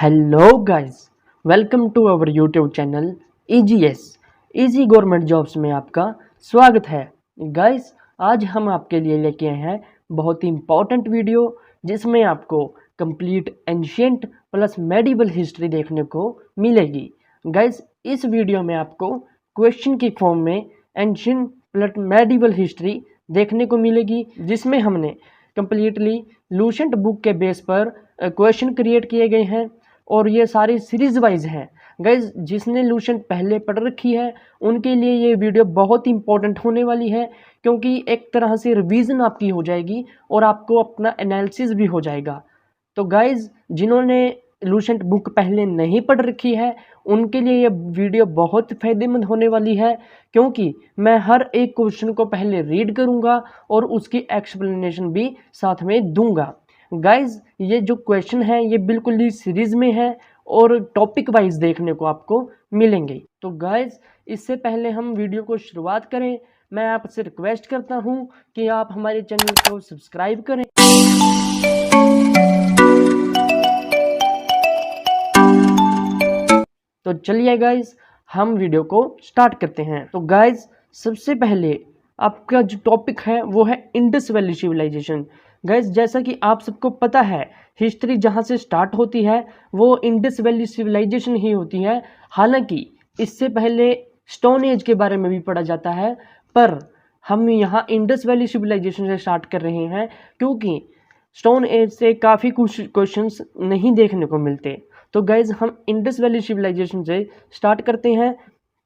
Hello guys, welcome to our YouTube channel EGS easy government jobs में आपका स्वागत है। गाइस, आज हम आपके लिए लेके आए हैं बहुत ही इम्पोर्टेंट वीडियो जिसमें आपको complete ancient plus medieval history देखने को मिलेगी। गाइस, इस वीडियो में आपको क्वेश्चन की फॉर्म में एंशिएंट प्लस मेडिवल हिस्ट्री देखने को मिलेगी, जिसमें हमने कंप्लीटली लूसेंट बुक के बेस पर क्वेश्चन क्रिएट किए गए हैं और ये सारी सीरीज वाइज हैं। गाइज, जिसने लूसेंट पहले पढ़ रखी है उनके लिए ये वीडियो बहुत इंपॉर्टेंट होने वाली है, क्योंकि एक तरह से रिवीजन आपकी हो जाएगी और आपको अपना एनालिसिस भी हो जाएगा। तो गाइज, जिन्होंने लूसेंट बुक पहले नहीं पढ़ रखी है उनके लिए ये वीडियो बहुत फ़ायदेमंद होने वाली है, क्योंकि मैं हर एक क्वेश्चन को पहले रीड करूँगा और उसकी एक्सप्लेनेशन भी साथ में दूंगा। गाइज, ये जो क्वेश्चन है ये बिल्कुल ही सीरीज में है और टॉपिक वाइज देखने को आपको मिलेंगे। तो गाइज, इससे पहले हम वीडियो को शुरुआत करें, मैं आपसे रिक्वेस्ट करता हूं कि आप हमारे चैनल को सब्सक्राइब करें। तो चलिए गाइज, हम वीडियो को स्टार्ट करते हैं। तो गाइज, सबसे पहले आपका जो टॉपिक है वो है इंडस वैली सिविलाइजेशन। गाइज, जैसा कि आप सबको पता है, हिस्ट्री जहाँ से स्टार्ट होती है वो इंडस वैली सिविलाइजेशन ही होती है। हालांकि इससे पहले स्टोन एज के बारे में भी पढ़ा जाता है, पर हम यहाँ इंडस वैली सिविलाइजेशन से स्टार्ट कर रहे हैं क्योंकि स्टोन एज से काफ़ी कुछ क्वेश्चंस नहीं देखने को मिलते। तो गाइज, हम इंडस वैली सिविलाइजेशन से स्टार्ट करते हैं।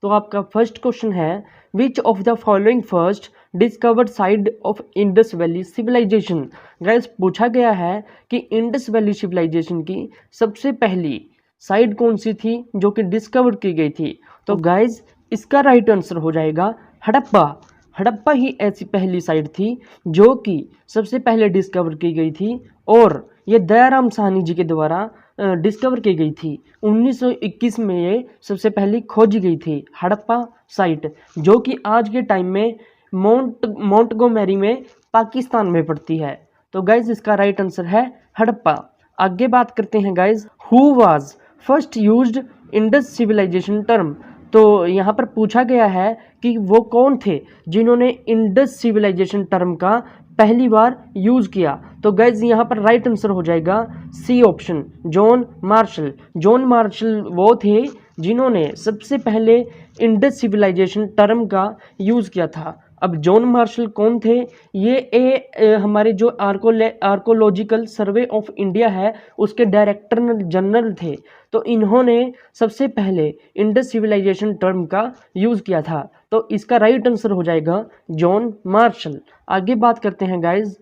तो आपका फर्स्ट क्वेश्चन है, which of the following first discovered site of Indus valley civilization. Guys, पूछा गया है कि इंडस वैली सिविलाइजेशन की सबसे पहली साइड कौन सी थी जो कि डिस्कवर की गई थी। तो गाइज, इसका राइट आंसर हो जाएगा हड़प्पा। हड़प्पा ही ऐसी पहली साइट थी जो कि सबसे पहले डिस्कवर की गई थी और ये दयाराम साहनी जी के द्वारा डिस्कवर की गई थी। 1921 में ये सबसे पहली खोजी गई थी हड़प्पा साइट, जो कि आज के टाइम में मोंटगोमेरी में पाकिस्तान में पड़ती है। तो गाइज, इसका राइट आंसर है हड़प्पा। आगे बात करते हैं guys, who was first used Indus civilization term. तो यहाँ पर पूछा गया है कि वो कौन थे जिन्होंने इंडस सिविलाइजेशन टर्म का पहली बार यूज़ किया। तो गाइज, यहाँ पर राइट आंसर हो जाएगा C option, John Marshall. John Marshall वो थे जिन्होंने सबसे पहले इंडस सिविलाइजेशन टर्म का यूज़ किया था। अब जॉन मार्शल कौन थे? ये हमारे जो आर्कोलॉजिकल सर्वे ऑफ इंडिया है उसके डायरेक्टर जनरल थे। तो इन्होंने सबसे पहले इंडस सिविलाइजेशन टर्म का यूज़ किया था। तो इसका राइट आंसर हो जाएगा जॉन मार्शल। आगे बात करते हैं guys,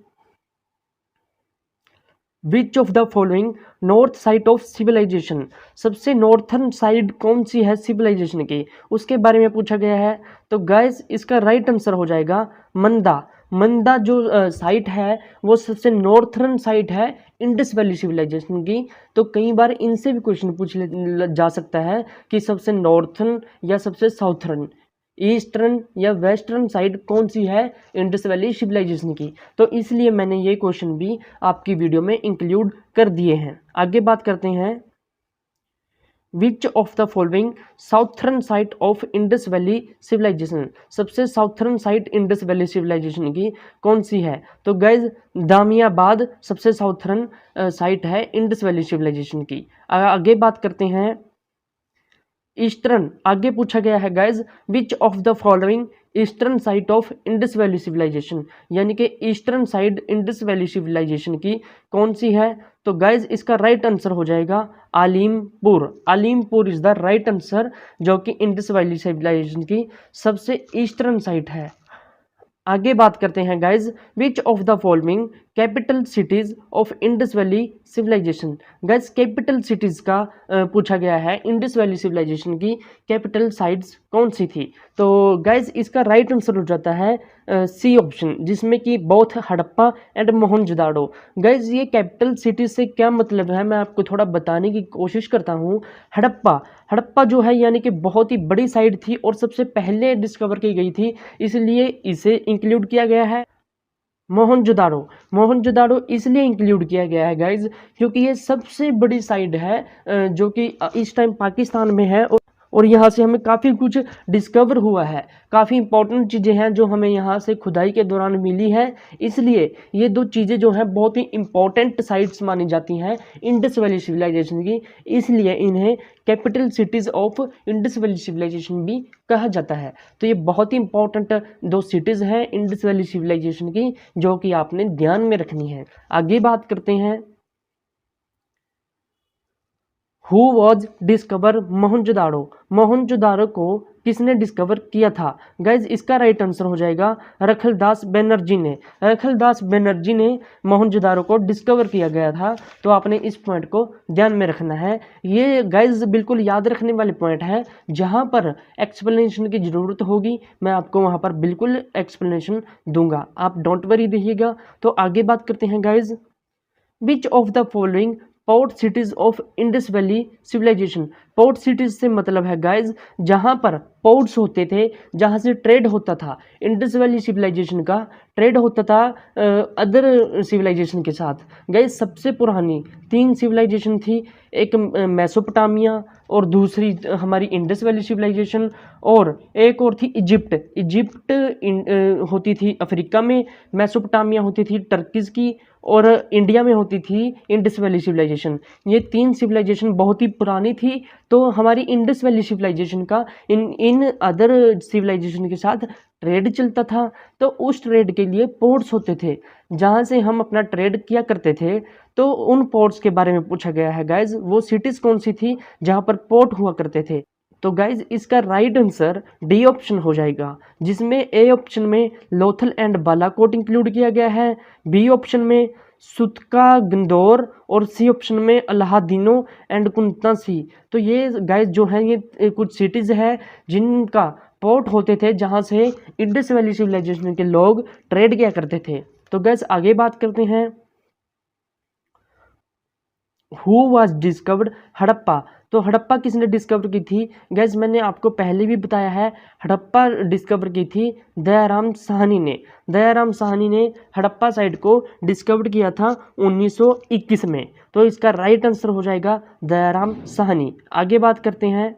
which of the following north site of civilization. सबसे नॉर्थर्न साइड कौन सी है सिविलाइजेशन की, उसके बारे में पूछा गया है। तो गाइज, इसका राइट आंसर हो जाएगा मंदा। मंदा जो साइट है वो सबसे नॉर्थर्न साइट है इंडस वैली सिविलाइजेशन की। तो कई बार इनसे भी क्वेश्चन पूछ जा सकता है कि सबसे नॉर्थर्न या सबसे साउथर्न, ईस्टर्न या वेस्टर्न साइड कौन सी है इंडस वैली सिविलाइजेशन की। तो इसलिए मैंने ये क्वेश्चन भी आपकी वीडियो में इंक्लूड कर दिए हैं। आगे बात करते हैं, which of the following southern site of Indus valley civilisation. सबसे southern site Indus valley civilisation की कौन सी है। तो गाइज, दामियाबाद सबसे साउथर्न साइट है इंडस वैली सिविलाइजेशन की। आगे बात करते हैं ईस्टर्न। आगे पूछा गया है guys, which of the following eastern site of Indus valley civilization, यानी कि eastern site Indus valley civilisation की कौन सी है। तो गाइज, इसका राइट आंसर हो जाएगा आलिमपुर। आलिमपुर इज द राइट आंसर, जो कि इंडस वैली सिविलाइजेशन की सबसे ईस्टर्न साइट है। आगे बात करते हैं guys, which of the following capital cities of Indus valley civilization. Guys, capital cities का पूछा गया है, इंडस वैली सिविलाइजेशन की कैपिटल साइट्स कौन सी थी। तो गाइज, इसका राइट आंसर हो जाता है सी ऑप्शन, जिसमें कि both Harappa and Mohenjodaro. Guys, ये कैपिटल सिटीज से क्या मतलब है मैं आपको थोड़ा बताने की कोशिश करता हूँ। हड़प्पा जो है यानी कि बहुत ही बड़ी साइट थी और सबसे पहले डिस्कवर की गई थी, इसलिए इसे इंक्लूड किया गया है। मोहनजोदाड़ो। मोहनजोदाड़ो इसलिए इंक्लूड किया गया है गाइज क्योंकि ये सबसे बड़ी साइट है जो कि इस टाइम पाकिस्तान में है, और यहाँ से हमें काफ़ी कुछ डिस्कवर हुआ है, काफ़ी इंपॉर्टेंट चीज़ें हैं जो हमें यहाँ से खुदाई के दौरान मिली है। इसलिए ये दो चीज़ें जो हैं बहुत ही इंपॉर्टेंट साइट्स मानी जाती हैं इंडस वैली सिविलाइजेशन की, इसलिए इन्हें capital cities of Indus valley civilization भी कहा जाता है। तो ये बहुत ही इंपॉर्टेंट दो सिटीज़ हैं इंडस वैली सिविलाइजेशन की जो कि आपने ध्यान में रखनी है। आगे बात करते हैं, who was discover Mohenjodaro. Mohenjodaro को किसने डिस्कवर किया था? गाइज इसका राइट आंसर हो जाएगा रखलदास बनर्जी ने। रखलदास बनर्जी ने मोहनजोदाड़ो को डिस्कवर किया गया था। तो आपने इस पॉइंट को ध्यान में रखना है। ये गाइज बिल्कुल याद रखने वाले पॉइंट है, जहाँ पर एक्सप्लेनेशन की ज़रूरत होगी मैं आपको वहाँ पर बिल्कुल एक्सप्लेनेशन दूंगा, आप डोंट वरी रहिएगा। तो आगे बात करते हैं guys, which of the following port cities of Indus valley civilization. Port cities से मतलब है गाइज जहाँ पर पोर्ट्स होते थे, जहाँ से ट्रेड होता था। इंडस वैली सिविलाइजेशन का ट्रेड होता था अदर सिविलाइजेशन के साथ। गाइज सबसे पुरानी 3 सिविलाइजेशन थी, एक मेसोपोटामिया और दूसरी हमारी इंडस वैली सिविलाइजेशन और एक और थी इजिप्ट। इजिप्ट होती थी अफ्रीका में, मेसोपोटामिया होती थी टर्कीज की, और इंडिया में होती थी इंडस वैली सिविलाइजेशन। ये 3 सिविलाइजेशन बहुत ही पुरानी थी। तो हमारी इंडस वैली सिविलाइजेशन का इन अदर सिविलाइजेशन के साथ ट्रेड चलता था। तो उस ट्रेड के लिए पोर्ट्स होते थे जहाँ से हम अपना ट्रेड किया करते थे। तो उन पोर्ट्स के बारे में पूछा गया है गाइज, वो सिटीज़ कौन सी थी जहाँ पर पोर्ट हुआ करते थे। तो गाइज इसका राइट आंसर डी ऑप्शन हो जाएगा, जिसमें ए ऑप्शन में लोथल एंड बालाकोट इंक्लूड किया गया है, बी ऑप्शन में सुतका गंदौर और सी ऑप्शन में अलाहादीनो एंड कुंतासी। तो ये गाइज जो है ये कुछ सिटीज़ है जिनका पोर्ट होते थे जहाँ से इंडस वैली सिविलाइजेशन के लोग ट्रेड किया करते थे। तो गाइज आगे बात करते हैं, हु वाज डिस्कवर्ड हड़प्पा। तो हड़प्पा किसने डिस्कवर की थी? गैस मैंने आपको पहले भी बताया है, हड़प्पा डिस्कवर की थी दयाराम साहनी ने। दयाराम साहनी ने हड़प्पा साइट को डिस्कवर किया था 1921 में। तो इसका राइट आंसर हो जाएगा दयाराम साहनी। आगे बात करते हैं,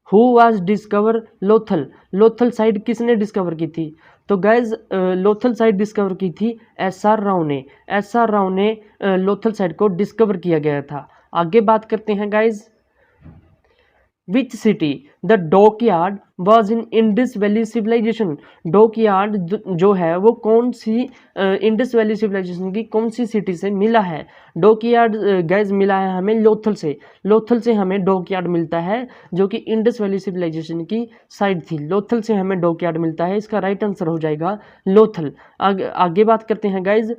who was discover Lothal. Lothal site किसने डिस्कवर की थी? तो गैज लोथल साइट डिस्कवर की थी SR राव ने। SR राव ने लोथल साइट को डिस्कवर किया गया था। आगे बात करते हैं guys, which city the dockyard was in Indus valley civilization. Dockyard जो है वो कौन सी इंडस वैली सिविलाइजेशन की कौन सी सिटी से मिला है? डॉकयार्ड गैस मिला है हमें लोथल से। लोथल से हमें डॉकयार्ड मिलता है जो कि इंडस वैली सिविलाइजेशन की साइट थी। लोथल से हमें डॉकयार्ड मिलता है, इसका राइट आंसर हो जाएगा लोथल। आगे बात करते हैं guys,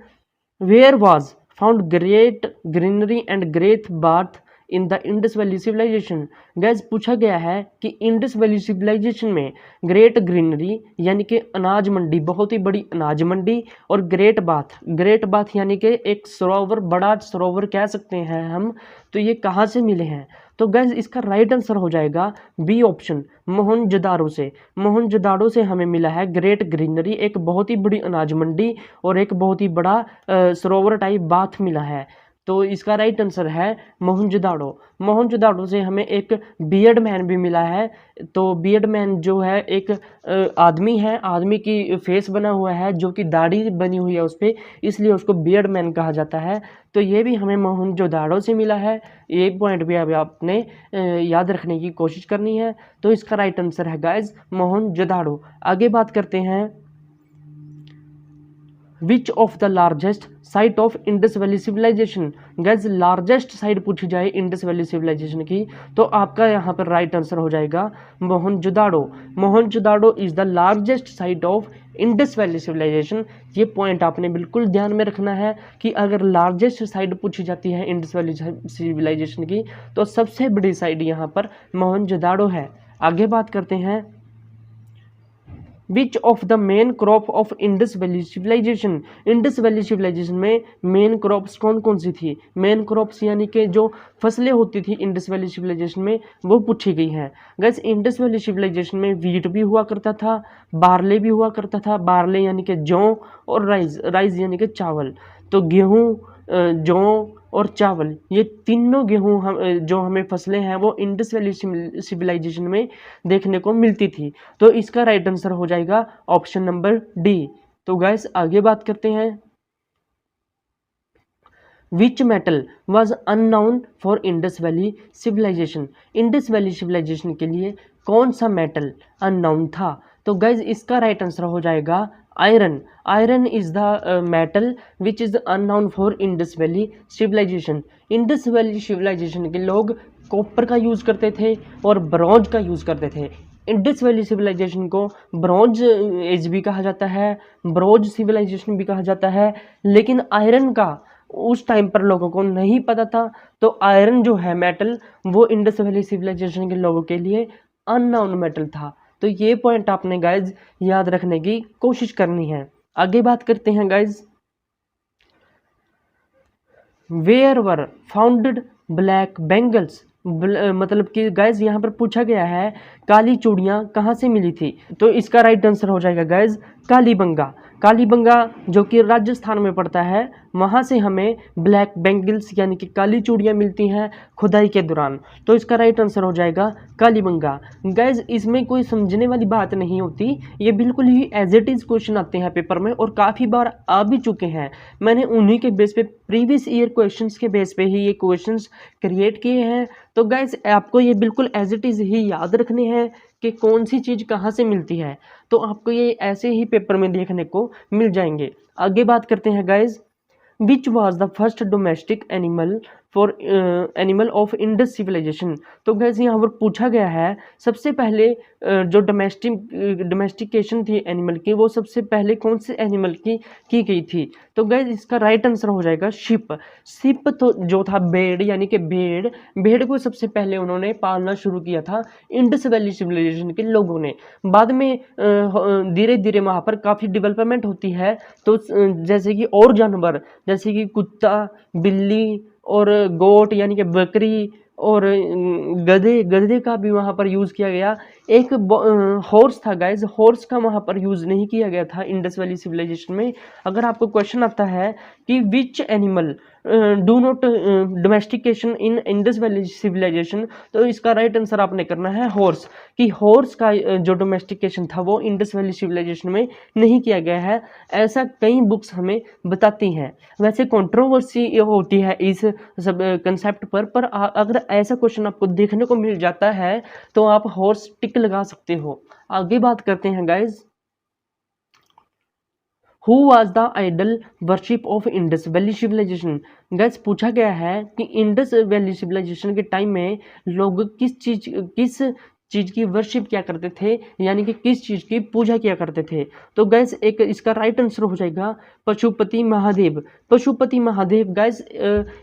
where was found great granary and great bath in the Indus valley civilization. Guys पूछा गया है कि इंडस वैली सिविलाइजेशन में ग्रेट ग्रीनरी यानी कि अनाज मंडी, बहुत ही बड़ी अनाज मंडी, और ग्रेट बाथ यानी कि एक सरोवर, बड़ा सरोवर कह सकते हैं हम, तो ये कहाँ से मिले हैं? तो गैस इसका राइट आंसर हो जाएगा बी ऑप्शन, मोहनजोदाड़ो से। मोहनजोदाड़ो से हमें मिला है ग्रेट ग्रीनरी, एक बहुत ही बड़ी अनाज मंडी और एक बहुत ही बड़ा सरोवर टाइप बाथ मिला है। तो इसका राइट आंसर है मोहनजोदाड़ो। मोहनजोदाड़ो से हमें एक बियर्ड मैन भी मिला है। तो बियर्ड मैन जो है एक आदमी है, आदमी की फेस बना हुआ है जो कि दाढ़ी बनी हुई है उस पर, इसलिए उसको बियर्ड मैन कहा जाता है। तो ये भी हमें मोहनजोदाड़ो से मिला है। ये पॉइंट भी अभी आपने याद रखने की कोशिश करनी है। तो इसका राइट आंसर है गाइज मोहनजोदाड़ो। आगे बात करते हैं, which of the largest site of Indus valley civilization. Guys largest site पूछी जाए इंडस वैली सिविलाइजेशन की तो आपका यहाँ पर राइट आंसर हो जाएगा Mohenjodaro. Mohenjodaro is the largest site of Indus valley civilization. ये पॉइंट आपने बिल्कुल ध्यान में रखना है कि अगर लार्जेस्ट साइट पूछी जाती है इंडस वैली सिविलाइजेशन की तो सबसे बड़ी साइट यहाँ पर मोहनजोदाड़ो है। आगे बात करते हैं, which of the main crop of Indus valley civilization, Indus valley civilization में मेन क्रॉप्स कौन कौन सी थी, मेन क्रॉप्स यानी कि जो फसलें होती थी इंडस वैली सिविलाइजेशन में वो पूछी गई है। गैस इंडस वैली सिविलाइजेशन में वीट भी हुआ करता था, बार्ले भी हुआ करता था, बार्ले यानी कि जौ, और राइस, राइस यानी कि चावल। तो गेहूँ, जौ और चावल, ये तीनों गेहूँ हम जो हमें फसलें हैं वो इंडस वैली सिविलाइजेशन में देखने को मिलती थी। तो इसका राइट आंसर हो जाएगा ऑप्शन नंबर डी। तो गाइस आगे बात करते हैं, which metal was unknown for Indus valley civilization, Indus valley civilization के लिए कौन सा मेटल अननोन था। तो गाइज इसका राइट आंसर हो जाएगा iron. Iron is the metal which is unknown for Indus valley civilization. Indus valley civilization के लोग कॉपर का यूज करते थे और ब्रॉन्ज का यूज करते थे। इंडस वैली सिविलाइजेशन को ब्रॉन्ज एज भी कहा जाता है, ब्रॉन्ज सिविलाइजेशन भी कहा जाता है, लेकिन आयरन का उस टाइम पर लोगों को नहीं पता था। तो आयरन जो है मेटल वो इंडस वैली सिविलाइजेशन के लोगों के लिए अननोन मेटल था। तो ये पॉइंट आपने गाइज याद रखने की कोशिश करनी है। आगे बात करते हैं guys, where were founded black bangles, मतलब कि गाइज यहाँ पर पूछा गया है काली चूड़ियाँ कहाँ से मिली थी। तो इसका राइट आंसर हो जाएगा गाइज कालीबंगा। कालीबंगा जो कि राजस्थान में पड़ता है, वहाँ से हमें ब्लैक बेंगल्स यानी कि काली चूड़ियाँ मिलती हैं खुदाई के दौरान। तो इसका राइट आंसर हो जाएगा कालीबंगा। गाइज इसमें कोई समझने वाली बात नहीं होती, ये बिल्कुल ही एज इट इज़ क्वेश्चन आते हैं पेपर में और काफ़ी बार आ भी चुके हैं। मैंने उन्हीं के बेस पे, प्रीवियस ईयर क्वेश्चंस के बेस पे ही ये क्वेश्चंस क्रिएट किए हैं। तो गाइज आपको ये बिल्कुल एज इट इज़ ही याद रखने हैं कि कौन सी चीज़ कहाँ से मिलती है। तो आपको ये ऐसे ही पेपर में देखने को मिल जाएंगे। आगे बात करते हैं guys, which was the first domestic animal for animal of Indus civilization. तो गैस यहाँ पर पूछा गया है सबसे पहले जो डोमेस्टिकेशन थी एनिमल की, वो सबसे पहले कौन से एनिमल की गई थी। तो गैस इसका राइट आंसर हो जाएगा शिप। शिप तो जो था भेड़, यानी कि भेड़ को सबसे पहले उन्होंने पालना शुरू किया था इंडस वैली सिविलाइजेशन के लोगों ने। बाद में धीरे धीरे वहाँ पर काफ़ी डेवलपमेंट होती है। तो जैसे कि और जानवर, जैसे कि कुत्ता, बिल्ली और गोट यानी कि बकरी और गधे का भी वहाँ पर यूज़ किया गया। एक हॉर्स था गाइज, हॉर्स का वहाँ पर यूज़ नहीं किया गया था इंडस वैली सिविलाइजेशन में। अगर आपको क्वेश्चन आता है कि which animal do not domestication in Indus valley civilization, तो इसका राइट आंसर आपने करना है हॉर्स, कि हॉर्स का जो डोमेस्टिकेशन था वो इंडस वैली सिविलाइजेशन में नहीं किया गया है, ऐसा कई बुक्स हमें बताती हैं। वैसे कंट्रोवर्सी होती है इस सब कंसेप्ट पर अगर ऐसा क्वेश्चन आपको देखने को मिल जाता है तो आप हॉर्स टिक लगा सकते हो। आगे बात करते हैं guys, who was the idol worship of Indus valley civilization. Guys पूछा गया है कि इंडस वैली सिविलाइजेशन के टाइम में लोग किस चीज़ की वर्शिप क्या करते थे, यानी कि किस चीज़ की पूजा किया करते थे। तो गैस एक इसका राइट आंसर हो जाएगा पशुपति महादेव। पशुपति महादेव गैस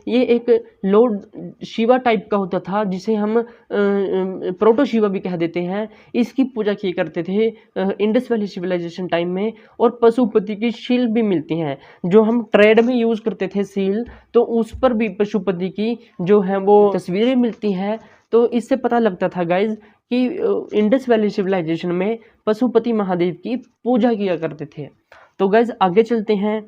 ये एक लॉर्ड शिवा टाइप का होता था, जिसे हम प्रोटो शिवा भी कह देते हैं। इसकी पूजा किया करते थे इंडस वैली सिविलाइजेशन टाइम में। और पशुपति की शील भी मिलती हैं, जो हम ट्रेड में यूज़ करते थे सील, तो उस पर भी पशुपति की जो है वो तस्वीरें मिलती हैं। तो इससे पता लगता था गाइज कि इंडस वैली सिविलाइजेशन में पशुपति महादेव की पूजा किया करते थे। तो गाइज आगे चलते हैं,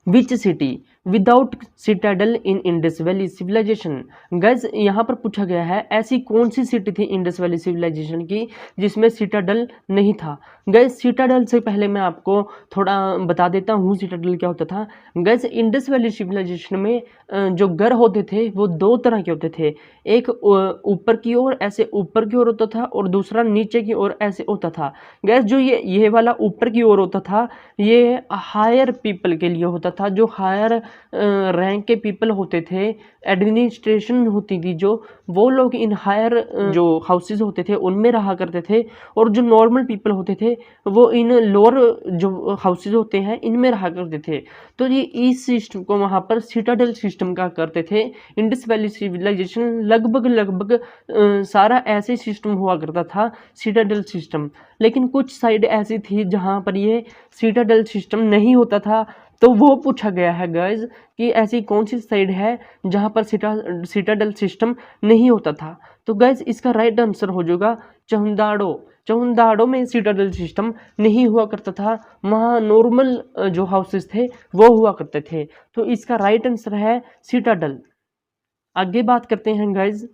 which city without citadel in Indus valley civilization. Guys यहाँ पर पूछा गया है ऐसी कौन सी सिटी थी इंडस वैली सिविलाइजेशन की जिसमें सिटाडल नहीं था। गैस सिटाडल से पहले मैं आपको थोड़ा बता देता हूँ सिटाडल क्या होता था। गैस इंडस वैली सिविलाइजेशन में जो घर होते थे वो दो तरह के होते थे, एक ऊपर की ओर, ऐसे ऊपर की ओर होता था, और दूसरा नीचे की ओर ऐसे होता था। गैस जो ये वाला ऊपर की ओर होता था ये हायर पीपल के लिए होता था, जो हायर रैंक के पीपल होते थे, एडमिनिस्ट्रेशन होती थी जो, वो लोग इन हायर जो हाउसेज होते थे उनमें रहा करते थे, और जो नॉर्मल पीपल होते थे वो इन लोअर जो हाउसेज होते हैं इनमें रहा करते थे। तो ये इस सिस्टम को वहाँ पर सिटाडेल सिस्टम का करते थे। इंडस वैली सिविलाइजेशन लगभग सारा ऐसे सिस्टम हुआ करता था, सिटाडेल सिस्टम। लेकिन कुछ साइड ऐसी थी जहाँ पर ये सिटाडेल सिस्टम नहीं होता था। तो वो पूछा गया है गाइज कि ऐसी कौन सी साइड है जहाँ पर सिटाडेल सिस्टम नहीं होता था। तो गाइज इसका राइट आंसर हो जाएगा चहुंदाड़ो। चहुंदाड़ो में सिटाडेल सिस्टम नहीं हुआ करता था, वहाँ नॉर्मल जो हाउसेस थे वो हुआ करते थे। तो इसका राइट आंसर है सिटाडेल। आगे बात करते हैं guys,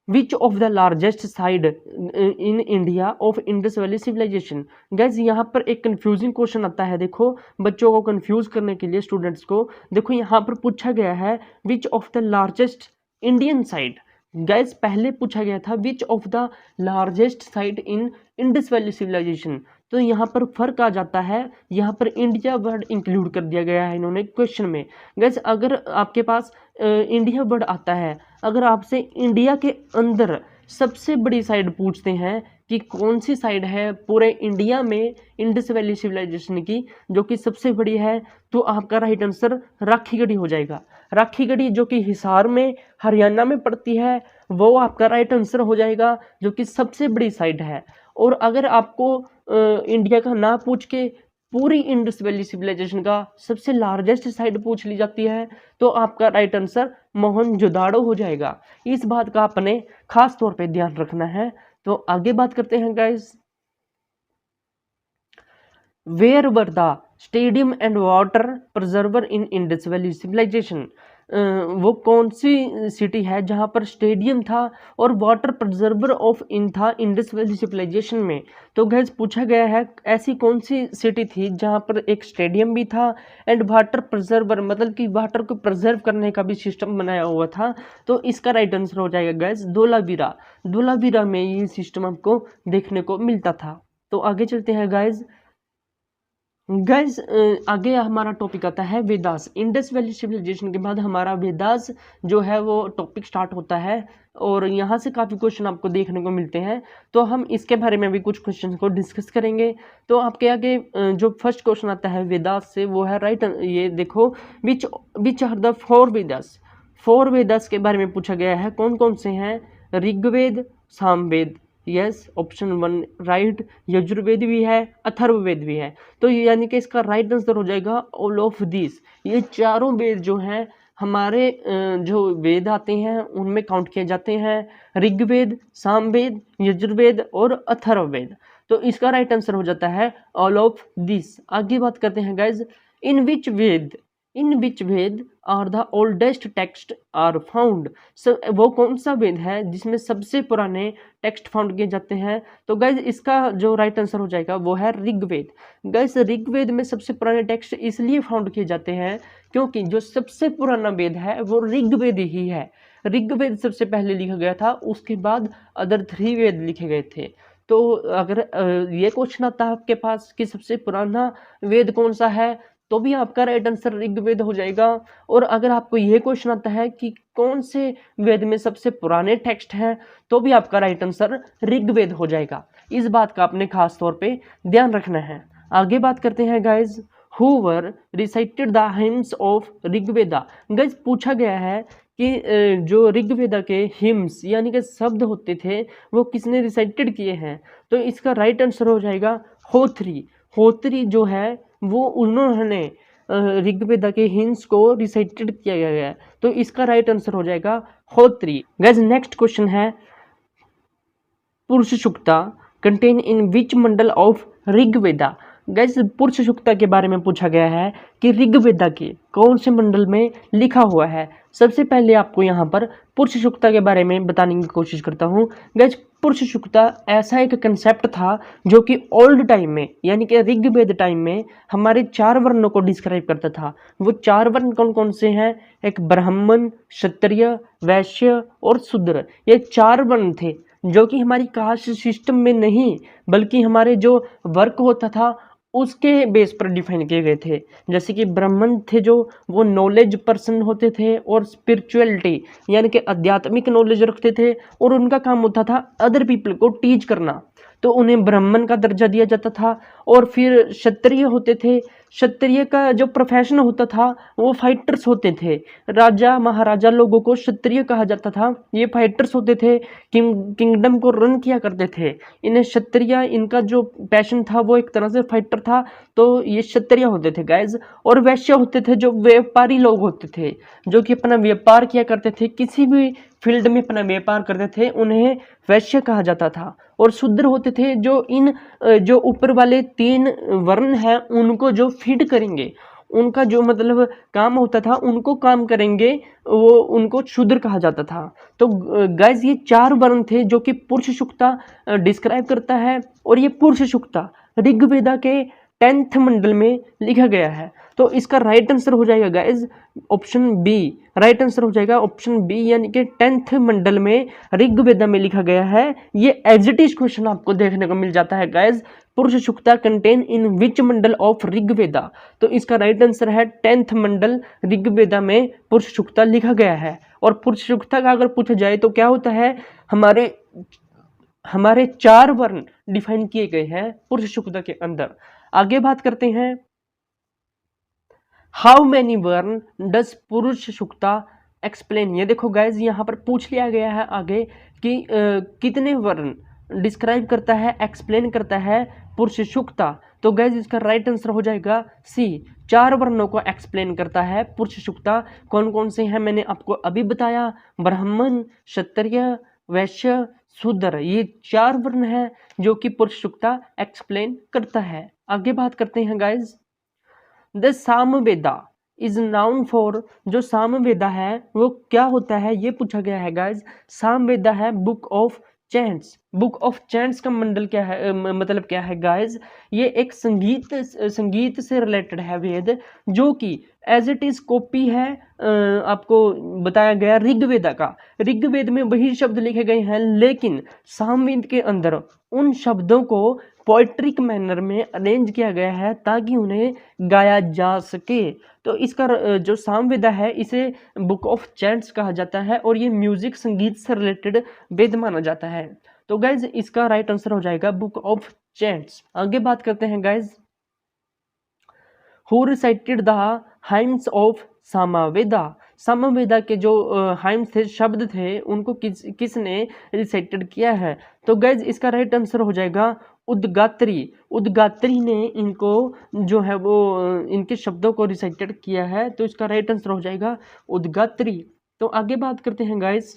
which of the largest site in India of Indus valley civilization. Guys यहाँ पर एक कंफ्यूजिंग क्वेश्चन आता है, देखो बच्चों को कंफ्यूज करने के लिए, स्टूडेंट्स को। देखो यहाँ पर पूछा गया है which of the largest Indian site. Guys पहले पूछा गया था which of the largest site in Indus valley civilization. तो यहाँ पर फर्क आ जाता है, यहाँ पर इंडिया वर्ड इंक्लूड कर दिया गया है इन्होंने क्वेश्चन में। गैस अगर आपके पास इंडिया वर्ड आता है, अगर आपसे इंडिया के अंदर सबसे बड़ी साइड पूछते हैं कि कौन सी साइड है पूरे इंडिया में इंडस वैली सिविलाइजेशन की जो कि सबसे बड़ी है, तो आपका राइट आंसर राखीगढ़ी हो जाएगा। राखीगढ़ी जो कि हिसार में हरियाणा में पड़ती है, वो आपका राइट आंसर हो जाएगा, जो कि सबसे बड़ी साइड है। और अगर आपको इंडिया का ना पूछ के पूरी इंडस वैली सिविलाइजेशन का सबसे लार्जेस्ट साइट पूछ ली जाती है, तो आपका राइट आंसर मोहनजोदाड़ो हो जाएगा। इस बात का आपने खास तौर पे ध्यान रखना है। तो आगे बात करते हैं guys, where were the stadium and water preserver in Indus valley civilization. वो कौन सी सिटी है जहाँ पर स्टेडियम था और वाटर प्रिजर्वर ऑफ इन था इंडस वैली सिविलाइजेशन में। तो गैस पूछा गया है ऐसी कौन सी सिटी थी जहाँ पर एक स्टेडियम भी था एंड वाटर प्रिजर्वर, मतलब कि वाटर को प्रिजर्व करने का भी सिस्टम बनाया हुआ था। तो इसका राइट आंसर हो जाएगा गैस धोलावीरा। धोलावीरा में ये सिस्टम आपको देखने को मिलता था। तो आगे चलते हैं गाइज। आगे हमारा टॉपिक आता है वेदास। इंडस वैली सिविलाइजेशन के बाद हमारा वेदास जो है वो टॉपिक स्टार्ट होता है, और यहाँ से काफ़ी क्वेश्चन आपको देखने को मिलते हैं। तो हम इसके बारे में भी कुछ क्वेश्चन को डिस्कस करेंगे। तो आपके आगे जो फर्स्ट क्वेश्चन आता है वेदास से वो है राइट, ये देखो which are the four Vedas. Four Vedas के बारे में पूछा गया है, कौन कौन से हैं। Rigveda, Samaveda, yes option 1 right. Yajurveda भी है, अथर्ववेद भी है। तो यानी कि इसका राइट आंसर हो जाएगा ऑल ऑफ दिस। ये चारों वेद जो हैं हमारे जो वेद आते हैं उनमें काउंट किए जाते हैं, ऋग्वेद, सामवेद, यजुर्वेद और अथर्ववेद। तो इसका राइट आंसर हो जाता है ऑल ऑफ दिस। आगे बात करते हैं guys, in which Veda are the oldest text are found. वो कौन सा वेद है जिसमें सबसे पुराने टेक्स्ट फाउंड किए जाते हैं। तो गाइज इसका जो राइट आंसर हो जाएगा वो है ऋग्वेद। गाइज ऋग्वेद में सबसे पुराने टेक्स्ट इसलिए फाउंड किए जाते हैं क्योंकि जो सबसे पुराना वेद है वो ऋग्वेद ही है। ऋग्वेद सबसे पहले लिखा गया था, उसके बाद अदर 3 वेद लिखे गए थे। तो अगर ये क्वेश्चन आता है आपके पास कि सबसे पुराना वेद कौन सा है, तो भी आपका राइट आंसर ऋग्वेद हो जाएगा। और अगर आपको ये क्वेश्चन आता है कि कौन से वेद में सबसे पुराने टेक्स्ट हैं, तो भी आपका राइट आंसर ऋग्वेद हो जाएगा। इस बात का आपने खास तौर पे ध्यान रखना है। आगे बात करते हैं guys, who were recited the hymns of Rigveda. Guys पूछा गया है कि जो ऋग्वेदा के हिम्स यानी कि शब्द होते थे वो किसने रिसाइटेड किए हैं। तो इसका राइट आंसर हो जाएगा होत्री। होत्री जो है वो उन्होंने ऋग्वेदा के हिम्स को रिसाइटेड किया गया है। तो इसका राइट आंसर हो जाएगा होत्री। गाइस नेक्स्ट क्वेश्चन है, Purusha Sukta contain in which Mandala of Rigveda. Guys Purusha Sukta के बारे में पूछा गया है कि ऋग्वेदा के कौन से मंडल में लिखा हुआ है। सबसे पहले आपको यहाँ पर पुरुष सूक्ता के बारे में बताने की कोशिश करता हूँ। गाइस पुरुष सूक्ता ऐसा एक कंसेप्ट था जो कि ओल्ड टाइम में यानी कि ऋग्वेद टाइम में हमारे 4 वर्णों को डिस्क्राइब करता था। वो 4 वर्ण कौन कौन से हैं, एक ब्राह्मण, क्षत्रिय, वैश्य और शूद्र। ये 4 वर्ण थे जो कि हमारी कास्ट सिस्टम में नहीं बल्कि हमारे जो वर्क होता था उसके बेस पर डिफाइन किए गए थे। जैसे कि ब्राह्मण थे जो, वो नॉलेज पर्सन होते थे और स्पिरिचुअलिटी यानी कि आध्यात्मिक नॉलेज रखते थे, और उनका काम होता था अदर पीपल को टीच करना, तो उन्हें ब्राह्मण का दर्जा दिया जाता था। और फिर क्षत्रिय होते थे, क्षत्रिय का जो प्रोफेशन होता था वो फाइटर्स होते थे। राजा महाराजा लोगों को क्षत्रिय कहा जाता था, ये फाइटर्स होते थे, किंगडम को रन किया करते थे। इन्हें क्षत्रिय, इनका जो पैशन था वो एक तरह से फाइटर था, तो ये क्षत्रिय होते थे गाइज। और वैश्य होते थे जो व्यापारी लोग होते थे, जो कि अपना व्यापार किया करते थे, किसी भी फील्ड में अपना व्यापार करते थे, उन्हें वैश्य कहा जाता था। और शूद्र होते थे जो इन जो ऊपर वाले 3 वर्ण हैं उनको जो फीड करेंगे, उनका जो मतलब काम होता था, उनको काम करेंगे, वो उनको शूद्र कहा जाता था। तो गाइज ये 4 वर्ण थे जो कि पुरुष सूक्ता डिस्क्राइब करता है, और ये पुरुष सूक्ता ऋग्वेदा के 10th मंडल में लिखा गया है। तो इसका राइट आंसर हो जाएगा guys option B. Right answer हो जाएगा ऑप्शन बी, यानी कि 10th मंडल में ऋग्वेदा में लिखा गया है। ये एज इट इज क्वेश्चन आपको देखने को मिल जाता है guys. Purusha Sukta contain in which Mandala of Rigveda? तो इसका राइट आंसर है 10th मंडल ऋग्वेदा में पुरुष सूक्ता लिखा गया है। और पुरुष सूक्ता का अगर पूछा जाए तो क्या होता है, हमारे 4 वर्ण डिफाइन किए गए हैं पुरुष सूक्ता के अंदर। आगे बात करते हैं, हाउ मैनी वर्ण डज पुरुष सूक्ता एक्सप्लेन? ये देखो गाइज यहाँ पर पूछ लिया गया है आगे कि कितने वर्ण डिस्क्राइब करता है, एक्सप्लेन करता है पुरुष सूक्ता। तो गाइज इसका राइट आंसर हो जाएगा सी, 4 वर्णों को एक्सप्लेन करता है पुरुष सूक्ता। कौन कौन से हैं मैंने आपको अभी बताया, ब्राह्मण, क्षत्रिय, वैश्य, शूद्र, ये 4 वर्ण हैं जो कि पुरुष सूक्ता एक्सप्लेन करता है। आगे बात करते हैं guys, the Samaveda is noun for, जो सामवेदा है वो क्या होता है ये पूछा गया है गाइज। सामवेदा है book of chants. Book of chants का मंडल क्या है, मतलब क्या है गाइज, ये एक संगीत से रिलेटेड है वेद, जो कि एज इट इज कॉपी है आपको बताया गया ऋग्वेदा का। ऋग्वेद में वही शब्द लिखे गए हैं, लेकिन सामवेद के अंदर उन शब्दों को पोएट्रिक मैनर में अरेंज किया गया है ताकि उन्हें गाया जा सके। तो इसका जो सामवेदा है इसे बुक ऑफ चैंट्स कहा जाता है, और ये म्यूजिक, संगीत से रिलेटेड वेद माना जाता है। तो गाइज इसका राइट आंसर हो जाएगा बुक ऑफ चैंट्स। आगे बात करते हैं guys, who recited the hymns of Samaveda? Samaveda के जो हाइम्स थे, शब्द थे, उनको किसने रिसाइटेड किया है? तो गाइज इसका राइट आंसर हो जाएगा उद्गात्री। उद्गात्री ने इनको जो है वो इनके शब्दों को रिसाइटेड किया है, तो इसका राइट आंसर हो जाएगा उद्गात्री। तो आगे बात करते हैं guys,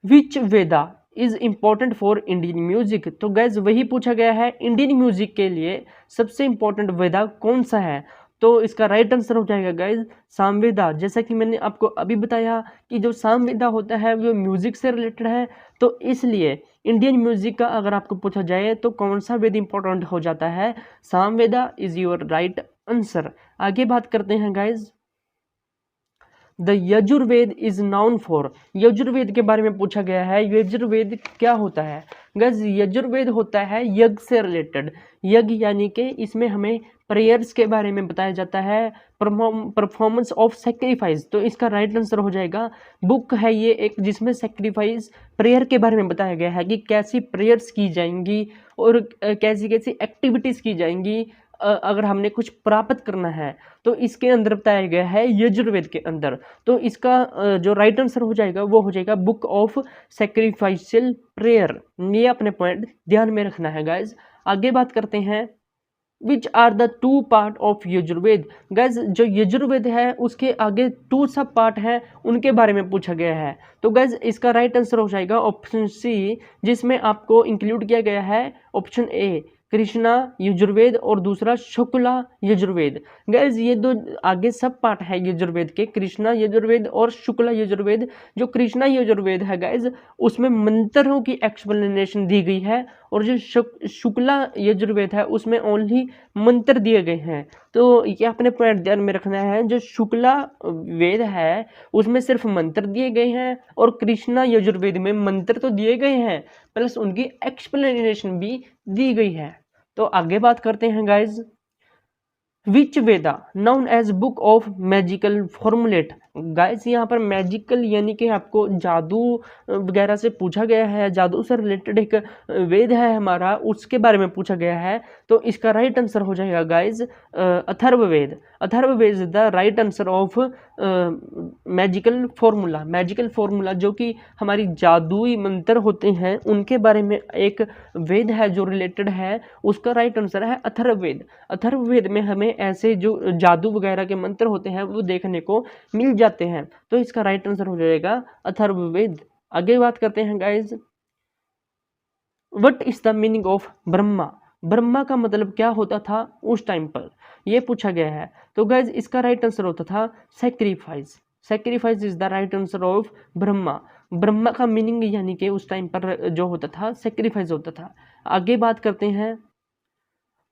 which Veda is important for Indian music? तो गैस वही पूछा गया है, इंडियन म्यूजिक के लिए सबसे इम्पोर्टेंट वेदा कौन सा है? तो इसका राइट आंसर हो जाएगा गाइज सामवेदा। जैसा कि मैंने आपको अभी बताया कि जो सामवेदा होता है वो म्यूजिक से रिलेटेड है, तो इसलिए इंडियन म्यूजिक का अगर आपको पूछा जाए तो कौन सा वेद इंपॉर्टेंट हो जाता है? Samaveda is your right answer. आगे बात करते हैं guys, the Yajurveda is noun for. Yajurveda के बारे में पूछा गया है, यजुर्वेद क्या होता है? गैस यजुर्वेद होता है यज्ञ से रिलेटेड। यज्ञ यानी कि इसमें हमें प्रेयर्स के बारे में बताया जाता है, परफॉर्मेंस ऑफ सेक्रीफाइस। तो इसका राइट आंसर हो जाएगा, बुक है ये एक जिसमें सेक्रीफाइस, प्रेयर के बारे में बताया गया है कि कैसी प्रेयर्स की जाएंगी और कैसी कैसी एक्टिविटीज़ की जाएंगी अगर हमने कुछ प्राप्त करना है, तो इसके अंदर बताया गया है यजुर्वेद के अंदर। तो इसका जो राइट आंसर हो जाएगा वो हो जाएगा बुक ऑफ सैक्रिफाइशियल प्रेयर। ये अपने पॉइंट ध्यान में रखना है गाइज। आगे बात करते हैं, which are the 2 part of Yajurveda? Guys जो यजुर्वेद है उसके आगे 2 सब पार्ट हैं, उनके बारे में पूछा गया है। तो गाइज इसका राइट आंसर हो जाएगा ऑप्शन सी, जिसमें आपको इंक्लूड किया गया है ऑप्शन ए कृष्णा यजुर्वेद और दूसरा शुक्ला यजुर्वेद। गाइज ये 2 आगे सब पार्ट है यजुर्वेद के, कृष्णा यजुर्वेद और शुक्ला यजुर्वेद। जो कृष्णा यजुर्वेद है गाइज उसमें मंत्रों की एक्सप्लेनेशन दी गई है, और जो शुक्ला यजुर्वेद है उसमें ओनली मंत्र दिए गए हैं। तो ये अपने पॉइंट ध्यान में रखना है, जो शुक्ला वेद है उसमें सिर्फ मंत्र दिए गए हैं, और कृष्णा यजुर्वेद में मंत्र तो दिए गए हैं प्लस उनकी एक्सप्लेनेशन भी दी गई है। तो आगे बात करते हैं guys, which Veda known as book of magical formulate. Guys यहाँ पर मैजिकल यानी कि आपको जादू वगैरह से पूछा गया है, जादू से रिलेटेड एक वेद है हमारा, उसके बारे में पूछा गया है। तो इसका राइट आंसर हो जाएगा guys Atharvaveda. Atharvaveda is the right answer of magical formula. Magical formula जो कि हमारी जादुई मंत्र होते हैं उनके बारे में एक वेद है जो रिलेटेड है, उसका राइट आंसर है अथर्ववेद। अथर्ववेद में हमें ऐसे जो जादू वगैरह के मंत्र होते हैं वो देखने को मिल जाते हैं। तो इसका राइट आंसर हो जाएगा अथर्ववेद। आगे बात करते हैं guys, what is the meaning of Brahma. Brahma का मतलब क्या होता था उस टाइम पर, ये पूछा गया है। तो गाइज इसका राइट आंसर होता था sacrifice. Sacrifice is the right answer of Brahma. Brahma का मीनिंग यानी कि उस टाइम पर जो होता था सैक्रिफाइस होता था। आगे बात करते हैं,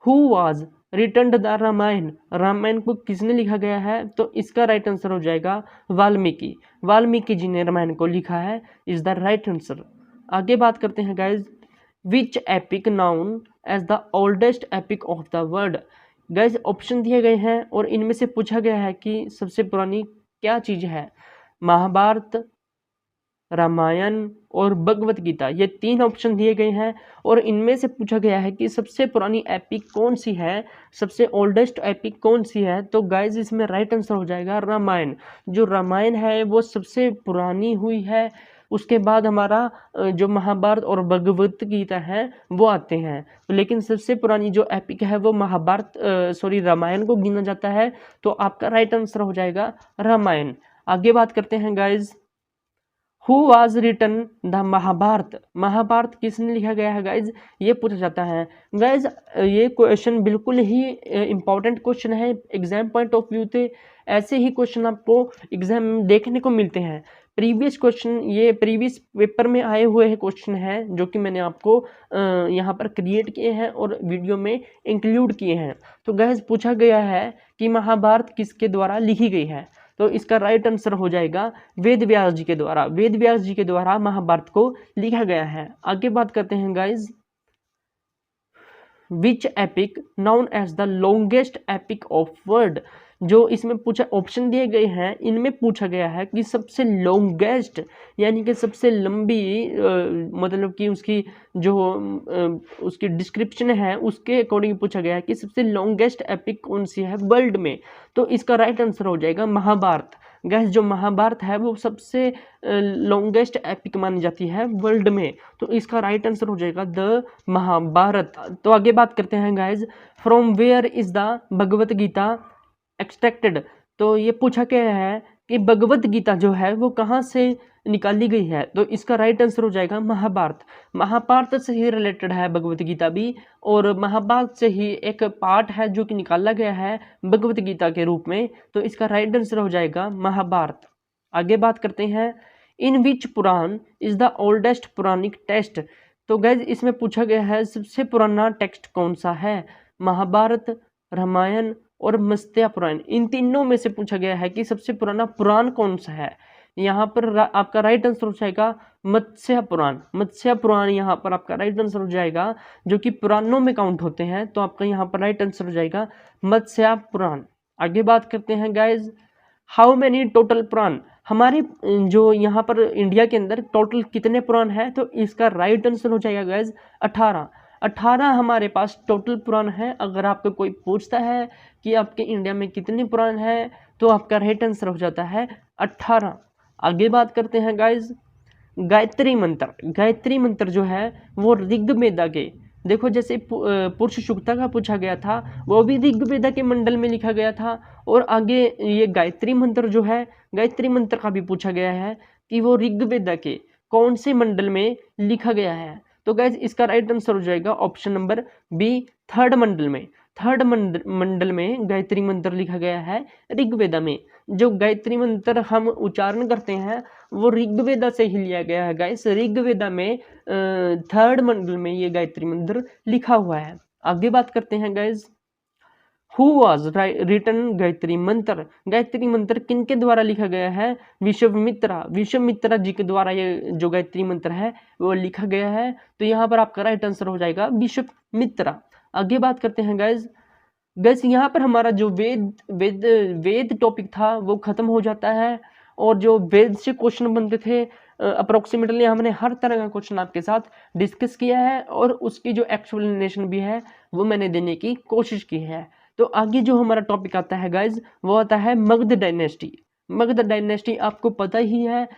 who was written the Ramayana. Ramayana को किसने लिखा गया है, तो इसका राइट आंसर हो जाएगा वाल्मीकि। वाल्मीकि जी ने रामायण को लिखा है, इज द राइट आंसर। आगे बात करते हैं guys, which epic known as the oldest epic of the world. Guys option दिए गए हैं और इनमें से पूछा गया है कि सबसे पुरानी क्या चीज है। महाभारत, रामायण और भगवत गीता, ये तीन ऑप्शन दिए गए हैं और इनमें से पूछा गया है कि सबसे पुरानी एपिक कौन सी है, सबसे ओल्डेस्ट एपिक कौन सी है। तो गाइज इसमें राइट आंसर हो जाएगा रामायण। जो रामायण है वो सबसे पुरानी हुई है, उसके बाद हमारा जो महाभारत और भगवत गीता है वो आते हैं। लेकिन सबसे पुरानी जो एपिक है वो महाभारत रामायण को गिना जाता है। तो आपका राइट आंसर हो जाएगा रामायण। आगे बात करते हैं guys, who was written the Mahabharata. Mahabharata किसने लिखा गया है गाइज, ये पूछा जाता है। गाइज ये क्वेश्चन बिल्कुल ही इंपॉर्टेंट क्वेश्चन है एग्जाम पॉइंट ऑफ व्यू से। ऐसे ही क्वेश्चन आपको एग्जाम में देखने को मिलते हैं। प्रीवियस क्वेश्चन ये प्रीवियस पेपर में आए हुए हैं क्वेश्चन हैं जो कि मैंने आपको यहाँ पर क्रिएट किए हैं और वीडियो में इंक्लूड किए हैं। तो गाइज पूछा गया है कि महाभारत किसके द्वारा लिखी गई है, तो इसका राइट आंसर हो जाएगा वेद व्यास जी के द्वारा। वेद व्यास जी के द्वारा महाभारत को लिखा गया है। आगे बात करते हैं guys, which epic known as the longest epic of world. जो इसमें पूछा ऑप्शन दिए गए हैं इनमें पूछा गया है कि सबसे लॉन्गेस्ट यानी कि सबसे लंबी मतलब कि उसकी जो उसकी डिस्क्रिप्शन है उसके अकॉर्डिंग पूछा गया है कि सबसे लॉन्गेस्ट एपिक कौन सी है वर्ल्ड में। तो इसका राइट आंसर हो जाएगा महाभारत। गैस जो महाभारत है वो सबसे लॉन्गेस्ट एपिक मानी जाती है वर्ल्ड में। तो इसका राइट आंसर हो जाएगा द महाभारत। तो आगे बात करते हैं guys, from where is the Bhagwat Gita extracted. तो ये पूछा गया है कि भगवत गीता जो है वो कहाँ से निकाली गई है। तो इसका राइट आंसर हो जाएगा महाभारत। महाभारत से ही रिलेटेड है भगवत गीता भी, और महाभारत से ही एक पार्ट है जो कि निकाला गया है भगवत गीता के रूप में। तो इसका राइट आंसर हो जाएगा महाभारत। आगे बात करते हैं, in which Purana is the oldest Puranic text. तो गैज इसमें पूछा गया है सबसे पुराना टेक्स्ट कौन सा है। महाभारत, रामायण और मत्स्य पुराण, इन तीनों में से पूछा गया है कि सबसे पुराना पुराण कौन सा है। यहाँ पर आपका राइट आंसर हो जाएगा मत्स्य पुराण। मत्स्य पुराण यहाँ पर आपका राइट आंसर हो जाएगा, जो कि पुराणों में काउंट होते हैं। तो आपका यहाँ पर राइट आंसर हो जाएगा मत्स्य पुराण। आगे बात करते हैं गाइज, हाउ मेनी टोटल पुराण। हमारे जो यहाँ पर इंडिया के अंदर टोटल कितने पुराण है, तो इसका राइट आंसर हो जाएगा गाइज 18। 18 हमारे पास टोटल पुराण है। अगर आपको कोई पूछता है कि आपके इंडिया में कितने पुराण है, तो आपका राइट आंसर हो जाता है 18। आगे बात करते हैं गाइज, गायत्री मंत्र। गायत्री मंत्र जो है वो ऋग्वेदा के, देखो जैसे पुरुष सूक्ता का पूछा गया था वो भी ऋग्वेदा के मंडल में लिखा गया था, और आगे ये गायत्री मंत्र जो है गायत्री मंत्र का भी पूछा गया है कि वो ऋग्वेदा के कौन से मंडल में लिखा गया है। तो गाइज इसका राइट आंसर हो जाएगा ऑप्शन नंबर बी, थर्ड मंडल में। थर्ड मंडल में गायत्री मंत्र लिखा गया है ऋग्वेदा में। जो गायत्री मंत्र हम उच्चारण करते हैं वो ऋग्वेदा से ही लिया गया है गाइस। ऋग्वेदा में थर्ड मंडल में ये गायत्री मंत्र लिखा हुआ है। आगे बात करते हैं guys, who was written Gayatri Mantra. Gayatri मंत्र किनके द्वारा लिखा गया है, विश्वामित्रा। विश्वामित्रा जी के द्वारा ये जो गायत्री मंत्र है वो लिखा गया है। तो यहाँ पर आपका राइट आंसर हो जाएगा विश्वामित्रा। आगे बात करते हैं गाइज। गैस यहाँ पर हमारा जो वेद वेद वेद टॉपिक था वो खत्म हो जाता है, और जो वेद से क्वेश्चन बनते थे अप्रोक्सीमेटली हमने हर तरह का क्वेश्चन आपके साथ डिस्कस किया है, और उसकी जो एक्सप्लेनेशन भी है वो मैंने देने की कोशिश की है। तो आगे जो हमारा टॉपिक आता है गाइज वो आता है मगध डायनेस्टी। मगध डायनेस्टी आपको पता ही है,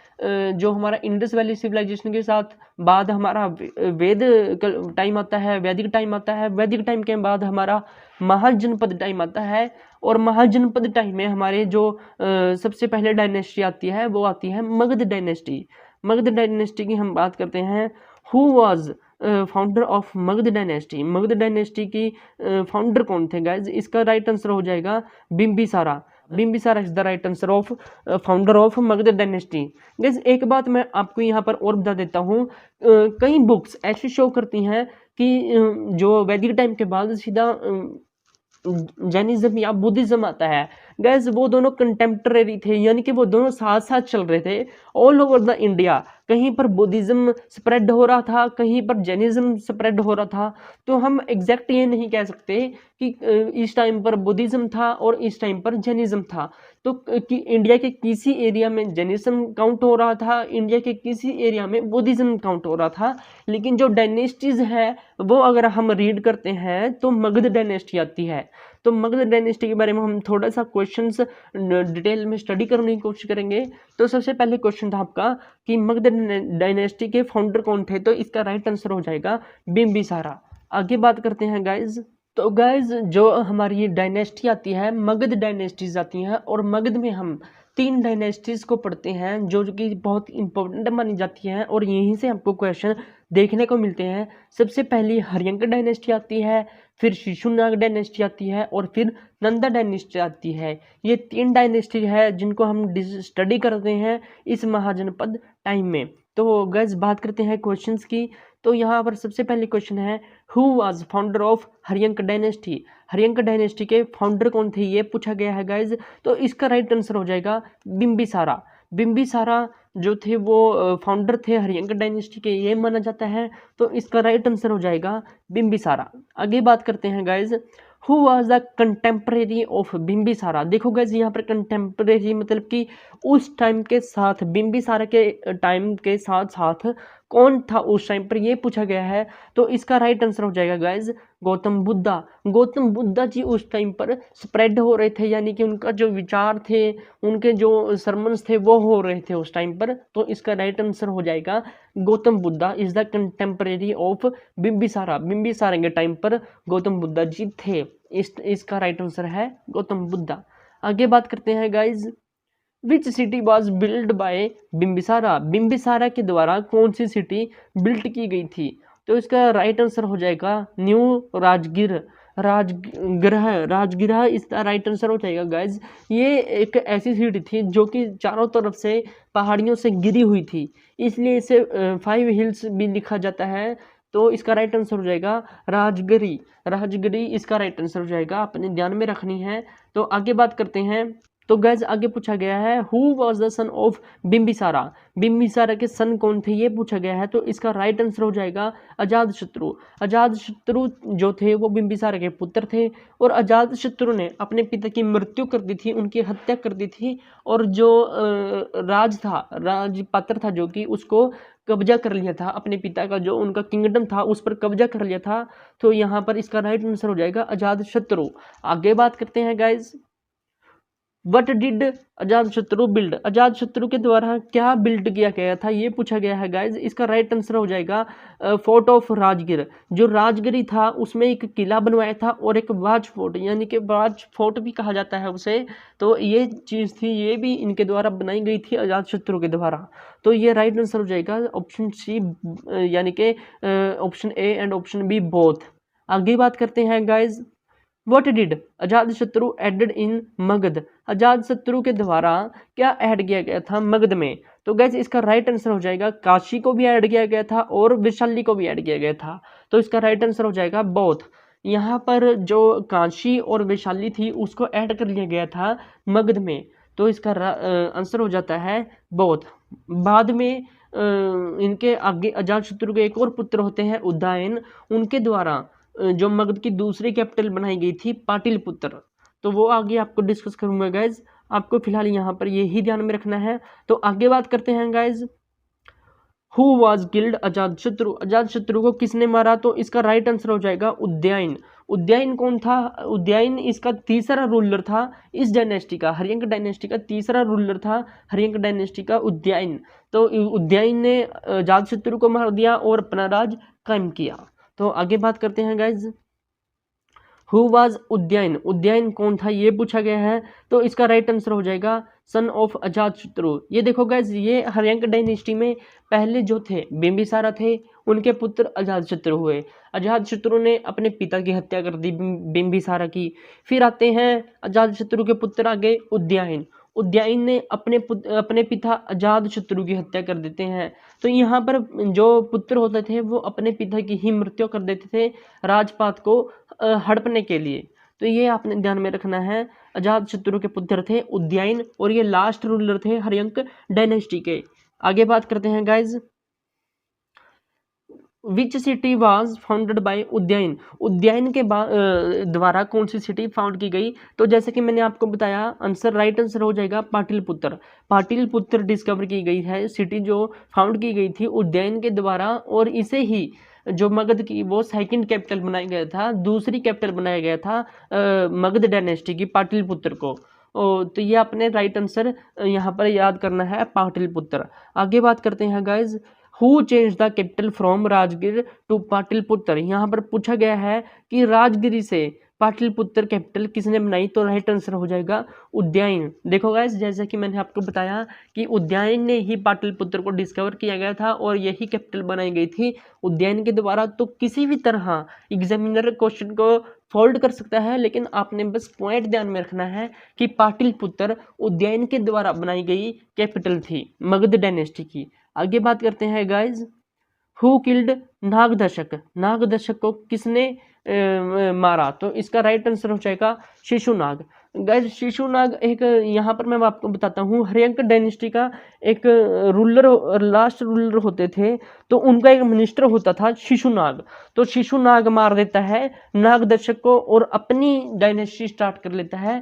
जो हमारा इंडस वैली सिविलाइजेशन के साथ बाद हमारा वेद टाइम आता है, वैदिक टाइम आता है, वैदिक टाइम के बाद हमारा महाजनपद टाइम आता है, और महाजनपद टाइम में हमारे जो सबसे पहले डायनेस्टी आती है वो आती है मगध डायनेस्टी। मगध डायनेस्टी की हम बात करते हैं। Who was founder of Magadh dynasty? Magadh dynasty की फाउंडर कौन थे गाइज? इसका राइट आंसर हो जाएगा Bimbisara. Bimbisara is the right answer of founder of Magadh dynasty. Guys एक बात मैं आपको यहाँ पर और बता देता हूँ, कई बुक्स ऐसी शो करती हैं कि जो वैदिक टाइम के बाद सीधा जैनिज्म या बुद्धिज्म आता है। गैस वो दोनों कंटेम्प्टरी थे, यानी कि वो दोनों साथ साथ चल रहे थे ऑल ओवर द इंडिया। कहीं पर बुद्धिज्म स्प्रेड हो रहा था, कहीं पर जैनिज्म स्प्रेड हो रहा था। तो हम एग्जैक्ट ये नहीं कह सकते कि इस टाइम पर बुद्धिज्म था और इस टाइम पर जैनिज्म था। तो कि इंडिया के किसी एरिया में जैनिज्म काउंट हो रहा था, इंडिया के किसी एरिया में बुद्धिज्म काउंट हो रहा था। लेकिन जो डायनेस्टीज है वो अगर हम रीड करते हैं तो मगध डायनेस्टी आती है। तो मगध डायनेस्टी के बारे में हम थोड़ा सा क्वेश्चंस डिटेल में स्टडी करने की कोशिश करेंगे। तो सबसे पहले क्वेश्चन था आपका कि मगध डायनेस्टी के फाउंडर कौन थे? तो इसका राइट आंसर हो जाएगा बिम्बिसारा। आगे बात करते हैं गाइज। तो गाइज जो हमारी ये डायनेस्टी आती है, मगध डायनेस्टीज आती हैं, और मगध में हम 3 डायनेस्टीज को पढ़ते हैं जो कि बहुत इंपॉर्टेंट मानी जाती हैं, और यहीं से आपको क्वेश्चन देखने को मिलते हैं। सबसे पहली हर्यंक डायनेस्टी आती है, फिर शिशुनाग डायनेस्टी आती है, और फिर नंदा डायनेस्टी आती है। ये 3 डायनेस्टी है जिनको हम स्टडी करते हैं इस महाजनपद टाइम में। तो गाइस बात करते हैं क्वेश्चंस की। तो यहाँ पर सबसे पहले क्वेश्चन है, who was founder of Haryanka dynasty? Haryanka dynasty के फाउंडर कौन थे ये पूछा गया है गाइज। तो इसका राइट आंसर हो जाएगा बिम्बिसारा। बिम्बिसारा जो थे वो फाउंडर थे हर्यंक डायनेस्टी के, ये माना जाता है। तो इसका राइट आंसर हो जाएगा बिम्बिसारा। आगे बात करते हैं guys, who was the contemporary of Bimbisara? देखो गाइज यहाँ पर कंटेम्प्रेरी मतलब कि उस टाइम के साथ, बिम्बिसारा के टाइम के साथ साथ कौन था उस टाइम पर, ये पूछा गया है। तो इसका राइट आंसर हो जाएगा गाइज गौतम बुद्धा। गौतम बुद्धा जी उस टाइम पर स्प्रेड हो रहे थे, यानी कि उनका जो विचार थे, उनके जो सरमन्स थे वो हो रहे थे उस टाइम पर। तो इसका राइट आंसर हो जाएगा Gautam Buddha is the contemporary of Bimbisara. Bimbisara के टाइम पर गौतम बुद्धा जी थे। इसका राइट आंसर है गौतम बुद्धा। आगे बात करते हैं guys, which city was build by Bimbisara? Bimbisara के द्वारा कौन सी सिटी बिल्ट की गई थी? तो इसका राइट आंसर हो जाएगा न्यू राजगिर। राजगिरह इसका राइट आंसर हो जाएगा गाइज। ये एक ऐसी सिटी थी जो कि चारों तरफ से पहाड़ियों से घिरी हुई थी, इसलिए इसे 5 हिल्स भी लिखा जाता है। तो इसका राइट आंसर हो जाएगा राजगिरी। राजगिरी इसका राइट आंसर हो जाएगा, अपने ध्यान में रखनी है। तो आगे बात करते हैं। तो गैस आगे पूछा गया है, who was the son of Bimbisara? Bimbisara के सन कौन थे ये पूछा गया है। तो इसका राइट आंसर हो जाएगा अजातशत्रु। अजातशत्रु जो थे वो बिम्बिसारा के पुत्र थे, और अजातशत्रु ने अपने पिता की मृत्यु कर दी थी, उनकी हत्या कर दी थी, और जो राजपात्र था जो कि उसको कब्जा कर लिया था, अपने पिता का जो उनका किंगडम था उस पर कब्जा कर लिया था। तो यहाँ पर इसका राइट आंसर हो जाएगा अजातशत्रु। आगे बात करते हैं guys, what did Ajatashatru build? Ajatashatru के द्वारा क्या बिल्ड किया गया था ये पूछा गया है गाइज। इसका राइट आंसर हो जाएगा फोर्ट ऑफ राजगिर। जो राजगिरी था उसमें एक किला बनवाया था, और एक वाच फोर्ट, यानी कि वाच फोर्ट भी कहा जाता है उसे। तो ये चीज़ थी, ये भी इनके द्वारा बनाई गई थी अजातशत्रु के द्वारा। तो ये राइट आंसर हो जाएगा ऑप्शन सी, यानी कि option A and option B both. आगे बात करते हैं guys, what did Ajatashatru added in Magadha? Ajatashatru के द्वारा क्या ऐड किया गया था मगध में? तो गैस इसका राइट आंसर हो जाएगा काशी को भी ऐड किया गया था और वैशाली को भी ऐड किया गया था। तो इसका राइट आंसर हो जाएगा बोथ। यहाँ पर जो काशी और वैशाली थी उसको ऐड कर लिया गया था मगध में। तो इसका आंसर हो जाता है बोथ। बाद में इनके आगे अजातशत्रु के एक और पुत्र होते हैं उदयन, उनके द्वारा जो मगध की दूसरी कैपिटल बनाई गई थी पाटलिपुत्र, तो वो आगे आपको डिस्कस करूंगा गाइज। आपको फिलहाल यहाँ पर यही ध्यान में रखना है। तो आगे बात करते हैं guys, who was killed Ajatashatru, Ajatashatru को किसने मारा, तो इसका राइट आंसर हो जाएगा उदयन। उदयन कौन था, उदयन इसका तीसरा रूलर था इस डायनेस्टी का, हर्यंक डायनेस्टी का तीसरा रूलर था हर्यंक डायनेस्टी का उदयन। तो उदयन ने अजातशत्रु को मार दिया और अपना राज कायम किया। तो आगे बात करते हैं guys, who was Udayan, Udayan कौन था ये पूछा गया है। तो इसका राइट आंसर हो जाएगा सन ऑफ अजातशत्रु। ये देखो गाइज, ये हर्यंक डायनेस्टी में पहले जो थे बिंबिसारा थे, उनके पुत्र अजातशत्रु हुए। अजातशत्रु ने अपने पिता की हत्या कर दी बिंबिसारा की। फिर आते हैं अजातशत्रु के पुत्र आगे उदयन, उदयन ने अपने पिता अजातशत्रु की हत्या कर देते हैं। तो यहाँ पर जो पुत्र होते थे वो अपने पिता की ही मृत्यु कर देते थे राजपाट को हड़पने के लिए। तो ये आपने ध्यान में रखना है। अजातशत्रु के पुत्र थे उदयन और ये लास्ट रूलर थे हर्यंक डायनेस्टी के। आगे बात करते हैं guys, which city was founded by Udayan, Udayan के द्वारा कौन सी सिटी फाउंड की गई। तो जैसे कि मैंने आपको बताया, आंसर राइट आंसर हो जाएगा पाटलिपुत्र। पाटलिपुत्र डिस्कवर की गई है सिटी जो फाउंड की गई थी उदयन के द्वारा, और इसे ही जो मगध की वो सेकंड कैपिटल बनाया गया था, दूसरी कैपिटल बनाया गया था मगध डायनेस्टी की पाटलिपुत्र को। तो ये अपने राइट आंसर यहाँ पर याद करना है, पाटलिपुत्र। आगे बात करते हैं guys, who change the capital from Rajgir to Pataliputra. यहाँ पर पूछा गया है कि राजगिरी से पाटलिपुत्र कैपिटल किसने बनाई, तो राइट आंसर हो जाएगा उदयन। देखो गाइस, जैसे कि मैंने आपको बताया कि उदयन ने ही पाटलिपुत्र को डिस्कवर किया गया था और यही कैपिटल बनाई गई थी उदयन के द्वारा। तो किसी भी तरह एग्जामिनर क्वेश्चन को फोल्ड कर सकता है, लेकिन आपने बस पॉइंट ध्यान में रखना है कि पाटलिपुत्र उदयन के द्वारा बनाई गई कैपिटल थी मगध डायनेस्टी की। आगे बात करते हैं guys, who killed Nagdashak, Nagdashak को किसने मारा, तो इसका राइट आंसर हो जाएगा शिशुनाग। गाइज शिशुनाग एक, यहाँ पर मैं आपको बताता हूँ, हर्यंक डायनेस्टी का एक रूलर, लास्ट रूलर होते थे, तो उनका एक मिनिस्टर होता था शिशुनाग। तो शिशुनाग मार देता है नागदशक को और अपनी डायनेस्टी स्टार्ट कर लेता है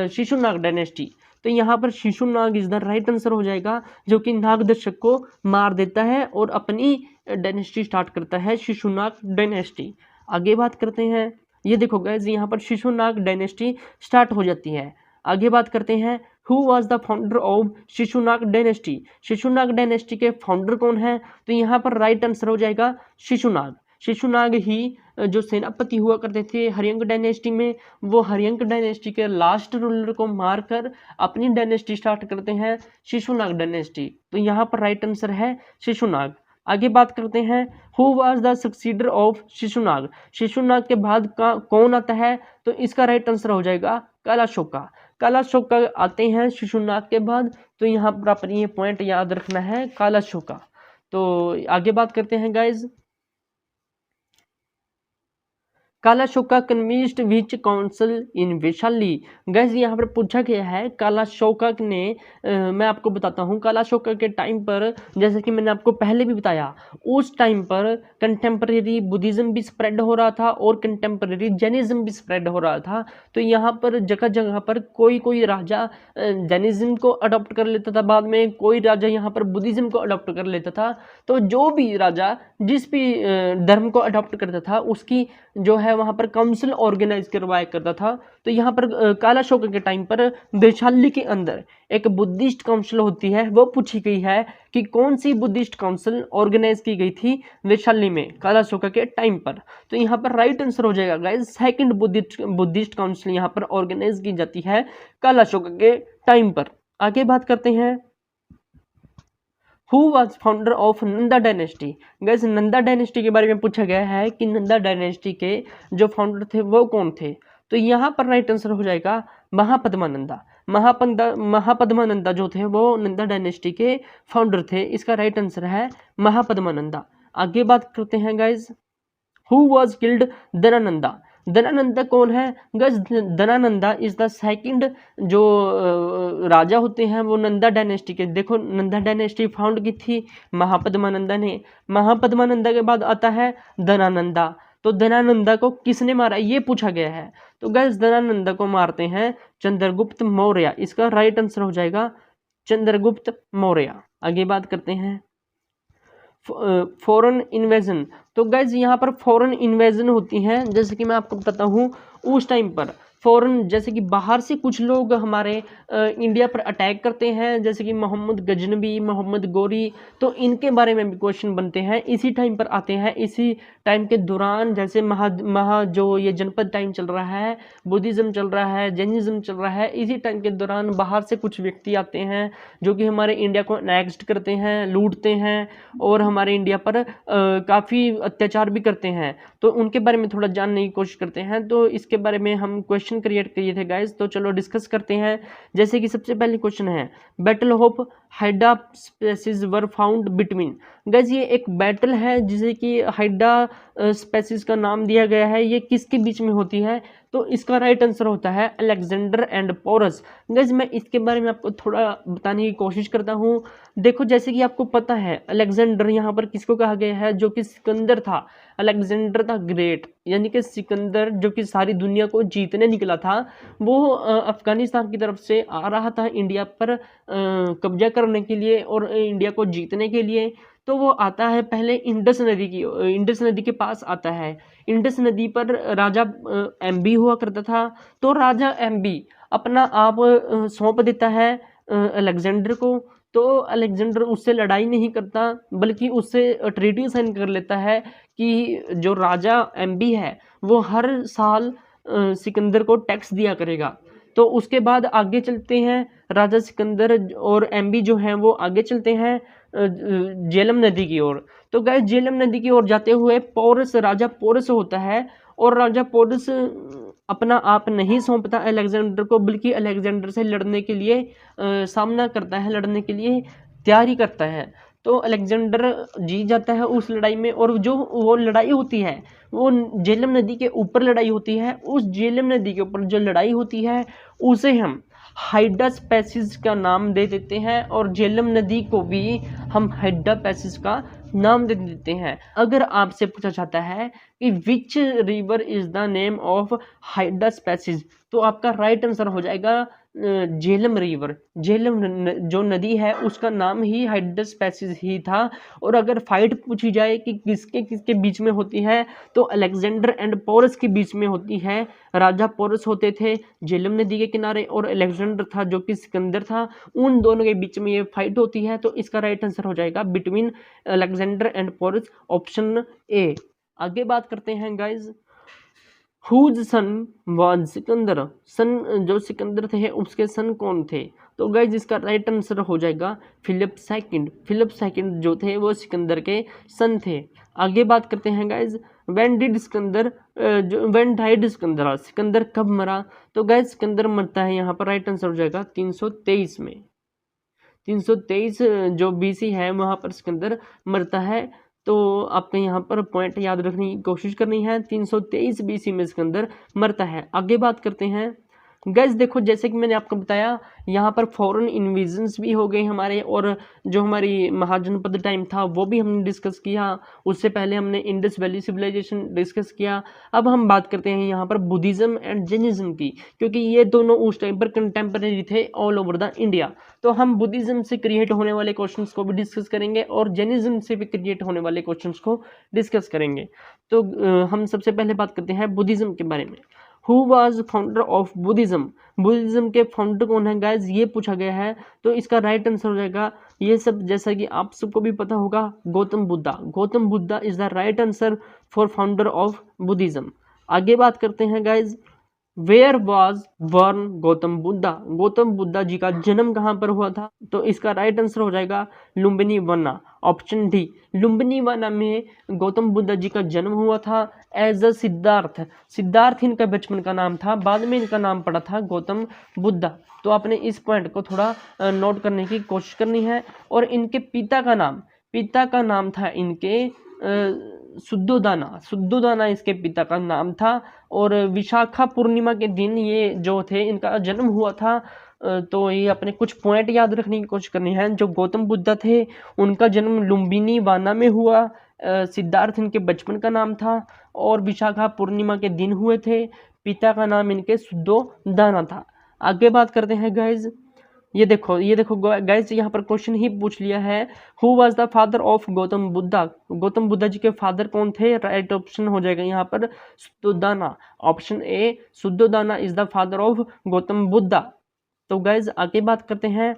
शिशुनाग डायनेस्टी। तो यहाँ पर Shishunaga is the right answer हो जाएगा, जो कि नागदशक को मार देता है और अपनी डायनेस्टी स्टार्ट करता है शिशुनाग डायनेस्टी। आगे बात करते हैं, ये देखो गाइस, यहाँ पर शिशुनाग डायनेस्टी स्टार्ट हो जाती है। आगे बात करते हैं, who was the founder of Shishunaga dynasty, Shishunaga dynasty के फाउंडर कौन है, तो यहाँ पर राइट आंसर हो जाएगा शिशुनाग। शिशुनाग ही जो सेनापति हुआ करते थे हर्यंक डायनेस्टी में, वो हर्यंक डायनेस्टी के लास्ट रूलर को मारकर अपनी डायनेस्टी स्टार्ट करते हैं शिशुनाग डायनेस्टी। तो यहाँ पर राइट आंसर है शिशुनाग। आगे बात करते हैं, who was the successor of Shishunaga, Shishunaga के बाद का कौन आता है, तो इसका राइट आंसर हो जाएगा कालाशोका। कालाशोका आते हैं शिशुनाग के बाद। तो यहाँ पर अपनी ये पॉइंट याद रखना है, कालाशोका। तो आगे बात करते हैं गाइज, कालाशोका कन्विंस्ड विच काउंसिल इन वैशाली। गैस यहाँ पर पूछा गया है कालाशोका ने, मैं आपको बताता हूँ, कालाशोका के टाइम पर, जैसे कि मैंने आपको पहले भी बताया, उस टाइम पर कंटेम्परेरी बुद्धिज्म भी स्प्रेड हो रहा था और कंटेम्परेरी जैनिज्म भी स्प्रेड हो रहा था। तो यहाँ पर जगह जगह पर कोई कोई राजा जैनिज्म को अडॉप्ट कर लेता था, बाद में कोई राजा यहाँ पर बुद्धिज्म को अडॉप्ट कर लेता था। तो जो भी राजा जिस भी धर्म को अडॉप्ट करता था उसकी जो है वहाँ पर काउंसिल ऑर्गेनाइज करवाया करता था। तो यहाँ पर कालाशोका के टाइम पर वैशाली के अंदर एक बुद्धिस्ट काउंसिल होती है, वो पूछी गई है कि कौन सी बुद्धिस्ट काउंसिल ऑर्गेनाइज की गई थी वैशाली में कालाशोका के टाइम पर। तो यहाँ पर राइट आंसर हो जाएगा गाइस, सेकंड बुद्धिस्ट काउंसिल यहाँ पर ऑर्गेनाइज की जाती है कालाशोका के टाइम पर। आगे बात करते हैं, who was founder of Nanda dynasty. Gas Nanda dynasty के बारे में पूछा गया है कि नंदा डायनेस्टी के जो फाउंडर थे वो कौन थे। तो यहाँ पर राइट आंसर हो जाएगा महापद्मानंदा। महापद्मानंदा जो थे वो नंदा डायनेस्टी के फाउंडर थे। इसका राइट आंसर है महापद्मानंदा। आगे बात करते हैं गाइज, हु वाज किल्ड धनानंदा। धनानंदा कौन है गज, धनानंदा इज द सेकंड जो राजा होते हैं वो नंदा डायनेस्टी के। देखो नंदा डायनेस्टी फाउंड की थी महापद्मानंदा ने, महापद्मानंदा के बाद आता है धनानंदा। तो धनानंदा को किसने मारा, ये पूछा गया है। तो गाइस धनानंदा को मारते हैं चंद्रगुप्त मौर्य। इसका राइट आंसर हो जाएगा चंद्रगुप्त मौर्य। आगे बात करते हैं फॉरेन इन्वेजन। तो गाइज यहाँ पर फॉरेन इन्वेजन होती हैं, जैसे कि मैं आपको बताता हूँ उस टाइम पर फॉरेन, जैसे कि बाहर से कुछ लोग हमारे इंडिया पर अटैक करते हैं, जैसे कि मोहम्मद गजनबी, मोहम्मद गोरी, तो इनके बारे में भी क्वेश्चन बनते हैं। इसी टाइम पर आते हैं, इसी टाइम के दौरान, जैसे महा जो ये जनपद टाइम चल रहा है, बुद्धिज़्म चल रहा है, जैनिज़्म चल रहा है, इसी टाइम के दौरान बाहर से कुछ व्यक्ति आते हैं जो कि हमारे इंडिया को नेक्स्ट करते हैं, लूटते हैं और हमारे इंडिया पर काफ़ी अत्याचार भी करते हैं। तो उनके बारे में थोड़ा जानने की कोशिश करते हैं। तो इसके बारे में हम क्वेश्चन क्रिएट किए थे गाइस, तो चलो डिस्कस करते हैं। जैसे कि सबसे पहले क्वेश्चन है battle of Hydaspes were found between. Guys ये एक बैटल है जिसे कि हाइडा स्पेसिस का नाम दिया गया है, ये किसके बीच में होती है, तो इसका राइट आंसर होता है अलेक्जेंडर एंड पोरस। गाइस मैं इसके बारे में आपको थोड़ा बताने की कोशिश करता हूँ। देखो जैसे कि आपको पता है अलेक्जेंडर यहाँ पर किसको कहा गया है, जो कि सिकंदर था, अलेक्जेंडर द ग्रेट, यानी कि सिकंदर जो कि सारी दुनिया को जीतने निकला था, वो अफगानिस्तान की तरफ से आ रहा था इंडिया पर कब्जा करने के लिए और इंडिया को जीतने के लिए। तो वो आता है पहले इंडस नदी के पास आता है। इंडस नदी पर राजा एम्बी हुआ करता था। तो राजा एम्बी अपना आप सौंप देता है अलेक्जेंडर को। तो अलेक्जेंडर उससे लड़ाई नहीं करता, बल्कि उससे ट्रीटी साइन कर लेता है कि जो राजा एम्बी है वो हर साल सिकंदर को टैक्स दिया करेगा। तो उसके बाद आगे चलते हैं, राजा सिकंदर और एम्बी जो हैं वो आगे चलते हैं झेलम नदी की ओर। तो गाइस झेलम नदी की ओर जाते हुए पोरस, राजा पोरस होता है, और राजा पोरस अपना आप नहीं सौंपता अलेक्जेंडर को, बल्कि अलेक्जेंडर से लड़ने के लिए सामना करता है, लड़ने के लिए तैयारी करता है। तो अलेक्जेंडर जीत जाता है उस लड़ाई में, और जो वो लड़ाई होती है वो झेलम नदी के ऊपर लड़ाई होती है। उस झेलम नदी के ऊपर जो लड़ाई होती है उसे हम हाइडा स्पेसिस का नाम दे देते हैं, और झेलम नदी को भी हम हाइडा पैसिस का नाम दे देते हैं। अगर आपसे पूछा जाता है कि which river is the name of Hydaspes, तो आपका राइट आंसर हो जाएगा झेलम रिवर। झेलम जो नदी है उसका नाम ही हाइडस पैसिस ही था। और अगर फाइट पूछी जाए कि किसके किसके बीच में होती है, तो अलेक्जेंडर एंड पोरस के बीच में होती है। राजा पोरस होते थे झेलम नदी के किनारे, और अलेक्जेंडर था जो कि सिकंदर था, उन दोनों के बीच में ये फाइट होती है। तो इसका राइट आंसर हो जाएगा between Alexander and Porus, option A. आगे बात करते हैं guys, whose son was Sikandar. Son जो सिकंदर थे उसके सन कौन थे, तो गाइज इसका राइट आंसर हो जाएगा फिलिप सेकंड। फिलिप सेकंड जो थे वो सिकंदर के सन थे। आगे बात करते हैं guys, when did Sikandar when died Sikandar, Sikandar कब मरा, तो गाइज सिकंदर मरता है यहाँ पर राइट आंसर हो जाएगा 323 में। 323 जो बीसी है वहाँ पर सिकंदर मरता है। तो आपको यहाँ पर पॉइंट याद रखने की कोशिश करनी है, 323 बीसी में सिकंदर मरता है। आगे बात करते हैं गाइस, देखो जैसे कि मैंने आपको बताया यहाँ पर फॉरेन इन्वेजन्स भी हो गए हमारे, और जो हमारी महाजनपद टाइम था वो भी हमने डिस्कस किया। उससे पहले हमने इंडस वैली सिविलाइजेशन डिस्कस किया। अब हम बात करते हैं यहाँ पर बुद्धिज़्म एंड जैनिज्म की, क्योंकि ये दोनों उस टाइम पर कंटेम्प्रेरी थे ऑल ओवर द इंडिया। तो हम बुद्धिज़्म से क्रिएट होने वाले क्वेश्चंस को भी डिस्कस करेंगे और जैनिज्म से भी क्रिएट होने वाले क्वेश्चंस को डिस्कस करेंगे। तो हम सबसे पहले बात करते हैं बुद्धिज़्म के बारे में। Who was founder of Buddhism, Buddhism के फाउंडर कौन है गाइज, ये पूछा गया है। तो इसका राइट आंसर हो जाएगा ये सब, जैसा कि आप सबको भी पता होगा, Gautam Buddha. Gautam Buddha is the right answer for founder of Buddhism. आगे बात करते हैं guys, where was born Gautam Buddha, Gautam Buddha ji का जन्म कहाँ पर हुआ था, तो इसका राइट आंसर हो जाएगा लुम्बिनी वाना, ऑप्शन डी। लुम्बिनी वाना में गौतम बुद्धा जी का जन्म हुआ था एज अ सिद्धार्थ। सिद्धार्थ इनका बचपन का नाम था, बाद में इनका नाम पड़ा था गौतम बुद्धा। तो आपने इस पॉइंट को थोड़ा नोट करने की कोशिश करनी है। और इनके पिता का नाम था इनके शुद्धोदाना, शुद्धोदाना इसके पिता का नाम था। और विशाखा पूर्णिमा के दिन ये जो थे इनका जन्म हुआ था। तो ये अपने कुछ पॉइंट याद रखने की कोशिश करनी है। जो गौतम बुद्धा थे उनका जन्म लुम्बिनी वाना में हुआ सिद्धार्थ इनके बचपन का नाम था और विशाखा पूर्णिमा के दिन हुए थे। पिता का नाम इनके शुद्धोधना था। आगे बात करते हैं गाइज, ये देखो गाइज, यहाँ पर क्वेश्चन ही पूछ लिया है, who was the father of Gautam Buddha. Gautam Buddha ji के फादर कौन थे? राइट ऑप्शन हो जाएगा यहाँ पर Shuddhodana. Option A, Shuddhodana is the father of Gautam Buddha. तो गाइज आगे बात करते हैं,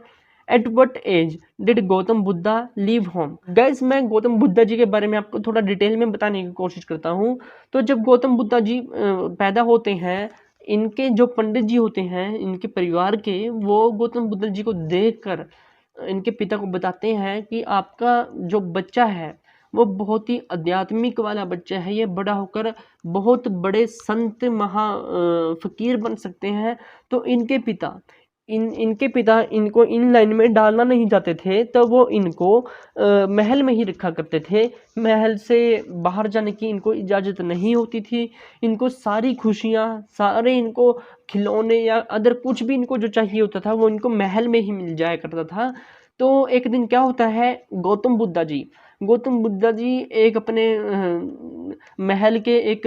at what age did Gautam Buddha leave home. Guys मैं गौतम बुद्धा जी के बारे में आपको थोड़ा डिटेल में बताने की कोशिश करता हूँ। तो जब गौतम बुद्धा जी पैदा होते हैं, इनके जो पंडित जी होते हैं इनके परिवार के, वो गौतम बुद्ध जी को देखकर इनके पिता को बताते हैं कि आपका जो बच्चा है वो बहुत ही आध्यात्मिक वाला बच्चा है, ये बड़ा होकर बहुत बड़े संत फकीर बन सकते हैं। तो इनके पिता इनको इन लाइन में डालना नहीं चाहते थे, तो वो इनको महल में ही रखा करते थे। महल से बाहर जाने की इनको इजाज़त नहीं होती थी। इनको सारी खुशियाँ, सारे इनको खिलौने या अदर कुछ भी इनको जो चाहिए होता था वो इनको महल में ही मिल जाया करता था। तो एक दिन क्या होता है, गौतम बुद्धा जी एक अपने महल के एक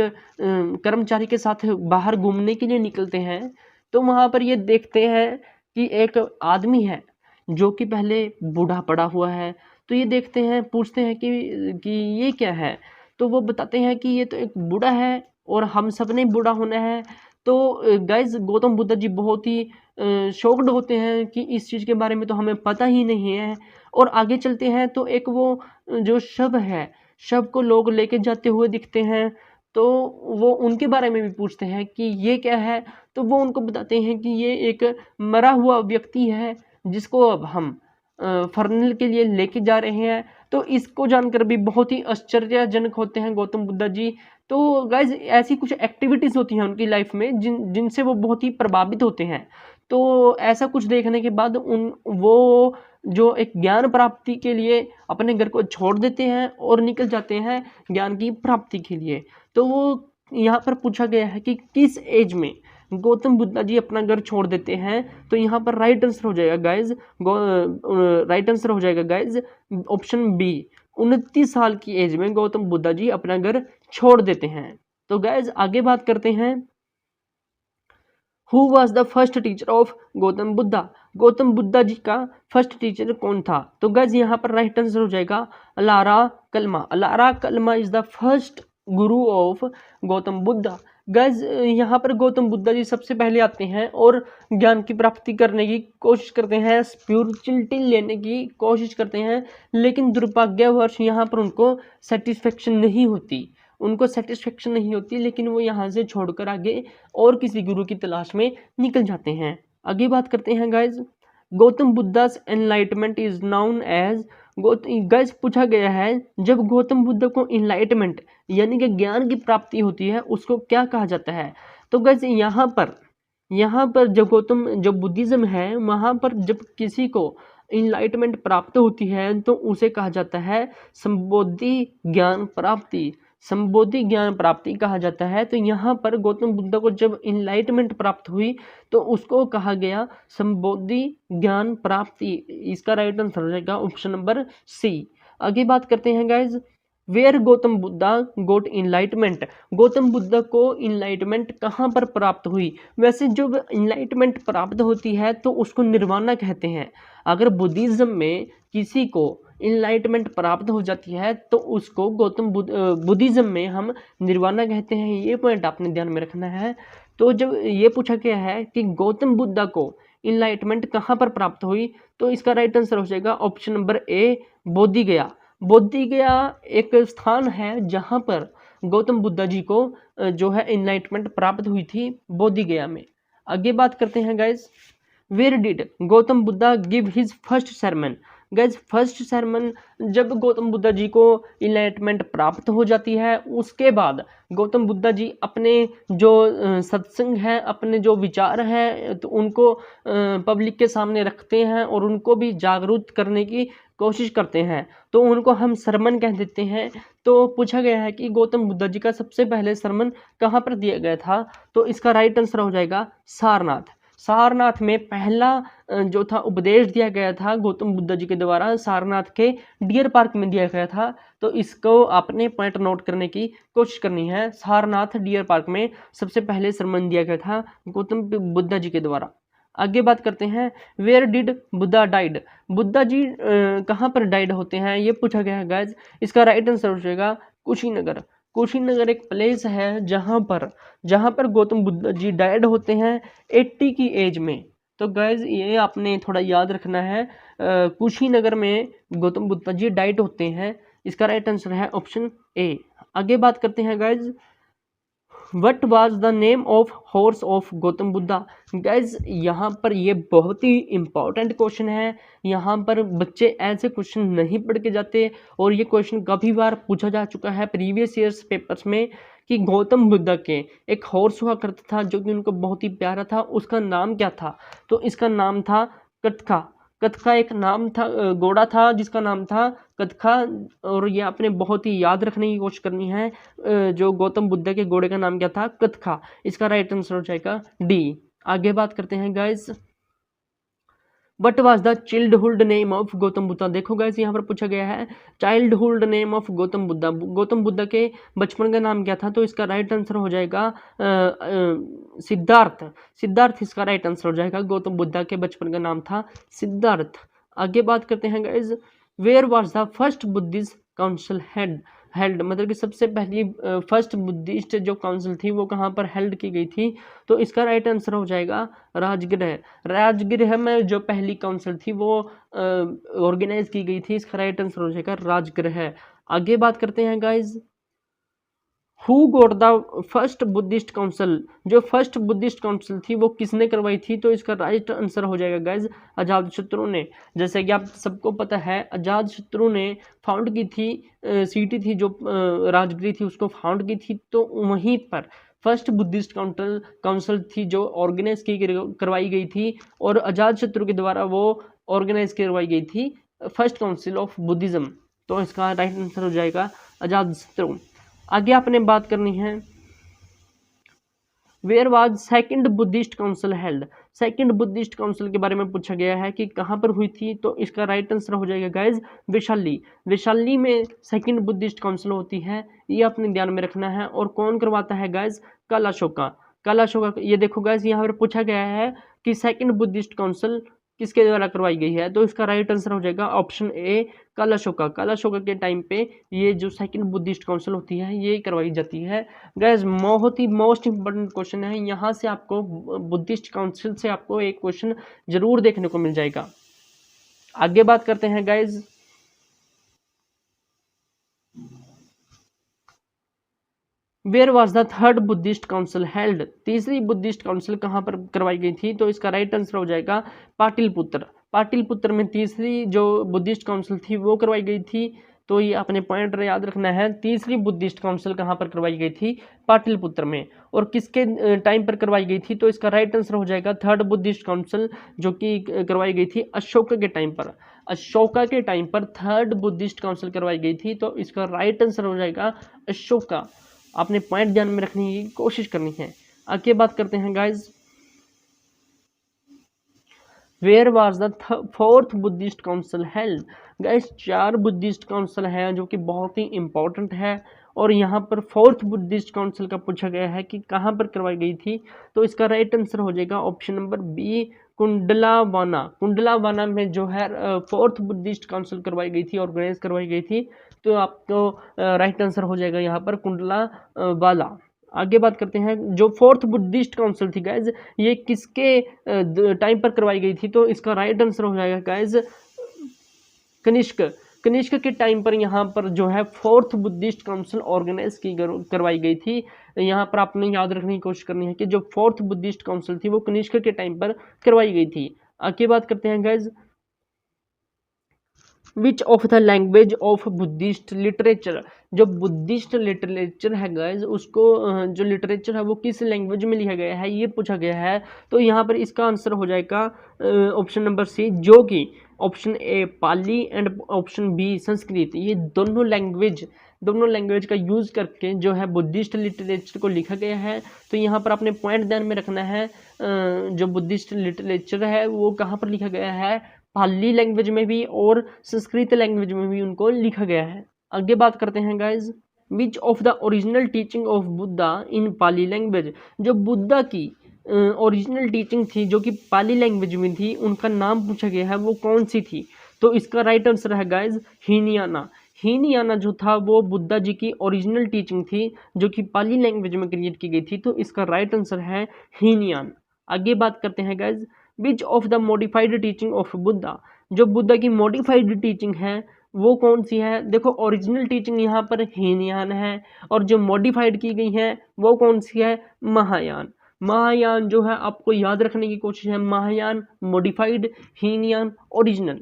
कर्मचारी के साथ बाहर घूमने के लिए निकलते हैं। तो वहाँ पर ये देखते हैं कि एक आदमी है जो कि पहले बूढ़ा पड़ा हुआ है। तो ये देखते हैं, पूछते हैं कि ये क्या है। तो वो बताते हैं कि ये तो एक बूढ़ा है और हम सब ने बूढ़ा होना है। तो गाइज गौतम बुद्ध जी बहुत ही शॉक्ड होते हैं कि इस चीज़ के बारे में तो हमें पता ही नहीं है। और आगे चलते हैं तो एक वो जो शव है, शव को लोग लेके जाते हुए दिखते हैं। तो वो उनके बारे में भी पूछते हैं कि ये क्या है। तो वो उनको बताते हैं कि ये एक मरा हुआ व्यक्ति है जिसको अब हम फर्नल के लिए लेके जा रहे हैं। तो इसको जानकर भी बहुत ही आश्चर्यजनक होते हैं गौतम बुद्ध जी। तो गाइज ऐसी कुछ एक्टिविटीज़ होती हैं उनकी लाइफ में जिनसे वो बहुत ही प्रभावित होते हैं। तो ऐसा कुछ देखने के बाद वो जो एक ज्ञान प्राप्ति के लिए अपने घर को छोड़ देते हैं और निकल जाते हैं ज्ञान की प्राप्ति के लिए। तो वो यहाँ पर पूछा गया है कि किस एज में गौतम बुद्ध जी अपना घर छोड़ देते हैं। तो यहाँ पर राइट आंसर हो जाएगा गाइज ऑप्शन बी, 29 साल की एज में गौतम बुद्ध जी अपना घर छोड़ देते हैं। तो गाइज आगे बात करते हैं, who was the first teacher of Gautam Buddha. Gautam Buddha ji का फर्स्ट टीचर कौन था? तो गाइज यहाँ पर राइट आंसर हो जाएगा Alara Kalama. Alara Kalama is the first guru of Gautam Buddha. Guys यहाँ पर गौतम बुद्धा जी सबसे पहले आते हैं और ज्ञान की प्राप्ति करने की कोशिश करते हैं, स्पिरिचुअलिटी लेने की कोशिश करते हैं। लेकिन दुर्भाग्यवश यहाँ पर उनको सेटिस्फेक्शन नहीं होती, लेकिन वो यहाँ से छोड़कर आगे और किसी गुरु की तलाश में निकल जाते हैं। आगे बात करते हैं guys, Gautam Buddha's enlightenment is known as. Guys पूछा गया है, जब गौतम बुद्ध को इनलाइटमेंट यानी कि ज्ञान की प्राप्ति होती है उसको क्या कहा जाता है? तो गाइज यहाँ पर जो बुद्धिज्म है वहाँ पर जब किसी को इनलाइटमेंट प्राप्त होती है तो उसे कहा जाता है संबोधि ज्ञान प्राप्ति कहा जाता है। तो यहाँ पर गौतम बुद्ध को जब इनलाइटमेंट प्राप्त हुई तो उसको कहा गया संबोधि ज्ञान प्राप्ति। इसका राइट आंसर हो जाएगा ऑप्शन नंबर सी। आगे बात करते हैं guys, where Gautam Buddha got enlightenment. Gautam Buddha को इनलाइटमेंट कहाँ पर प्राप्त हुई? वैसे जब इनलाइटमेंट प्राप्त होती है तो उसको निर्वाणा कहते हैं। अगर बुद्धिज्म में किसी को इनलाइटमेंट प्राप्त हो जाती है तो उसको बुद्धिज्म में हम निर्वाणा कहते हैं। ये पॉइंट आपने ध्यान में रखना है। तो जब ये पूछा गया है कि गौतम बुद्ध को इनलाइटमेंट कहाँ पर प्राप्त हुई तो इसका राइट आंसर हो जाएगा ऑप्शन नंबर ए, बोधिगया। बोधिगया एक स्थान है जहाँ पर गौतम बुद्ध जी को जो है इनलाइटमेंट प्राप्त हुई थी, बोधिगया में। आगे बात करते हैं guys, where did Gautam Buddha give his first sermon। Guys first sermon जब गौतम बुद्ध जी को इनलाइटमेंट प्राप्त हो जाती है उसके बाद गौतम बुद्ध जी अपने जो सत्संग है, अपने जो विचार हैं तो उनको पब्लिक के सामने रखते हैं और उनको भी जागरूक करने की कोशिश करते हैं। तो उनको हम सरमन कह देते हैं। तो पूछा गया है कि गौतम बुद्ध जी का सबसे पहले सरमन कहाँ पर दिया गया था? तो इसका राइट आंसर हो जाएगा सारनाथ। सारनाथ में पहला जो था उपदेश दिया गया था गौतम बुद्ध जी के द्वारा सारनाथ के डियर पार्क में दिया गया था। तो इसको आपने पॉइंट नोट करने की कोशिश करनी है। सारनाथ डियर पार्क में सबसे पहले सरमन दिया गया था गौतम बुद्ध जी के द्वारा। आगे बात करते हैं, where did Buddha died, Buddha ji कहाँ पर डाइड होते हैं ये पूछा गया है गाइज। इसका राइट आंसर हो जाएगा कुशीनगर। कुशीनगर एक प्लेस है जहाँ पर गौतम बुद्ध जी डाइड होते हैं 80 की एज में। तो गाइज ये आपने थोड़ा याद रखना है, कुशीनगर में गौतम बुद्ध जी डाइड होते हैं। इसका राइट आंसर है ऑप्शन ए। आगे बात करते हैं guys, what was the name of horse of Gautam Buddha. Guys यहाँ पर ये बहुत ही इंपॉर्टेंट क्वेश्चन है। यहाँ पर बच्चे ऐसे क्वेश्चन नहीं पढ़ के जाते और ये क्वेश्चन काफ़ी बार पूछा जा चुका है प्रीवियस ईयर्स पेपर्स में कि गौतम बुद्ध के एक हॉर्स हुआ करता था जो कि उनको बहुत ही प्यारा था, उसका नाम क्या था? तो इसका नाम था कथका। कथका एक नाम था, घोड़ा था जिसका नाम था कथका। और ये आपने बहुत ही याद रखने की कोशिश करनी है, जो गौतम बुद्ध के घोड़े का नाम क्या था? कथका। इसका राइट आंसर हो जाएगा डी। आगे बात करते हैं guys, what was the childhood name of Gautam Buddha. देखो गाइस यहाँ पर पूछा गया है childhood name of Gautam Buddha, Gautam Buddha के बचपन का नाम क्या था? तो इसका राइट आंसर हो जाएगा सिद्धार्थ। सिद्धार्थ इसका राइट आंसर हो जाएगा, गौतम बुद्ध के बचपन का नाम था सिद्धार्थ। आगे बात करते हैं guys, where was the first Buddhist council held, मतलब कि सबसे पहली फर्स्ट बुद्धिस्ट जो काउंसिल थी वो कहाँ पर हेल्ड की गई थी? तो इसका राइट आंसर हो जाएगा राजगृह। राजगृह में जो पहली काउंसिल थी वो ऑर्गेनाइज की गई थी। इसका राइट आंसर हो जाएगा राजगृह। आगे बात करते हैं guys, who got the first Buddhist council, जो फर्स्ट बुद्धिस्ट काउंसिल थी वो किसने करवाई थी? तो इसका राइट आंसर हो जाएगा गाइज अजात शत्रु ने। जैसे कि आप सबको पता है अजात शत्रु ने फाउंड की थी, सिटी थी जो राजगृह थी उसको फाउंड की थी। तो वहीं पर फर्स्ट बुद्धिस्ट काउंसिल थी जो ऑर्गेनाइज की करवाई गई थी और अजात शत्रु के द्वारा वो ऑर्गेनाइज करवाई गई थी फर्स्ट काउंसिल ऑफ बुद्धिज्म। तो इसका राइट आंसर हो जाएगा अजात शत्रु। आगे आपने बात करनी है, where was second Buddhist council held. Second Buddhist council के बारे में पूछा गया है कि कहाँ पर हुई थी? तो इसका राइट आंसर हो जाएगा गाइज वैशाली। वैशाली में सेकंड बुद्धिस्ट काउंसिल होती है, ये अपने ध्यान में रखना है। और कौन करवाता है गाइज? कल अशोका। कल अशोका। ये देखो गाइज यहाँ पर पूछा गया है कि सेकंड बुद्धिस्ट काउंसिल किसके द्वारा करवाई गई है? तो इसका राइट आंसर हो जाएगा ऑप्शन ए कल अशोका। कल अशोका के टाइम पे ये जो सेकंड बुद्धिस्ट काउंसिल होती है ये करवाई जाती है। गाइस बहुत ही मोस्ट इंपोर्टेंट क्वेश्चन है, यहाँ से आपको बुद्धिस्ट काउंसिल से आपको एक क्वेश्चन जरूर देखने को मिल जाएगा। आगे बात करते हैं guys, where was the third Buddhist council held. तीसरी बुद्धिस्ट काउंसिल कहाँ पर करवाई गई थी? तो इसका राइट आंसर हो जाएगा पाटलिपुत्र। पाटलिपुत्र में तीसरी जो बुद्धिस्ट काउंसिल थी वो करवाई गई थी। तो ये अपने पॉइंट याद रखना है, तीसरी बुद्धिस्ट काउंसिल कहाँ पर करवाई गई थी? पाटलिपुत्र में। और किसके टाइम पर करवाई गई थी? तो इसका राइट आंसर हो जाएगा थर्ड बुद्धिस्ट काउंसिल जो कि करवाई गई थी अशोक के टाइम पर। अशोका के टाइम पर थर्ड बुद्धिस्ट काउंसिल करवाई गई थी। तो इसका राइट आंसर हो जाएगा अशोका। आपने पॉइंट ध्यान में रखने की कोशिश करनी है। आगे बात करते हैं guys, where was the fourth Buddhist council held. Guys 4 Buddhist council हैं जो कि बहुत ही इंपॉर्टेंट है और यहाँ पर फोर्थ बुद्धिस्ट काउंसिल का पूछा गया है कि कहाँ पर करवाई गई थी। तो इसका राइट आंसर हो जाएगा ऑप्शन नंबर बी कुंडलावाना। कुंडलावाना में जो है फोर्थ बुद्धिस्ट काउंसिल करवाई गई थी, ऑर्गेनाइज करवाई गई थी। तो आपको राइट आंसर हो जाएगा यहाँ पर कुंडलावाला। आगे बात करते हैं, जो फोर्थ बुद्धिस्ट काउंसिल थी गाइज ये किसके टाइम पर करवाई गई थी? तो इसका राइट आंसर हो जाएगा गाइज कनिष्क। कनिष्क के टाइम पर यहाँ पर जो है फोर्थ बुद्धिस्ट काउंसिल ऑर्गेनाइज की करवाई गई थी। यहाँ पर आपने याद रखने की कोशिश करनी है कि जो फोर्थ बुद्धिस्ट काउंसिल थी वो कनिष्क के टाइम पर करवाई गई थी। आगे बात करते हैं guys, which of the language of Buddhist literature. जो बुद्धिस्ट लिटरेचर है गाइज उसको जो लिटरेचर है वो किस लैंग्वेज में लिखा गया है ये पूछा गया है। तो यहाँ पर इसका आंसर हो जाएगा ऑप्शन नंबर सी, जो कि option A Pali and option B Sanskrit. ये दोनों लैंग्वेज दोनों लैंग्वेज का यूज़ करके जो है बुद्धिस्ट लिटरेचर को लिखा गया है। तो यहाँ पर आपने पॉइंट ध्यान में रखना है, जो बुद्धिस्ट लिटरेचर है वो कहाँ पर लिखा गया है, पाली लैंग्वेज में भी और संस्कृत लैंग्वेज में भी उनको लिखा गया है। आगे बात करते हैं guys, which of the original teaching of Buddha in Pali language, जो बुद्धा की ओरिजिनल टीचिंग थी जो कि पाली लैंग्वेज में थी, उनका नाम पूछा गया है, वो कौन सी थी। तो इसका राइट आंसर है गाइज हीनयाना। हीनयाना जो था वो बुद्धा जी की ओरिजिनल टीचिंग थी जो कि पाली लैंग्वेज में क्रिएट की गई थी। तो इसका राइट आंसर है हीनयान। आगे बात करते हैं guys, which of the modified teaching of Buddha, जो बुद्धा की मॉडिफाइड टीचिंग है वो कौन सी है। देखो ओरिजिनल टीचिंग यहाँ पर हीनयान है और जो मॉडिफाइड की गई है वो कौन सी है, महायान। महायान जो है आपको याद रखने की कोशिश है, महायान मॉडिफाइड, हीनयान ओरिजिनल।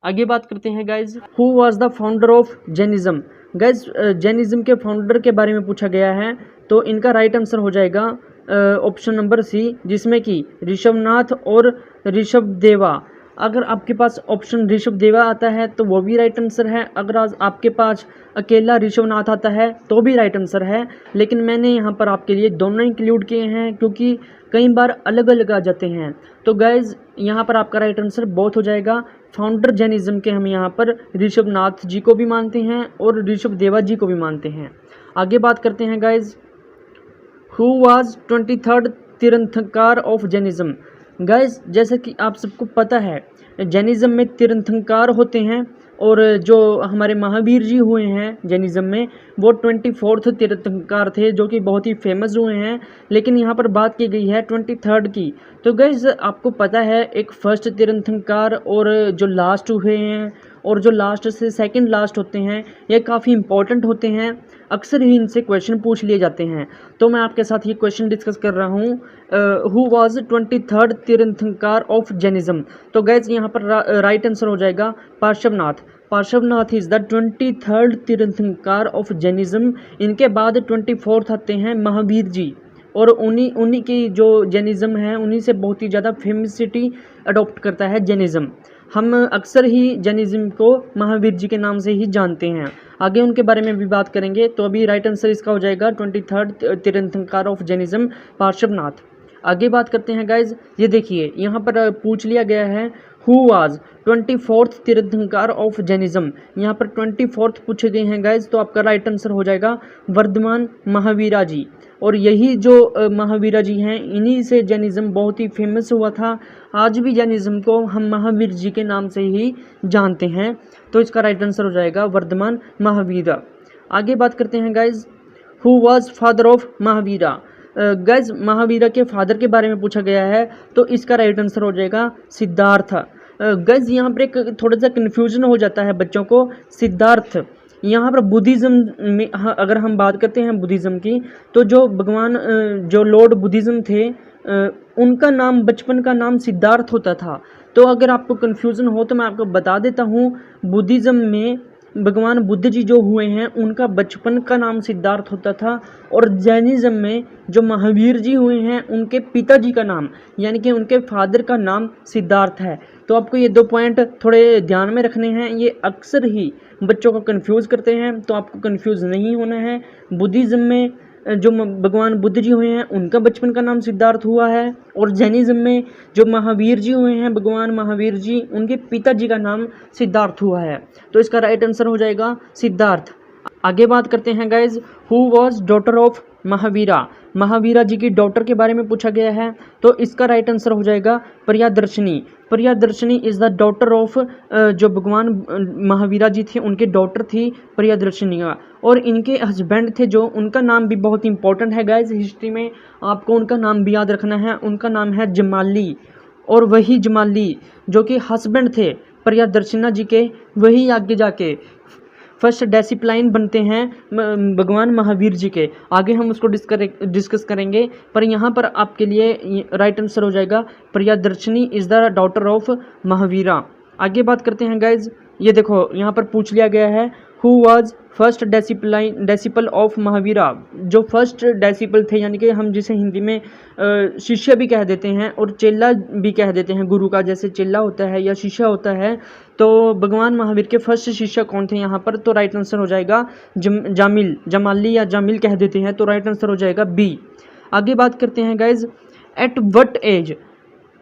आगे बात करते हैं guys, who was the founder of Jainism. Guys Jainism के फाउंडर के बारे में पूछा गया है। तो इनका राइट आंसर हो जाएगा ऑप्शन नंबर सी, जिसमें कि ऋषभनाथ और ऋषभदेवा। अगर आपके पास ऑप्शन ऋषभदेवा आता है तो वो भी राइट आंसर है, अगर आज आपके पास अकेला ऋषभनाथ आता है तो भी राइट आंसर है। लेकिन मैंने यहाँ पर आपके लिए दोनों इंक्लूड किए हैं क्योंकि कई बार अलग अलग आ जाते हैं। तो गाइज यहाँ पर आपका राइट आंसर बोथ हो जाएगा। फाउंडर जैनिज्म के हम यहाँ पर ऋषभनाथ जी को भी मानते हैं और ऋषभदेवा जी को भी मानते हैं। आगे बात करते हैं गाइज, हु वाज 23rd तीर्थंकर ऑफ जैनिज्म। गाइज जैसे कि आप सबको पता है जैनिज्म में तीर्थंकर होते हैं और जो हमारे महावीर जी हुए हैं जैनिज्म में वो 24th तीर्थंकर थे जो कि बहुत ही फेमस हुए हैं। लेकिन यहाँ पर बात की गई है 23rd की। तो गाइज आपको पता है एक फर्स्ट तीर्थंकर और जो लास्ट हुए हैं और जो लास्ट से सेकंड लास्ट होते हैं ये काफ़ी इंपॉर्टेंट होते हैं, अक्सर ही इनसे क्वेश्चन पूछ लिए जाते हैं। तो मैं आपके साथ ये क्वेश्चन डिस्कस कर रहा हूँ, हु वाज 23rd तीर्थंकर ऑफ जैनिज्म। तो गैस यहाँ पर राइट आंसर हो जाएगा Parshvanath. Parshvanath is the 23rd तीर्थंकर ऑफ जैनिज्म। इनके बाद 24th आते हैं महावीर जी और उन्हीं की जो जैनिज्म है उन्हीं से बहुत ही ज़्यादा फेमसिटी अडॉप्ट करता है जैनिज्म। हम अक्सर ही जैनिज्म को महावीर जी के नाम से ही जानते हैं। आगे उनके बारे में भी बात करेंगे। तो अभी राइट आंसर इसका हो जाएगा 23rd तीर्थंकर ऑफ जैनिज्म पार्श्वनाथ। आगे बात करते हैं गाइज, ये देखिए यहाँ पर पूछ लिया गया है हु वाज 24th तीर्थंकर ऑफ जैनिज्म। यहाँ पर 24th पूछे गए हैं गाइज। तो आपका राइट आंसर हो जाएगा वर्धमान महावीरा जी। और यही जो महावीरा जी हैं इन्हीं से जैनिज्म बहुत ही फेमस हुआ था। आज भी जैनिज्म को हम महावीर जी के नाम से ही जानते हैं। तो इसका राइट आंसर हो जाएगा वर्धमान महावीरा। आगे बात करते हैं guys, who was father of Mahavira. Guys Mahavira के फादर के बारे में पूछा गया है। तो इसका राइट आंसर हो जाएगा सिद्धार्थ। गाइज यहाँ पर एक थोड़ा सा कन्फ्यूजन हो जाता है बच्चों को। सिद्धार्थ यहाँ पर बुद्धिज़्म में अगर हम बात करते हैं बुद्धिज़्म की, तो जो भगवान जो लॉर्ड बुद्धिज़्म थे उनका नाम बचपन का नाम सिद्धार्थ होता था। तो अगर आपको कन्फ्यूज़न हो तो मैं आपको बता देता हूँ, बुद्धिज़्म में भगवान बुद्ध जी जो हुए हैं उनका बचपन का नाम सिद्धार्थ होता था और जैनिज्म में जो महावीर जी हुए हैं उनके पिताजी का नाम यानी कि उनके फादर का नाम सिद्धार्थ है। तो आपको ये दो पॉइंट थोड़े ध्यान में रखने हैं, ये अक्सर ही बच्चों को कंफ्यूज करते हैं। तो आपको कंफ्यूज नहीं होना है। बुद्धिज़्म में जो भगवान बुद्ध जी हुए हैं उनका बचपन का नाम सिद्धार्थ हुआ है और जैनिज्म में जो महावीर जी हुए हैं भगवान महावीर जी उनके पिताजी का नाम सिद्धार्थ हुआ है। तो इसका राइट आंसर हो जाएगा सिद्धार्थ। आगे बात करते हैं guys, who was daughter of Mahavira. Mahavira ji की डॉटर के बारे में पूछा गया है। तो इसका राइट आंसर हो जाएगा Priyadarshini. Priyadarshini is the daughter of जो भगवान महावीरा जी थे उनके डॉटर थी प्रियदर्शनी। और इनके हस्बैंड थे जो, उनका नाम भी बहुत इंपॉर्टेंट है गाइज हिस्ट्री में, आपको उनका नाम भी याद रखना है। उनका नाम है जमाली। और वही जमाली जो कि हस्बैंड थे प्रियदर्शना जी के, वही आगे जाके फर्स्ट डिसिप्लिन बनते हैं भगवान महावीर जी के। आगे हम उसको डिस्कस करेंगे, पर यहाँ पर आपके लिए राइट आंसर हो जाएगा Priyadarshini is the daughter of Mahavira. आगे बात करते हैं गाइज, ये देखो यहाँ पर पूछ लिया गया है who was first disciple of Mahavira, जो फर्स्ट डेसिपल थे, यानी कि हम जिसे हिंदी में शिष्य भी कह देते हैं और चेला भी कह देते हैं, गुरु का जैसे चेला होता है या शिष्य होता है, तो भगवान महावीर के फर्स्ट शिष्य कौन थे यहाँ पर? तो राइट आंसर हो जाएगा जामिल, जमाली या जामिल कह देते हैं, तो राइट आंसर हो जाएगा बी। आगे बात करते हैं guys, at what age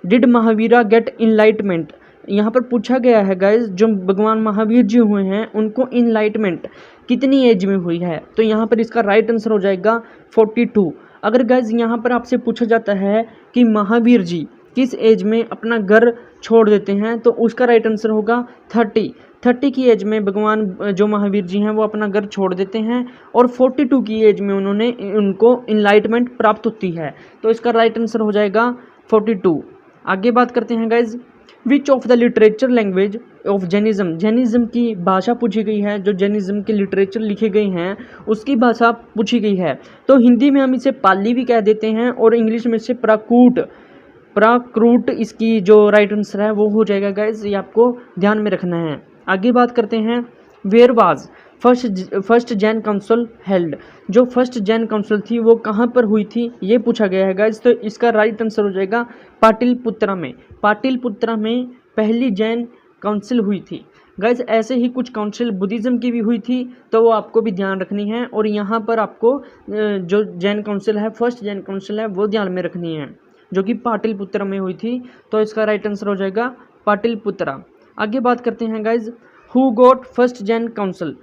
did Mahavira get enlightenment. यहाँ पर पूछा गया है गाइज, जो भगवान महावीर जी हुए हैं उनको इनलाइटमेंट कितनी एज में हुई है? तो यहाँ पर इसका राइट आंसर हो जाएगा 42। अगर गाइज यहाँ पर आपसे पूछा जाता है कि महावीर जी किस एज में अपना घर छोड़ देते हैं, तो उसका राइट आंसर होगा 30 की एज में भगवान जो महावीर जी हैं वो अपना घर छोड़ देते हैं और 42 की एज में उनको इनलाइटमेंट प्राप्त होती है, तो इसका राइट आंसर हो जाएगा 42। आगे बात करते हैं guys, which of the literature language of Jainism, Jainism की भाषा पूछी गई है, जो जैनिज्म के लिटरेचर लिखे गए हैं उसकी भाषा पूछी गई है। तो हिंदी में हम इसे पाली भी कह देते हैं और इंग्लिश में इसे प्राकृत इसकी जो राइट आंसर है वो हो जाएगा गाइज, ये आपको ध्यान में रखना है। आगे बात करते हैं, where was first Jain council held, जो फर्स्ट जैन काउंसिल थी वो कहाँ पर हुई थी ये पूछा गया है गाइज, तो इसका राइट आंसर हो जाएगा पाटलिपुत्रा में। पाटलिपुत्रा में पहली जैन काउंसिल हुई थी गाइज। ऐसे ही कुछ काउंसिल बुद्धिज़्म की भी हुई थी, तो वो आपको भी ध्यान रखनी है, और यहाँ पर आपको जो जैन काउंसिल है, फर्स्ट जैन काउंसिल है, वो ध्यान में रखनी है, जो कि पाटलिपुत्रा में हुई थी, तो इसका राइट आंसर हो जाएगा पाटलिपुत्रा। आगे बात करते हैं guys, who got first Jain council,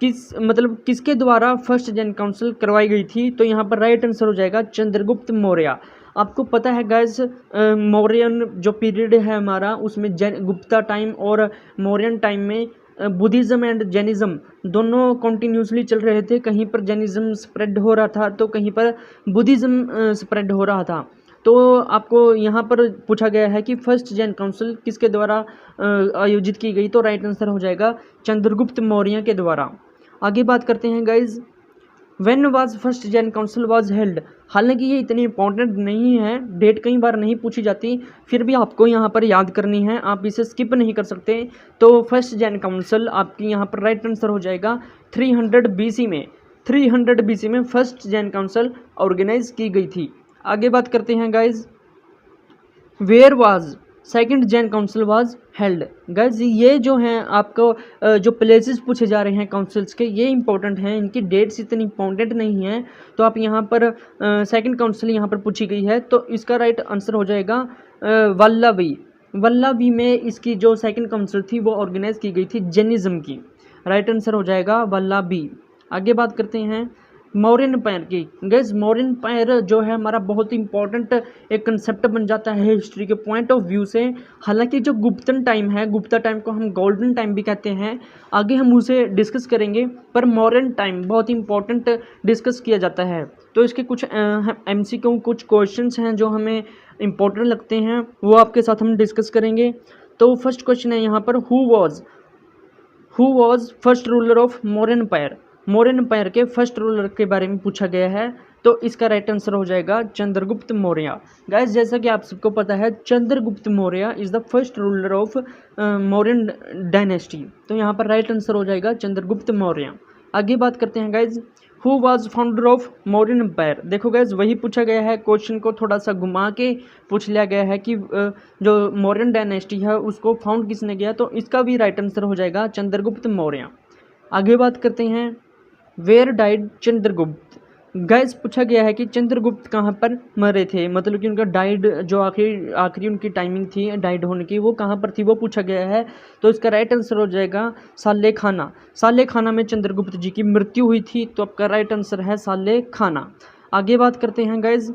किसके द्वारा फर्स्ट जैन काउंसिल करवाई गई थी? तो यहाँ पर राइट आंसर हो जाएगा चंद्रगुप्त मौर्य। आपको पता है गाइज, मौर्यन जो पीरियड है हमारा, उसमें गुप्ता टाइम और मौर्यन टाइम में बुद्धिज़्म एंड जैनिज़्म दोनों कॉन्टीन्यूसली चल रहे थे। कहीं पर जैनिज़्म स्प्रेड हो रहा था तो कहीं पर बुद्धिज़्म स्प्रेड हो रहा था। तो आपको यहाँ पर पूछा गया है कि फर्स्ट जैन काउंसिल किसके द्वारा आयोजित की गई, तो राइट आंसर हो जाएगा चंद्रगुप्त मौर्य के द्वारा। आगे बात करते हैं guys, when was first Jain council was held. हालांकि ये इतनी इंपॉर्टेंट नहीं है, डेट कई बार नहीं पूछी जाती, फिर भी आपको यहाँ पर याद करनी है, आप इसे स्किप नहीं कर सकते। तो फर्स्ट जैन काउंसिल आपकी यहाँ पर राइट आंसर हो जाएगा 300 BC में। 300 BC में फर्स्ट जैन काउंसिल ऑर्गेनाइज की गई थी। आगे बात करते हैं guys, where was second Jain council was held. Guys ये जो हैं आपको जो प्लेसेस पूछे जा रहे हैं काउंसिल्स के, ये इंपॉर्टेंट हैं, इनकी डेट्स इतनी इंपॉर्टेंट नहीं हैं। तो आप यहाँ पर सेकंड काउंसिल यहाँ पर पूछी गई है, तो इसका राइट आंसर हो जाएगा वल्लवी में इसकी जो सेकंड काउंसिल थी वो ऑर्गेनाइज की गई थी जैनिज्म की। राइट आंसर हो जाएगा वल्लवी। आगे बात करते हैं मौर्यन एम्पायर की। गैस मौर्यन एम्पायर जो है हमारा बहुत ही इंपॉर्टेंट एक कंसेप्ट बन जाता है हिस्ट्री के पॉइंट ऑफ व्यू से। हालांकि जो गुप्तन टाइम है, गुप्ता टाइम को हम गोल्डन टाइम भी कहते हैं, आगे हम उसे डिस्कस करेंगे, पर मौर्यन टाइम बहुत ही इंपॉर्टेंट डिस्कस किया जाता है। तो इसके कुछ MCQ कुछ क्वेश्चंस हैं जो हमें इंपॉर्टेंट लगते हैं, वो आपके साथ हम डिस्कस करेंगे। तो फर्स्ट क्वेश्चन है यहाँ पर, who was first ruler of Mauryan empire. Mauryan empire के फर्स्ट रूलर के बारे में पूछा गया है, तो इसका राइट आंसर हो जाएगा चंद्रगुप्त मौर्य। गाइस जैसा कि आप सबको पता है, Chandragupta Maurya is the first ruler of Mauryan dynasty. तो यहाँ पर राइट आंसर हो जाएगा चंद्रगुप्त मौर्य। आगे बात करते हैं guys, who was founder of Mauryan empire. देखो गाइज वही पूछा गया है, क्वेश्चन को थोड़ा सा घुमा के पूछ लिया गया है कि जो मौर्यन डायनेस्टी है उसको फाउंड किसने किया, तो इसका भी राइट आंसर हो जाएगा चंद्रगुप्त मौर्य। आगे बात करते हैं, वेयर डाइड चंद्रगुप्त। गाइस पूछा गया है कि चंद्रगुप्त कहाँ पर मरे थे, मतलब कि उनका डाइड जो आखिरी उनकी टाइमिंग थी डाइड होने की, वो कहाँ पर थी वो पूछा गया है। तो इसका राइट आंसर हो जाएगा साले खाना। साले खाना में चंद्रगुप्त जी की मृत्यु हुई थी, तो आपका राइट आंसर है साले खाना। आगे बात करते हैं guys,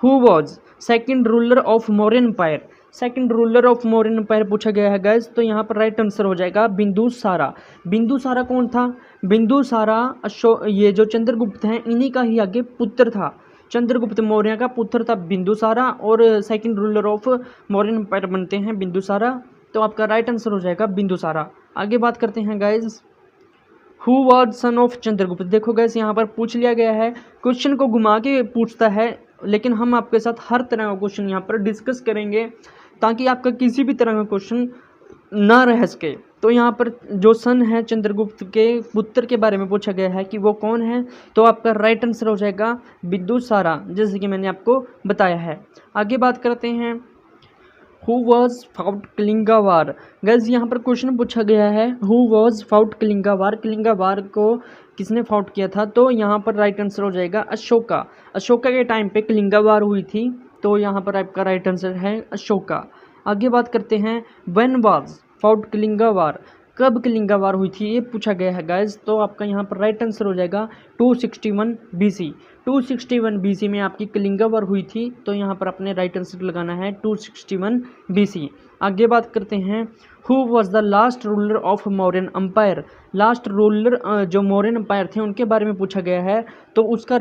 who was second ruler of Mauryan empire. Second ruler of Mauryan empire पूछा गया है गाइज, तो यहाँ पर राइट आंसर हो जाएगा बिंदुसारा। बिंदुसारा कौन था? बिंदुसारा ये जो चंद्रगुप्त हैं इन्हीं का ही आगे पुत्र था। चंद्रगुप्त मौर्य का पुत्र था बिंदुसारा, और second ruler of Mauryan empire बनते हैं बिंदुसारा। तो आपका राइट आंसर हो जाएगा बिंदुसारा। आगे बात करते हैं guys, who was son of Chandragupta. देखो गाइज यहाँ पर पूछ लिया गया है, क्वेश्चन को घुमा के पूछता है, लेकिन हम आपके साथ हर तरह का क्वेश्चन यहाँ पर डिस्कस करेंगे ताकि आपका किसी भी तरह का क्वेश्चन ना रह सके। तो यहाँ पर जो सन है चंद्रगुप्त के पुत्र के बारे में पूछा गया है कि वो कौन है, तो आपका राइट आंसर हो जाएगा बिंदुसारा, जैसे कि मैंने आपको बताया है। आगे बात करते हैं, who was fought Kalinga war. Gas यहाँ पर क्वेश्चन पूछा गया है हु वॉज फाउट कलिंगा वार, कलिंगा वार को किसने फाउट किया था, तो यहाँ पर राइट आंसर हो जाएगा अशोका। अशोका के टाइम पे कलिंगा वार हुई थी, तो यहाँ पर आपका राइट आंसर है अशोका। आगे बात करते हैं, व्हेन वाज फाउट कलिंगा वार, कब कलिंगा वार हुई थी, ये पूछा गया है गाइस। तो आपका यहाँ पर राइट आंसर हो जाएगा 261 बीसी। 261 बीसी में आपकी कलिंगा वार हुई थी, तो यहाँ पर आपने राइट आंसर लगाना है 261 बीसी। आगे बात करते हैं, who was the last ruler of Mauryan empire. Last ruler जो मौर्यन अम्पायर थे उनके बारे में पूछा गया है, तो उसका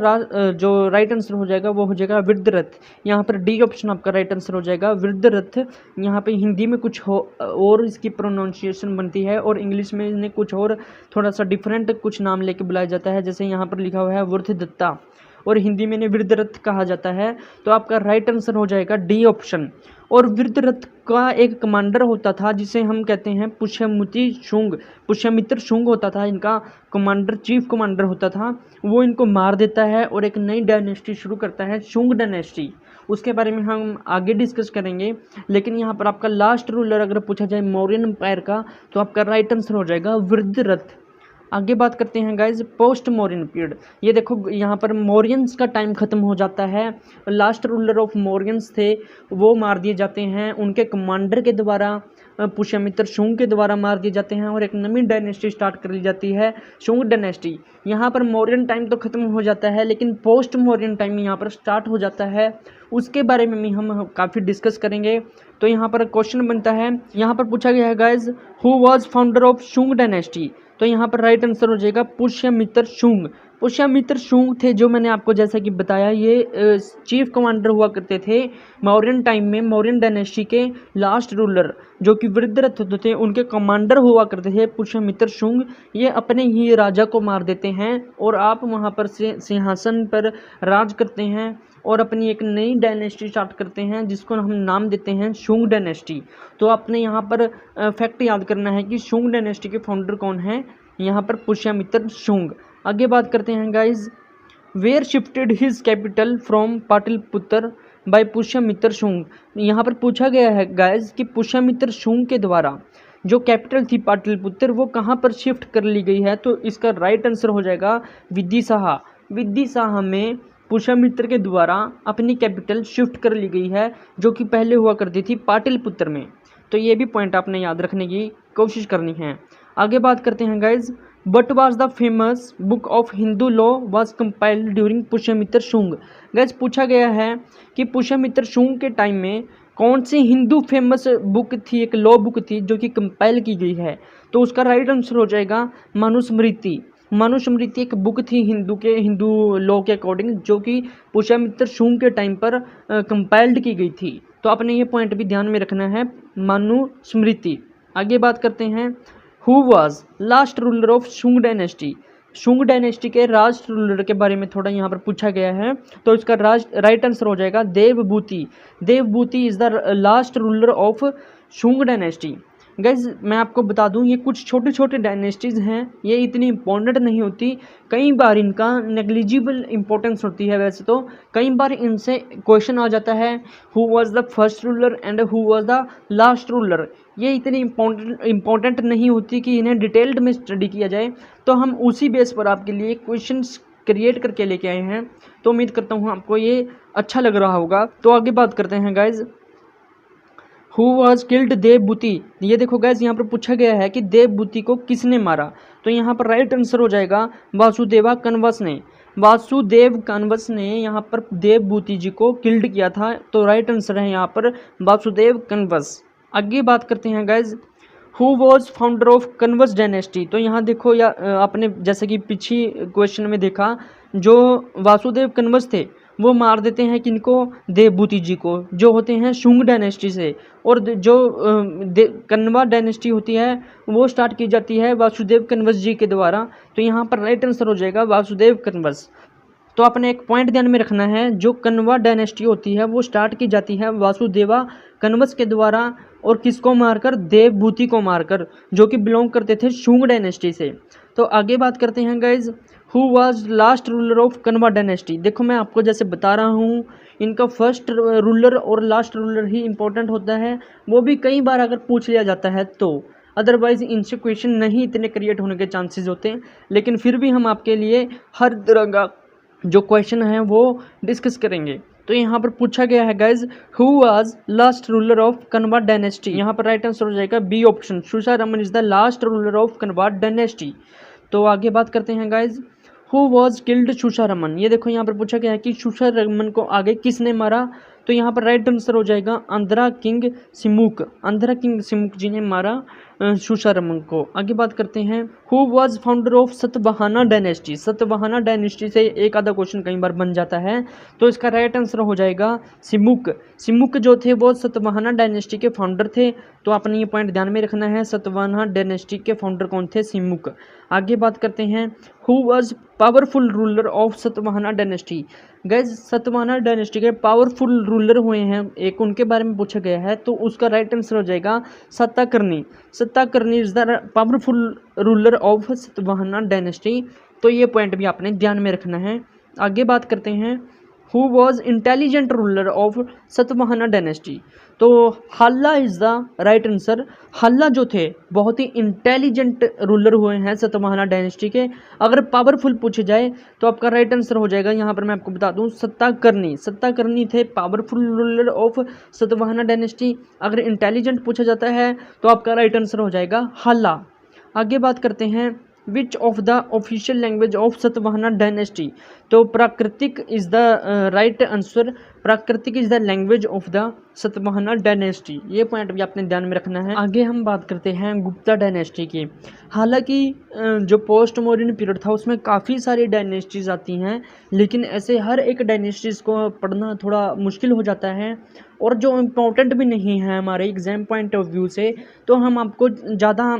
जो राइट आंसर हो जाएगा वो हो जाएगा वृद्धरथ। यहाँ पर डी ऑप्शन आपका राइट आंसर हो जाएगा वृद्धरथ। यहाँ पे हिंदी में कुछ हो और इसकी प्रोनाउंसिएशन बनती है, और इंग्लिश में इन्हें कुछ और थोड़ा सा डिफरेंट कुछ नाम लेके बुलाया जाता है, जैसे यहाँ पर लिखा हुआ है वृद्धदत्ता, और हिंदी में इन्हें वृद्धरथ कहा जाता है। तो आपका राइट आंसर हो जाएगा डी ऑप्शन। और वृद्धरथ का एक कमांडर होता था जिसे हम कहते हैं पुष्यमित्र शुंग। पुष्यमित्र शुंग होता था इनका कमांडर, चीफ कमांडर होता था। वो इनको मार देता है और एक नई डायनेस्टी शुरू करता है, शुंग डायनेस्टी। उसके बारे में हम आगे डिस्कस करेंगे, लेकिन यहाँ पर आपका लास्ट रूलर अगर पूछा जाए मौर्यन एम्पायर का, तो आपका राइट आंसर हो जाएगा वृद्धरथ। आगे बात करते हैं गाइज, पोस्ट मौर्यन पीरियड। ये देखो यहाँ पर मौर्यंस का टाइम खत्म हो जाता है, लास्ट रूलर ऑफ मौर्यंस थे वो मार दिए जाते हैं, उनके कमांडर के द्वारा पुष्यमित्र शुंग के द्वारा मार दिए जाते हैं, और एक नई डायनेस्टी स्टार्ट कर ली जाती है, शुंग डायनेस्टी। यहाँ पर मौर्यन टाइम तो खत्म हो जाता है, लेकिन पोस्ट मौर्यन टाइम यहाँ पर स्टार्ट हो जाता है, उसके बारे में भी हम काफ़ी डिस्कस करेंगे। तो यहाँ पर क्वेश्चन बनता है, यहाँ पर पूछा गया है guys, who was founder of Shunga dynasty. तो यहाँ पर राइट आंसर हो जाएगा पुष्यमित्र शुंग। पुष्यमित्र शुंग थे, जो मैंने आपको जैसा कि बताया ये चीफ कमांडर हुआ करते थे मौर्यन टाइम में, मौर्यन डायनेस्टी के लास्ट रूलर जो कि वृद्धरथ होते थे उनके कमांडर हुआ करते थे पुष्यमित्र शुंग। ये अपने ही राजा को मार देते हैं और आप वहाँ पर से सिंहासन पर राज करते हैं और अपनी एक नई डायनेस्टी स्टार्ट करते हैं जिसको हम नाम देते हैं शुंग डायनेस्टी। तो आपने यहाँ पर फैक्ट याद करना है कि शुंग डायनेस्टी के फाउंडर कौन हैं, यहाँ पर पुष्यमित्र शुंग। आगे बात करते हैं guys, where shifted his capital from Pataliputra by Pushyamitra Shunga. यहाँ पर पूछा गया है गाइज कि पुष्यमित्र शुंग के द्वारा जो कैपिटल थी पाटलिपुत्र वो कहाँ पर शिफ्ट कर ली गई है, तो इसका राइट आंसर हो जाएगा विदिशाहा। विदिशाहा में पुष्यमित्र के द्वारा अपनी कैपिटल शिफ्ट कर ली गई है, जो कि पहले हुआ करती थी पाटलिपुत्र में। तो ये भी पॉइंट आपने याद रखने की कोशिश करनी है। आगे बात करते हैं guys, but was the famous book of Hindu law was compiled during Pushyamitra Shunga. Guys पूछा गया है कि पुष्यमित्र शुंग के टाइम में कौन सी हिंदू फेमस बुक थी, एक लॉ बुक थी जो कि कंपाइल की गई है, तो उसका राइट आंसर हो जाएगा मनुस्मृति। मनुस्मृति एक बुक थी हिंदू लॉ के अकॉर्डिंग, जो कि पुष्यमित्र शुंग के टाइम पर कंपाइल्ड की गई थी। तो आपने ये पॉइंट भी ध्यान में रखना है, मनुस्मृति। आगे बात करते हैं, who was last ruler of Shunga dynasty. Shunga dynasty के लास्ट रूलर के बारे में थोड़ा यहाँ पर पूछा गया है, तो इसका राइट आंसर हो जाएगा Devabhuti. Devabhuti is the last ruler of Shunga dynasty. Guys मैं आपको बता दूं, ये कुछ छोटे छोटे डायनेस्टीज़ हैं, ये इतनी इंपॉर्टेंट नहीं होती, कई बार इनका नेग्लिजिबल इंपॉर्टेंस होती है। वैसे तो कई बार इनसे क्वेश्चन आ जाता है, who was the first ruler and who was the last ruler. ये इतनी इंपॉर्टेंट नहीं होती कि इन्हें डिटेल्ड में स्टडी किया जाए, तो हम उसी बेस पर आपके लिए क्वेश्चंस क्रिएट करके लेके आए हैं। तो उम्मीद करता हूँ आपको ये अच्छा लग रहा होगा। तो आगे बात करते हैं guys, who was killed Devabhuti. ये देखो गैस यहाँ पर पूछा गया है कि देवभूति को किसने मारा, तो यहाँ पर राइट आंसर हो जाएगा वासुदेवा कन्वस ने। वासुदेव कन्वस ने यहाँ पर देवभूति जी को किल्ड किया था, तो राइट आंसर है यहाँ पर वासुदेव कन्वस। आगे बात करते हैं guys, who was founder of Kanva dynasty. तो यहाँ देखो आपने जैसे कि पिछली क्वेश्चन में देखा, जो वासुदेव कन्वस थे वो मार देते हैं किनको, देवभूति जी को, जो होते हैं शुंग डायनेस्टी से, और जो कन्वा डायनेस्टी होती है वो स्टार्ट की जाती है वासुदेव कन्वस जी के द्वारा। तो यहाँ पर राइट आंसर हो जाएगा वासुदेव कन्वस। तो आपने एक पॉइंट ध्यान में रखना है, जो कन्वा डायनेस्टी होती है वो स्टार्ट की जाती है वासुदेवा कन्वस के द्वारा, और किसको मारकर, देवभूति को मारकर, जो कि बिलोंग करते थे शुंग डायनेस्टी से। तो आगे बात करते हैं guys, who was last ruler of Kanva dynasty. देखो मैं आपको जैसे बता रहा हूँ, इनका फर्स्ट रूलर और लास्ट रूलर ही इंपॉर्टेंट होता है, वो भी कई बार अगर पूछ लिया जाता है तो, अदरवाइज इनसे क्वेश्चन नहीं इतने क्रिएट होने के चांसेस होते हैं। लेकिन फिर भी हम आपके लिए हर तरह का जो क्वेश्चन है वो डिस्कस करेंगे। तो यहाँ पर पूछा गया है guys, who was last ruler of Kanva dynasty. यहाँ पर राइट आंसर हो जाएगा B option, Susharman is the last ruler of Kanva dynasty. तो आगे बात करते हैं guys, who was killed Susharman. ये देखो यहाँ पर पूछा गया है कि शूषारमन को आगे किसने मारा। तो यहाँ पर राइट आंसर हो जाएगा आंध्रा किंग सिमुक। आंध्रा किंग सिमुक जी ने मारा शूषारमन को। आगे बात करते हैं, who was founder of Satavahana dynasty. Satavahana dynasty से एक आधा क्वेश्चन कई बार बन जाता है, तो इसका राइट आंसर हो जाएगा सिमुक। सिमुक जो थे वो सतवाहना डायनेस्टी के फाउंडर थे। तो आपने ये पॉइंट ध्यान में रखना है, सतवाहना डायनेस्टी के फाउंडर कौन थे, सिमुक। आगे बात करते हैं, who was powerful ruler of Satavahana dynasty. Gas Satavahana dynasty के पावरफुल रूलर हुए हैं, एक उनके बारे में पूछा गया है, तो उसका राइट आंसर हो जाएगा Satakarni. Satakarni is the powerful ruler of Satavahana dynasty. तो ये पॉइंट भी आपने ध्यान में रखना है। आगे बात करते हैं, who was intelligent ruler of Satavahana dynasty. तो हल्ला इज द राइट आंसर। हल्ला जो थे बहुत ही इंटेलिजेंट रूलर हुए हैं सतवाहना डायनेस्टी के। अगर पावरफुल पूछे जाए तो आपका राइट आंसर हो जाएगा, यहाँ पर मैं आपको बता दूं, सत्ताकर्णी। सत्ताकर्णी थे powerful ruler of Satavahana dynasty. अगर इंटेलिजेंट पूछा जाता है तो आपका राइट आंसर हो जाएगा हल्ला। आगे बात करते हैं, which of the official language of Satavahana dynasty. तो प्राकृतिक इज द राइट आंसर। प्राकृतिक is the language of the Satavahana dynasty. ये पॉइंट भी आपने ध्यान में रखना है। आगे हम बात करते हैं गुप्ता डायनेस्टी की। हालांकि जो पोस्ट मॉडर्न पीरियड था उसमें काफ़ी सारी डायनेस्टीज आती हैं, लेकिन ऐसे हर एक डायनेस्टीज को पढ़ना थोड़ा मुश्किल हो जाता है, और जो इम्पोर्टेंट भी नहीं है हमारे एग्जाम पॉइंट ऑफ व्यू से, तो हम आपको ज़्यादा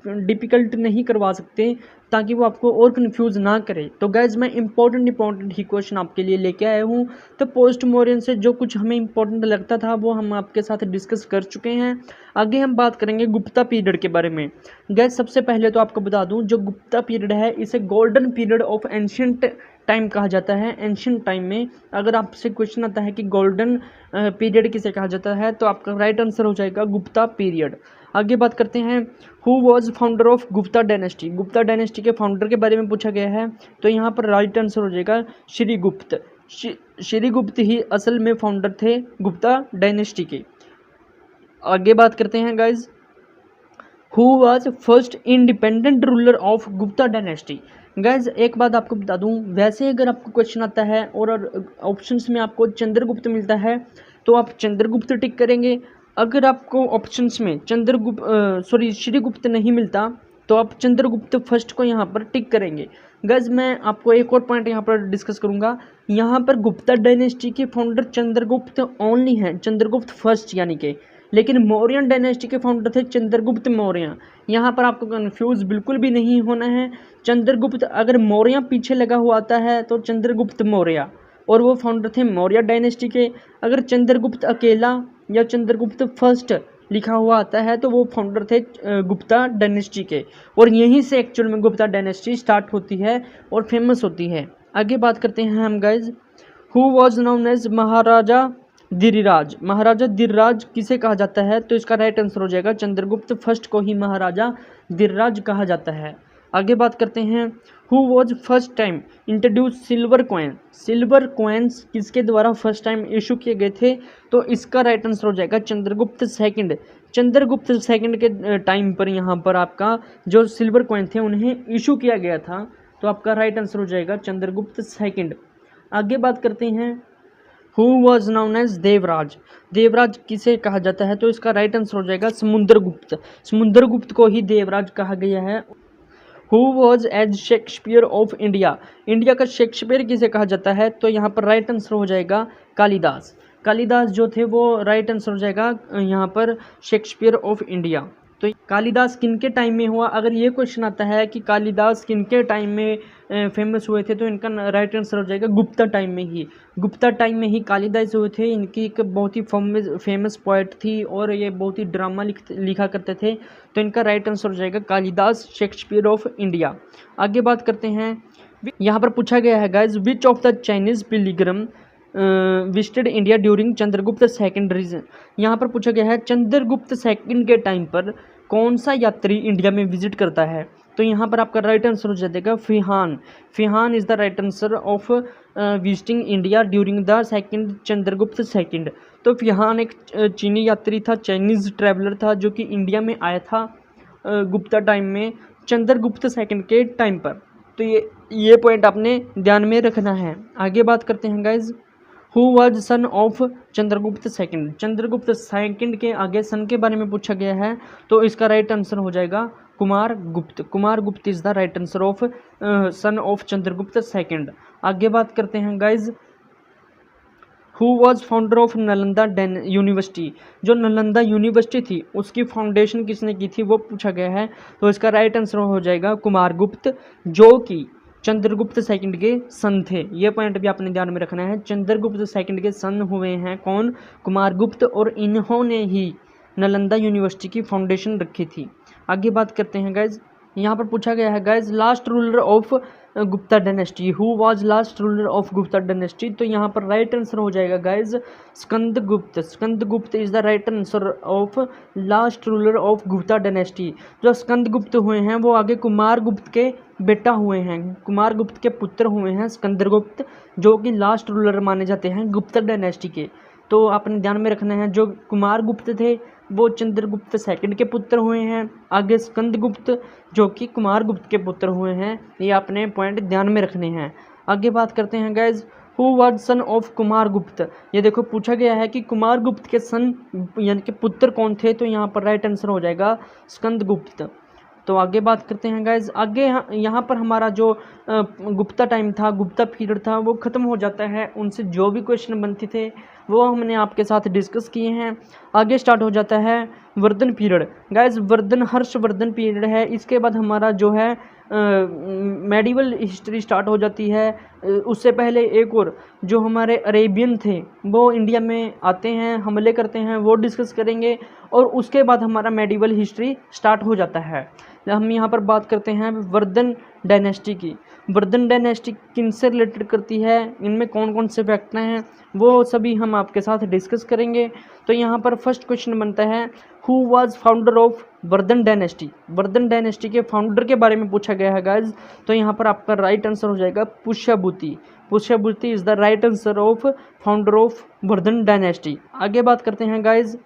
डिफ़िकल्ट नहीं करवा सकते ताकि वो आपको और कंफ्यूज ना करे। तो गैज़ मैं इंपॉर्टेंट ही क्वेश्चन आपके लिए लेके आया हूँ। तो पोस्ट मॉडर्न से जो कुछ हमें इंपॉर्टेंट लगता था वो हम आपके साथ डिस्कस कर चुके हैं। आगे हम बात करेंगे गुप्ता पीरियड के बारे में। गैज़ सबसे पहले तो आपको बता दूँ, जो गुप्ता पीरियड है इसे golden period of ancient time कहा जाता है। एंशियंट टाइम में अगर आपसे क्वेश्चन आता है कि गोल्डन पीरियड किसे कहा जाता है, तो आपका राइट आंसर हो जाएगा गुप्ता पीरियड। आगे बात करते हैं, who was founder of Gupta dynasty. Gupta dynasty के फाउंडर के बारे में पूछा गया है, तो यहाँ पर राइट आंसर हो जाएगा श्रीगुप्त। श्रीगुप्त ही असल में फाउंडर थे गुप्ता डायनेस्टी के। आगे बात करते हैं guys, who was first independent ruler of Gupta dynasty. Guys एक बात आपको बता दूं, वैसे अगर आपको क्वेश्चन आता है और ऑप्शंस में आपको चंद्रगुप्त मिलता है तो आप चंद्रगुप्त टिक करेंगे। अगर आपको ऑप्शंस में श्रीगुप्त नहीं मिलता तो आप चंद्रगुप्त फर्स्ट को यहाँ पर टिक करेंगे। गाइज मैं आपको एक और पॉइंट यहाँ पर डिस्कस करूँगा। यहाँ पर गुप्ता डायनेस्टी के फाउंडर चंद्रगुप्त ओनली हैं, चंद्रगुप्त फर्स्ट यानी कि, लेकिन मौर्यन डायनेस्टी के फाउंडर थे चंद्रगुप्त मौर्य। यहाँ पर आपको कंफ्यूज बिल्कुल भी नहीं होना है। चंद्रगुप्त अगर मौर्य पीछे लगा हुआ आता है तो चंद्रगुप्त मौर्य, और वो फाउंडर थे मौर्य डायनेस्टी के। अगर चंद्रगुप्त अकेला या चंद्रगुप्त फर्स्ट लिखा हुआ आता है तो वो फाउंडर थे गुप्ता डायनेस्टी के, और यहीं से एक्चुअल में गुप्ता डायनेस्टी स्टार्ट होती है और फेमस होती है। आगे बात करते हैं हम guys, who was known as Maharaja Dhiraj. Maharaja Dhiraj किसे कहा जाता है, तो इसका राइट आंसर हो जाएगा चंद्रगुप्त फर्स्ट को ही महाराजा धीराज कहा जाता है। आगे बात करते हैं, who was first time introduce silver coin. Silver coins किसके द्वारा फर्स्ट टाइम इशू किए गए थे, तो इसका राइट आंसर हो जाएगा चंद्रगुप्त सेकंड। चंद्रगुप्त सेकंड के टाइम पर यहाँ पर आपका जो सिल्वर कॉइन थे उन्हें इशू किया गया था, तो आपका राइट आंसर हो जाएगा चंद्रगुप्त सेकंड। आगे बात करते हैं, who was known as Devraj. Devraj किसे कहा जाता है, तो इसका राइट आंसर हो जाएगा समुद्रगुप्त। समुद्रगुप्त को ही देवराज कहा गया है। Who was as Shakespeare of India. India का शेक्सपियर किसे कहा जाता है, तो यहाँ पर राइट आंसर हो जाएगा कालिदास। कालिदास जो थे वो राइट आंसर हो जाएगा यहाँ पर शेक्सपियर ऑफ इंडिया। तो कालिदास किन के टाइम में हुआ, अगर ये क्वेश्चन आता है कि कालिदास किन के टाइम में फेमस हुए थे, तो इनका राइट आंसर हो जाएगा गुप्ता टाइम में ही। गुप्ता टाइम में ही कालिदास हुए थे। इनकी एक बहुत ही फेमस पोएट थी और ये बहुत ही ड्रामा लिखा करते थे। तो इनका राइट आंसर हो जाएगा कालिदास, शेक्सपियर ऑफ इंडिया। आगे बात करते हैं, यहाँ पर पूछा गया है guys, which of the Chinese pilgrim visited India during Chandragupta second reign. यहाँ पर पूछा गया है चंद्रगुप्त सेकंड के टाइम पर कौन सा यात्री इंडिया में विजिट करता है। तो यहाँ पर आपका राइट आंसर हो जाएगा Fa Hien. Fa Hien is the right answer of visiting India during the second Chandragupta second. तो फिहान एक चीनी यात्री था, चाइनीज़ ट्रैवलर था, जो कि इंडिया में आया था गुप्ता टाइम में, चंद्रगुप्त सेकंड के टाइम पर। तो ये पॉइंट आपने ध्यान में रखना है। आगे बात करते हैं guys, who was son of Chandragupta second. Chandragupta second के आगे सन के बारे में पूछा गया है, तो इसका राइट आंसर हो जाएगा कुमार गुप्त। कुमार गुप्त is the right answer of son of Chandragupta second. आगे बात करते हैं guys, who was founder of Nalanda university. जो नालंदा यूनिवर्सिटी थी उसकी फाउंडेशन किसने की थी, वो पूछा गया है। तो इसका राइट आंसर हो जाएगा कुमार गुप्त, जो कि चंद्रगुप्त सेकंड के सन थे। ये पॉइंट भी आपने ध्यान में रखना है। चंद्रगुप्त सेकंड के सन हुए हैं कौन, कुमार गुप्त, और इन्होंने ही नालंदा यूनिवर्सिटी की फाउंडेशन रखी थी। आगे बात करते हैं गाइज, यहाँ पर पूछा गया है guys, last ruler of Gupta dynasty. Who was last ruler of Gupta dynasty. तो यहाँ पर राइट आंसर हो जाएगा guys Skandagupta. Skandagupta is the right answer of last ruler of Gupta dynasty. जो स्कंदगुप्त हुए हैं वो आगे कुमार गुप्त के बेटा हुए हैं, कुमार गुप्त के पुत्र हुए हैं स्कंदगुप्त, जो कि लास्ट रूलर माने जाते हैं गुप्ता डायनेस्टी के। तो आपने ध्यान में रखना है, जो कुमार गुप्त थे वो चंद्रगुप्त सेकंड के पुत्र हुए हैं, आगे स्कंदगुप्त जो कि कुमार गुप्त के पुत्र हुए हैं। ये आपने पॉइंट ध्यान में रखने हैं। आगे बात करते हैं guys, who was son of Kumar गुप्त। ये देखो पूछा गया है कि कुमार गुप्त के सन यानी कि पुत्र कौन थे, तो यहाँ पर राइट आंसर हो जाएगा स्कंदगुप्त। तो आगे बात करते हैं गाइज, आगे यहाँ पर हमारा जो गुप्ता टाइम था, गुप्ता पीरियड था, वो ख़त्म हो जाता है। उनसे जो भी क्वेश्चन बनते थे वो हमने आपके साथ डिस्कस किए हैं। आगे स्टार्ट हो जाता है Vardhan period. Guys Vardhan Harshvardhan period है। इसके बाद हमारा जो है मेडिवल हिस्ट्री स्टार्ट हो जाती है। उससे पहले एक और जो हमारे अरेबियन थे वो इंडिया में आते हैं, हमले करते हैं, वो डिस्कस करेंगे। और उसके बाद हमारा मेडिवल हिस्ट्री स्टार्ट हो जाता है। हम यहाँ पर बात करते हैं वर्धन डायनेस्टी की। वर्धन डायनेस्टी किन से रिलेटेड करती है, इनमें कौन कौन से फैक्टर हैं, वो सभी हम आपके साथ डिस्कस करेंगे। तो यहाँ पर फर्स्ट क्वेश्चन बनता है, who was founder of Vardhan dynasty. Vardhan dynasty के फाउंडर के बारे में पूछा गया है गाइज। तो यहाँ पर आपका राइट आंसर हो जाएगा Pushyabhuti. Pushyabhuti is the right answer of founder of Vardhan dynasty. आगे बात करते हैं guys,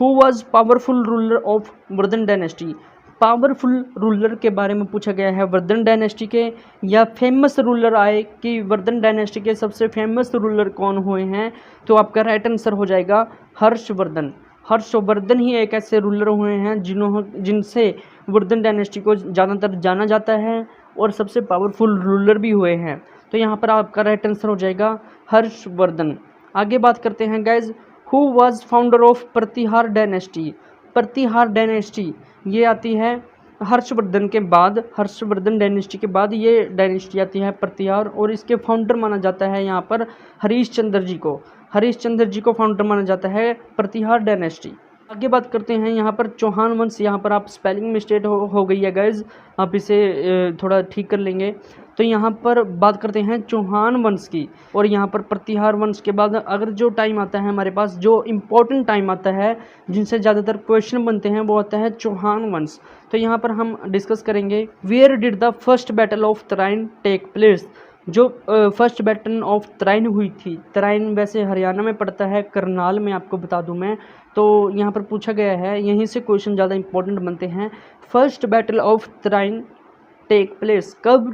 who was powerful ruler of Vardhan dynasty. Powerful ruler के बारे में पूछा गया है वर्धन डायनेस्टी के, या फेमस रूलर आए कि वर्धन डायनेस्टी के सबसे फेमस रूलर कौन हुए हैं। तो आपका राइट आंसर हो जाएगा हर्षवर्धन। हर्षवर्धन ही एक ऐसे रूलर हुए हैं जिनसे वर्धन डायनेस्टी को ज़्यादातर जाना जाता है और सबसे पावरफुल रूलर भी हुए हैं। तो यहाँ पर आपका राइट आंसर हो जाएगा हर्षवर्धन। आगे बात करते हैं guys, who was founder of Pratihara dynasty. Pratihara dynasty ये आती है हर्षवर्धन के बाद, हर्षवर्धन डायनेस्टी के बाद ये डायनेस्टी आती है प्रतिहार, और इसके फाउंडर माना जाता है यहाँ पर हरीशचंद्र जी को। हरीशचंद्र जी को फाउंडर माना जाता है प्रतिहार डायनेस्टी। आगे बात करते हैं यहाँ पर चौहान वंश। यहाँ पर आप स्पेलिंग मिस्टेक हो गई है गाइज, आप इसे थोड़ा ठीक कर लेंगे। तो यहाँ पर बात करते हैं चौहान वंश की, और यहाँ पर प्रतिहार वंश के बाद अगर जो टाइम आता है हमारे पास, जो इम्पोर्टेंट टाइम आता है जिनसे ज़्यादातर क्वेश्चन बनते हैं, वो आता है चौहान वंश। तो यहाँ पर हम डिस्कस करेंगे, where did the first battle of Tarain take place. जो फर्स्ट बैटल ऑफ तराइन हुई थी, तराइन वैसे हरियाणा में पड़ता है, करनाल में आपको बता दूं मैं। तो यहाँ पर पूछा गया है, यहीं से क्वेश्चन ज़्यादा इंपॉर्टेंट बनते हैं। First battle of Tarain take place, कब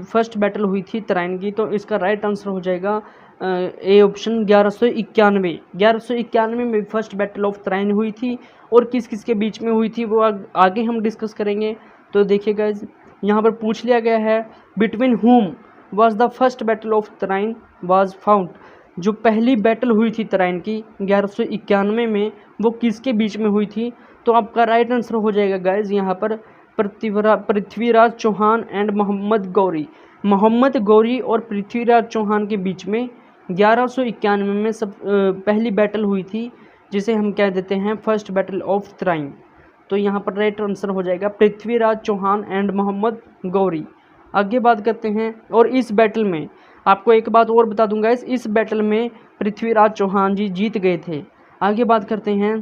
फर्स्ट बैटल हुई थी तराइन की। तो इसका राइट आंसर हो जाएगा ए ऑप्शन 1191। 1191 में फर्स्ट बैटल ऑफ तराइन हुई थी, और किस किस के बीच में हुई थी वो आगे हम डिस्कस करेंगे। तो देखिए गाइज, यहाँ पर पूछ लिया गया है, between whom was the first battle of Tarain was found. जो पहली बैटल हुई थी तराइन की 1191 में, वो किसके बीच में हुई थी। तो आपका राइट आंसर हो जाएगा गाइज यहाँ पर पृथ्वीराज चौहान एंड मोहम्मद गौरी। मोहम्मद गौरी और पृथ्वीराज चौहान के बीच में 1191 में पहली बैटल हुई थी, जिसे हम कह देते हैं फर्स्ट बैटल ऑफ तराइन। तो यहाँ पर राइट आंसर हो जाएगा पृथ्वीराज चौहान एंड मोहम्मद गौरी। आगे बात करते हैं, और इस बैटल में आपको एक बात और बता दूंगा, इस बैटल में पृथ्वीराज चौहान जी जीत गए थे। आगे बात करते हैं,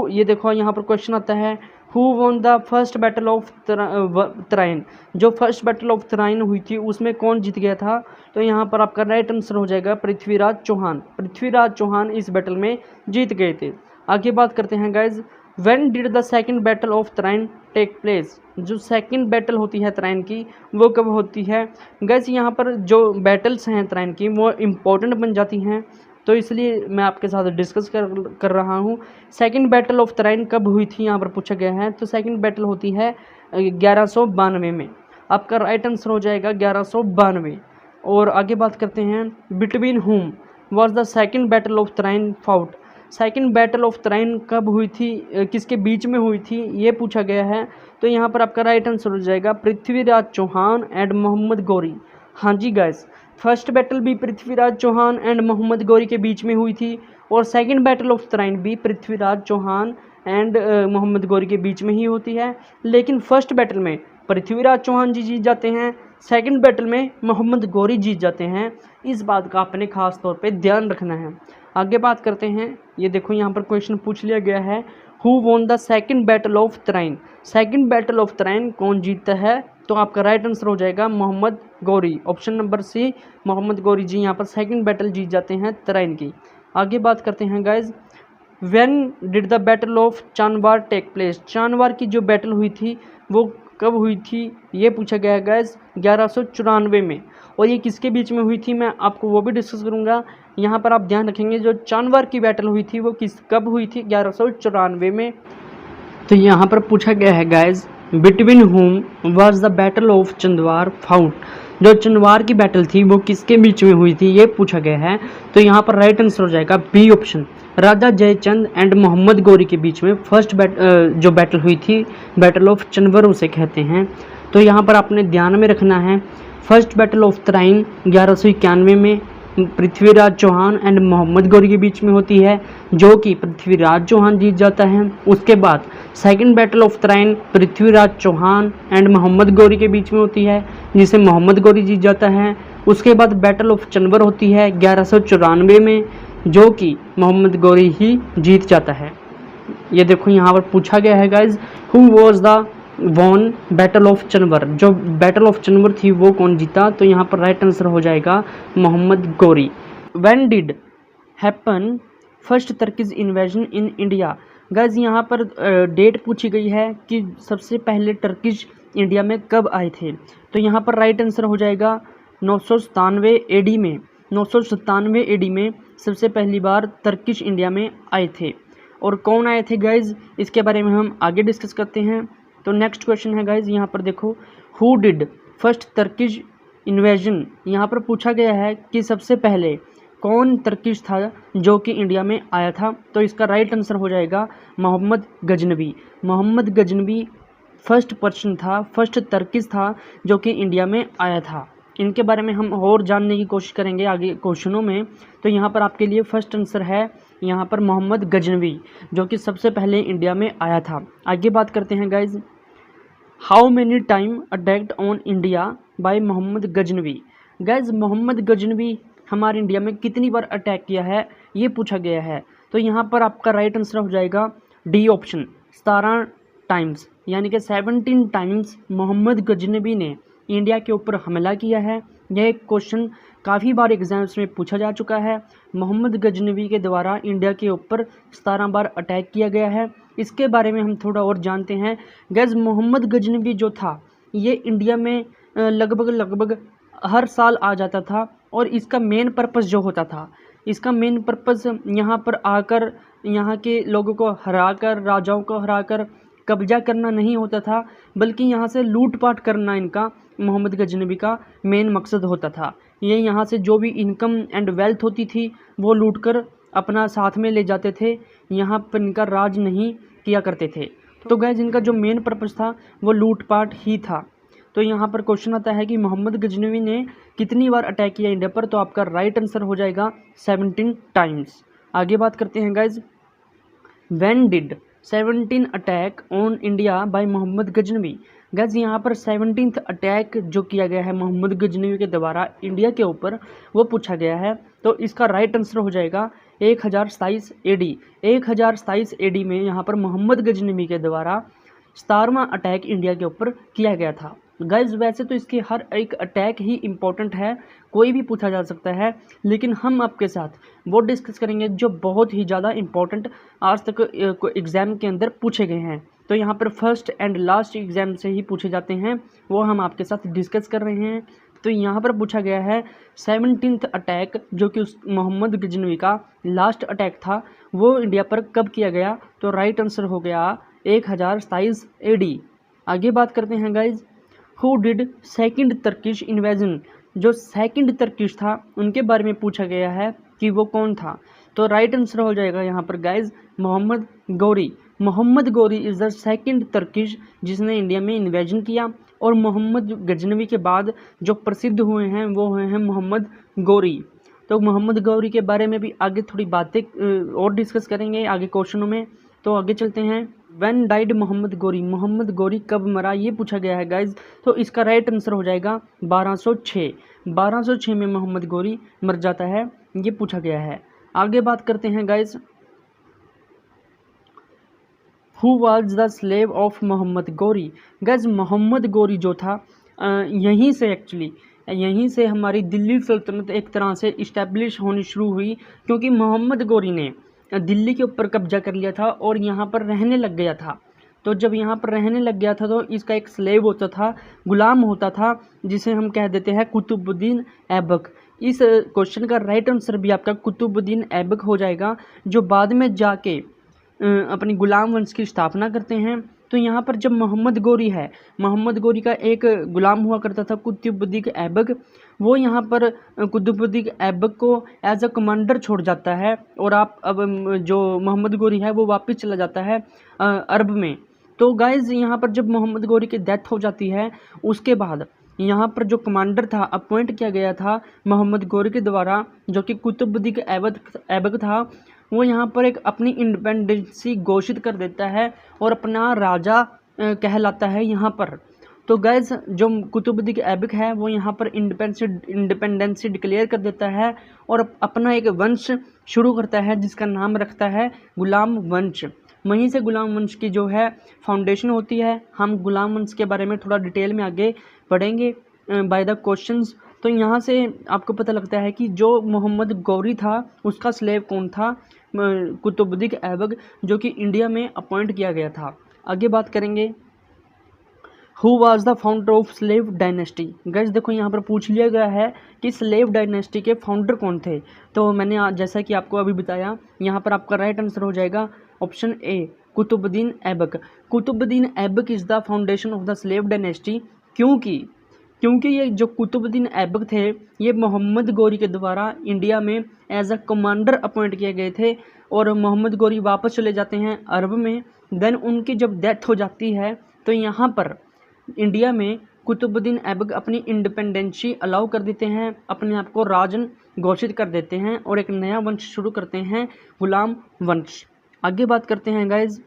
ये देखो यहाँ पर क्वेश्चन आता है, who won the first battle of Tarain. जो फर्स्ट बैटल ऑफ तराइन हुई थी उसमें कौन जीत गया था? तो यहाँ पर आपका राइट आंसर हो जाएगा पृथ्वीराज चौहान। पृथ्वीराज चौहान इस बैटल में जीत गए थे। आगे बात करते हैं guys, when did the second battle of Tarain take place. जो सेकंड बैटल होती है तराइन की वो कब होती है? गाइज यहाँ पर जो बैटल्स हैं तराइन की वो इम्पोर्टेंट बन जाती हैं, तो इसलिए मैं आपके साथ डिस्कस कर रहा हूँ। सेकंड बैटल ऑफ तराइन कब हुई थी यहाँ पर पूछा गया है, तो सेकंड बैटल होती है 1192 में। आपका राइट आंसर हो जाएगा 1192। और आगे बात करते हैं, between whom was the second battle of Tarain fought. Second battle of Tarain कब हुई थी, किसके बीच में हुई थी, ये पूछा गया है। तो यहाँ पर आपका राइट आंसर हो जाएगा पृथ्वीराज चौहान एंड मोहम्मद गौरी। हाँ जी गाइस, फर्स्ट बैटल भी पृथ्वीराज चौहान एंड मोहम्मद गौरी के बीच में हुई थी, और सेकंड बैटल ऑफ तराइन भी पृथ्वीराज चौहान एंड मोहम्मद गौरी के बीच में ही होती है। लेकिन फर्स्ट बैटल में पृथ्वीराज चौहान जी जीत जाते हैं, सेकंड बैटल में मोहम्मद गौरी जीत जाते हैं। इस बात का आपने खास तौर पे ध्यान रखना है। आगे बात करते हैं, ये देखो यहाँ पर क्वेश्चन पूछ लिया गया है, who won the second battle of Tarain. Second battle of Tarain कौन जीतता है? तो आपका राइट आंसर हो जाएगा Mohammad Ghori. Option number C, Mohammad Ghori ji यहाँ पर सेकंड बैटल जीत जाते हैं तराइन की। आगे बात करते हैं guys, when did the battle of Chanwar take place. Chanwar की जो बैटल हुई थी वो कब हुई थी, ये पूछा गया है गाइज 1194 में। और ये किसके बीच में हुई थी, मैं आपको वो भी डिस्कस करूँगा। यहाँ पर आप ध्यान रखेंगे, जो चानवार की बैटल हुई थी वो कब हुई थी, 1194 में। तो यहाँ पर पूछा गया है guys, between whom was the battle of Chandawar fought. जो चंदवार की बैटल थी वो किसके बीच में हुई थी, ये पूछा गया है। तो यहाँ पर राइट आंसर हो जाएगा B option, Raja Jaichand and Mohammad Ghori के बीच में फर्स्ट जो बैटल हुई थी, बैटल ऑफ चंदवार उसे कहते हैं। तो यहाँ पर आपने ध्यान में रखना है, फर्स्ट बैटल ऑफ तराइन 1191 में पृथ्वीराज चौहान एंड मोहम्मद गौरी के बीच में होती है, जो कि पृथ्वीराज चौहान जीत जाता है। उसके बाद second battle of Tarain Prithviraj Chauhan and Mohammad Ghori के बीच में होती है, जिसे मोहम्मद गौरी जीत जाता है। उसके बाद बैटल ऑफ चंदवार होती है 1194 में, जो कि मोहम्मद गौरी ही जीत जाता है। ये देखो यहाँ पर पूछा गया है guys, who was the won battle of Chandawar. जो बैटल ऑफ चंदवार थी वो कौन जीता, तो यहाँ पर राइट आंसर हो जाएगा Mohammad Ghori. When did happen first Turkish invasion in India. Guys यहाँ पर डेट पूछी गई है कि सबसे पहले टर्किश इंडिया में कब आए थे। तो यहाँ पर राइट आंसर हो जाएगा 997 AD में। 997 AD में सबसे पहली बार टर्किश इंडिया में आए थे। और कौन आए थे गाइज, इसके बारे में हम आगे डिस्कस करते हैं। तो नेक्स्ट क्वेश्चन है गाइज, यहाँ पर देखो, who did first Turkish invasion. यहाँ पर पूछा गया है कि सबसे पहले कौन टर्किश था जो कि इंडिया में आया था। तो इसका राइट आंसर हो जाएगा मोहम्मद गजनवी। मोहम्मद गजनवी फर्स्ट पर्सन था, फर्स्ट टर्किश था जो कि इंडिया में आया था। इनके बारे में हम और जानने की कोशिश करेंगे आगे क्वेश्चनों में। तो यहाँ पर आपके लिए फर्स्ट आंसर है यहाँ पर मोहम्मद गजनवी, जो कि सबसे पहले इंडिया में आया था। आगे बात करते हैं guys, how many time attacked on India by Mohammad Ghaznavi. Guys Mohammad Ghaznavi हमारे इंडिया में कितनी बार अटैक किया है, ये पूछा गया है। तो यहाँ पर आपका राइट आंसर हो जाएगा डी ऑप्शन, 17 टाइम्स, यानी कि 17 टाइम्स मोहम्मद गजनवी ने इंडिया के ऊपर हमला किया है। यह एक क्वेश्चन काफ़ी बार एग्जाम्स में पूछा जा चुका है। मोहम्मद गजनवी के द्वारा इंडिया के ऊपर 17 बार अटैक किया गया है। इसके बारे में हम थोड़ा और जानते हैं। गैस मोहम्मद गजनवी जो था ये इंडिया में लगभग हर साल आ जाता था, और इसका मेन पर्पस जो होता था, इसका मेन पर्पस यहाँ पर आकर यहाँ के लोगों को हराकर, राजाओं को हराकर कब्जा करना नहीं होता था, बल्कि यहाँ से लूटपाट करना इनका मोहम्मद गजनवी का मेन मकसद होता था। ये यहाँ से जो भी इनकम एंड वेल्थ होती थी वो लूटकर अपना साथ में ले जाते थे। यहाँ पर इनका राज नहीं किया करते थे। तो गैस इनका जो मेन पर्पस था वो लूटपाट ही था। तो यहाँ पर क्वेश्चन आता है कि मोहम्मद गजनवी ने कितनी बार अटैक किया इंडिया पर, तो आपका राइट आंसर हो जाएगा 17 टाइम्स। आगे बात करते हैं guys, when did 17 attack on India by Mohammad Ghaznavi. Guys यहाँ पर 17th अटैक जो किया गया है मोहम्मद गजनवी के द्वारा इंडिया के ऊपर वो पूछा गया है। तो इसका राइट आंसर हो जाएगा 1027 AD। 1027 AD में यहाँ पर मोहम्मद गजनवी के द्वारा 17वां अटैक इंडिया के ऊपर किया गया था। गाइज वैसे तो इसके हर एक अटैक ही इम्पोर्टेंट है, कोई भी पूछा जा सकता है, लेकिन हम आपके साथ वो डिस्कस करेंगे जो बहुत ही ज़्यादा इम्पोर्टेंट आज तक एग्ज़ाम के अंदर पूछे गए हैं। तो यहाँ पर फर्स्ट एंड लास्ट एग्ज़ाम से ही पूछे जाते हैं, वो हम आपके साथ डिस्कस कर रहे हैं। तो यहाँ पर पूछा गया है 17th अटैक जो कि उस मोहम्मद गजनवी का लास्ट अटैक था वो इंडिया पर कब किया गया, तो राइट आंसर हो गया 1027 AD। आगे बात करते हैं guys, who did second Turkish invasion. जो सेकंड तर्किश था उनके बारे में पूछा गया है कि वो कौन था, तो राइट आंसर हो जाएगा यहाँ पर guys Mohammad Ghori. Mohammad Ghori is the second Turkish जिसने इंडिया में इन्वेजन किया, और मोहम्मद गजनवी के बाद जो प्रसिद्ध हुए हैं वो हुए हैं मोहम्मद गौरी। तो मोहम्मद गौरी के बारे में भी आगे थोड़ी बातें और डिस्कस करेंगे आगे क्वेश्चनों में। तो आगे चलते हैं, व्हेन डाइड मोहम्मद गौरी। मोहम्मद गौरी कब मरा ये पूछा गया है गाइज। तो इसका राइट आंसर हो जाएगा 1206। 1206 में मोहम्मद गौरी मर जाता है, ये पूछा गया है। आगे बात करते हैं guys, who was the slave of Mohammad Ghori. Guys Mohammad Ghori जो था यहीं से हमारी दिल्ली सल्तनत एक तरह से इस्टेब्लिश होनी शुरू हुई, क्योंकि मोहम्मद गौरी ने दिल्ली के ऊपर कब्जा कर लिया था और यहाँ पर रहने लग गया था। तो जब यहाँ पर रहने लग गया था तो इसका एक स्लेव होता था, गुलाम होता था, जिसे हम कह देते हैं कुतुबुद्दीन ऐबक। इस क्वेश्चन का राइट आंसर भी आपका कुतुबुद्दीन ऐबक हो जाएगा, जो बाद में जाके अपनी गुलाम वंश की स्थापना करते हैं। तो यहाँ पर जब मोहम्मद गौरी है, मोहम्मद गौरी का एक गुलाम हुआ करता था कुतुबुद्दीन ऐबक, वो यहाँ पर कुतुबुद्दीन ऐबक को एज अ कमांडर छोड़ जाता है, और आप अब जो मोहम्मद गौरी है वो वापस चला जाता है अरब में। तो गाइज़ यहाँ पर जब मोहम्मद गौरी की डेथ हो जाती है, उसके बाद यहाँ पर जो कमांडर था अपॉइंट किया गया था मोहम्मद गौरी के द्वारा, जो कि कुतुबुद्दीन ऐबक था, वो यहाँ पर एक अपनी इंडिपेंडेंसी घोषित कर देता है और अपना राजा कहलाता है यहाँ पर। तो गैस जो कुतुबुद्दीन ऐबक है वो यहाँ पर इंडिपेंडेंसी डिक्लेयर कर देता है और अपना एक वंश शुरू करता है जिसका नाम रखता है गुलाम वंश। वहीं से गुलाम वंश की जो है फाउंडेशन होती है। हम गुलाम वंश के बारे में थोड़ा डिटेल में आगे पढ़ेंगे बाय द क्वेश्चंस। तो यहाँ से आपको पता लगता है कि जो मोहम्मद गौरी था उसका स्लेव कौन था, कुतुबुद्दीन ऐबक, जो कि इंडिया में अपॉइंट किया गया था। आगे बात करेंगे, who was the founder of slave dynasty. Guys देखो यहाँ पर पूछ लिया गया है कि स्लेव डायनेस्टी के फाउंडर कौन थे। तो मैंने जैसा कि आपको अभी बताया, यहाँ पर आपका राइट आंसर हो जाएगा option A, Qutubuddin Aibak. Qutubuddin Aibak is the foundation of the slave dynasty, क्योंकि ये जो कुतुबुद्दीन ऐबक थे ये मोहम्मद गौरी के द्वारा इंडिया में एज अ कमांडर अपॉइंट किए गए थे, और मोहम्मद गौरी वापस चले जाते हैं अरब में। देन उनकी जब डेथ हो जाती है तो यहाँ पर इंडिया में कुतुबुद्दीन ऐबक अपनी इंडिपेंडेंसी अलाउ कर देते हैं, अपने आप को राजन घोषित कर देते हैं और एक नया वंश शुरू करते हैं, गुलाम वंश। आगे बात करते हैं गाइज,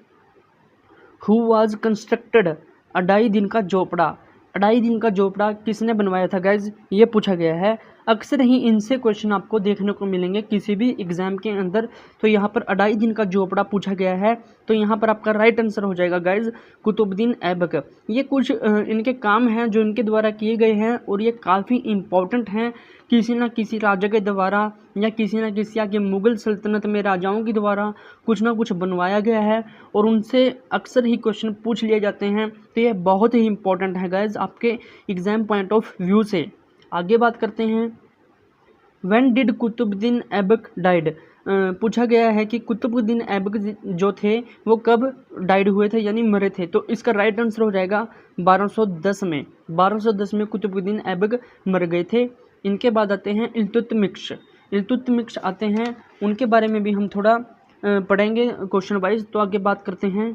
हु वाज कंस्ट्रक्टेड अढ़ाई दिन का झोपड़ा। अढ़ाई दिन का झोपड़ा किसने बनवाया था गाइज, ये पूछा गया है। अक्सर ही इनसे क्वेश्चन आपको देखने को मिलेंगे किसी भी एग्जाम के अंदर। तो यहाँ पर अढ़ाई दिन का झोपड़ा पूछा गया है, तो यहाँ पर आपका राइट आंसर हो जाएगा गाइज कुतुबुद्दीन ऐबक। ये कुछ इनके काम हैं जो इनके द्वारा किए गए हैं और ये काफ़ी इम्पोर्टेंट हैं। किसी न किसी राजा के द्वारा या किसी न किसी आगे मुग़ल सल्तनत में राजाओं के द्वारा कुछ ना कुछ बनवाया गया है और उनसे अक्सर ही क्वेश्चन पूछ लिए जाते हैं। तो ये बहुत ही इम्पोर्टेंट है गाइज आपके एग्ज़ाम पॉइंट ऑफ व्यू से। आगे बात करते हैं, when did Qutubuddin Aibak died. पूछा गया है कि कुतुबुद्दीन ऐबक जो थे वो कब डाइड हुए थे यानी मरे थे। तो इसका राइट आंसर हो जाएगा 1210 में। 1210 में कुतुबुद्दीन ऐबक मर गए थे। इनके बाद आते हैं इल्तुतमिश आते हैं, उनके बारे में भी हम थोड़ा पढ़ेंगे क्वेश्चन वाइज। तो आगे बात करते हैं,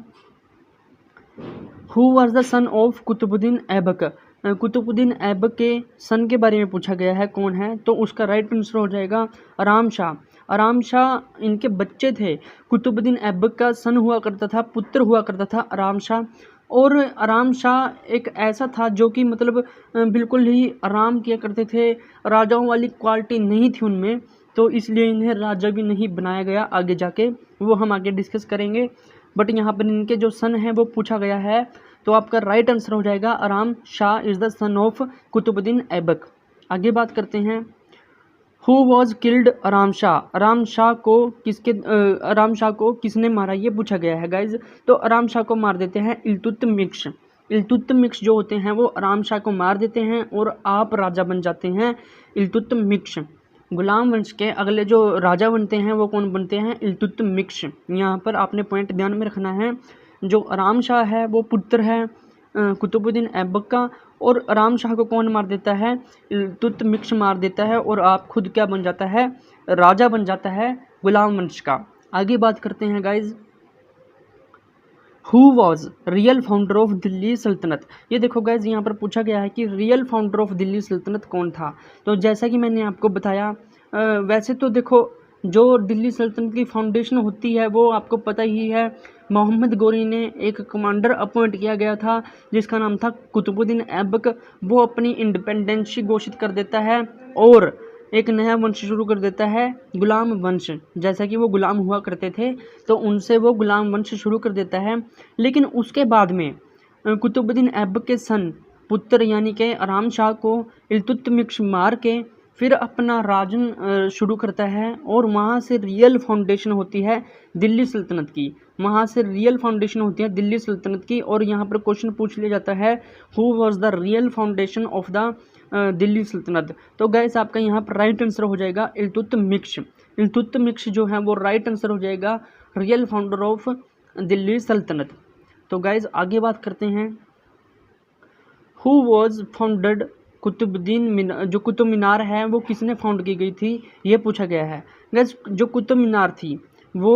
who was the son of Qutubuddin Aibak. Qutubuddin Aibak के सन के बारे में पूछा गया है, कौन है? तो उसका राइट आंसर हो जाएगा आराम शाह। आराम शाह इनके बच्चे थे। कुतुबुद्दीन ऐबक का सन हुआ करता था, पुत्र हुआ करता था आराम शाह। और आराम शाह एक ऐसा था जो कि मतलब बिल्कुल ही आराम किया करते थे, राजाओं वाली क्वालिटी नहीं थी उनमें, तो इसलिए इन्हें राजा भी नहीं बनाया गया आगे जाके, वो हम आगे डिस्कस करेंगे। बट यहाँ पर इनके जो सन है वो पूछा गया है, तो आपका राइट आंसर हो जाएगा Aram Shah is the son of Qutubuddin Aibak. आगे बात करते हैं, हु वॉज किल्ड आराम शाह। आराम शाह को किसने मारा, ये पूछा गया है गाइज। तो आराम शाह को मार देते हैं इल्तुतमिश। इल्तुतमिश जो होते हैं वो आराम शाह को मार देते हैं और आप राजा बन जाते हैं इल्तुतमिश। गुलाम वंश के अगले जो राजा बनते हैं वो कौन बनते हैं? इल्तुतमिश। यहाँ पर आपने पॉइंट ध्यान में रखना है, जो आराम शाह है वो पुत्र है कुतुबुद्दीन ऐबक का, और आराम शाह को कौन मार देता है? इल्तुतमिश मार देता है, और आप खुद क्या बन जाता है? राजा बन जाता है गुलाम वंश का। आगे बात करते हैं guys, who was real founder of Delhi सल्तनत। ये देखो गाइज, यहाँ पर पूछा गया है कि रियल फाउंडर ऑफ दिल्ली सल्तनत कौन था। तो जैसा कि मैंने आपको बताया, वैसे तो देखो जो दिल्ली सल्तनत की फाउंडेशन होती है वो आपको पता ही है, मोहम्मद गोरी ने एक कमांडर अपॉइंट किया गया था जिसका नाम था कुतुबुद्दीन ऐबक। वो अपनी इंडिपेंडेंस घोषित कर देता है और एक नया वंश शुरू कर देता है, गुलाम वंश। जैसा कि वो गुलाम हुआ करते थे तो उनसे वो गुलाम वंश शुरू कर देता है। लेकिन उसके बाद में कुतुबुद्दीन ऐबक के सन पुत्र यानी कि आराम शाह को इल्तुतमिश मार के फिर अपना राजन शुरू करता है, और वहाँ से रियल फाउंडेशन होती है दिल्ली सल्तनत की। वहाँ से रियल फाउंडेशन होती है दिल्ली सल्तनत की। और यहाँ पर क्वेश्चन पूछ लिया जाता है, who was the real foundation of the Delhi सल्तनत। तो गैस आपका यहाँ पर राइट आंसर हो जाएगा इल्तुतमिश। इल्तुतमिश जो है वो राइट आंसर हो जाएगा रियल फाउंडर ऑफ दिल्ली सल्तनत। तो गैस आगे बात करते हैं, हु वाज फाउंडेड कुतुबुद्दीन मीनार। जो कुतुब मीनार है वो किसने फाउंड की गई थी, ये पूछा गया है। गैस जो कुतुब मीनार थी वो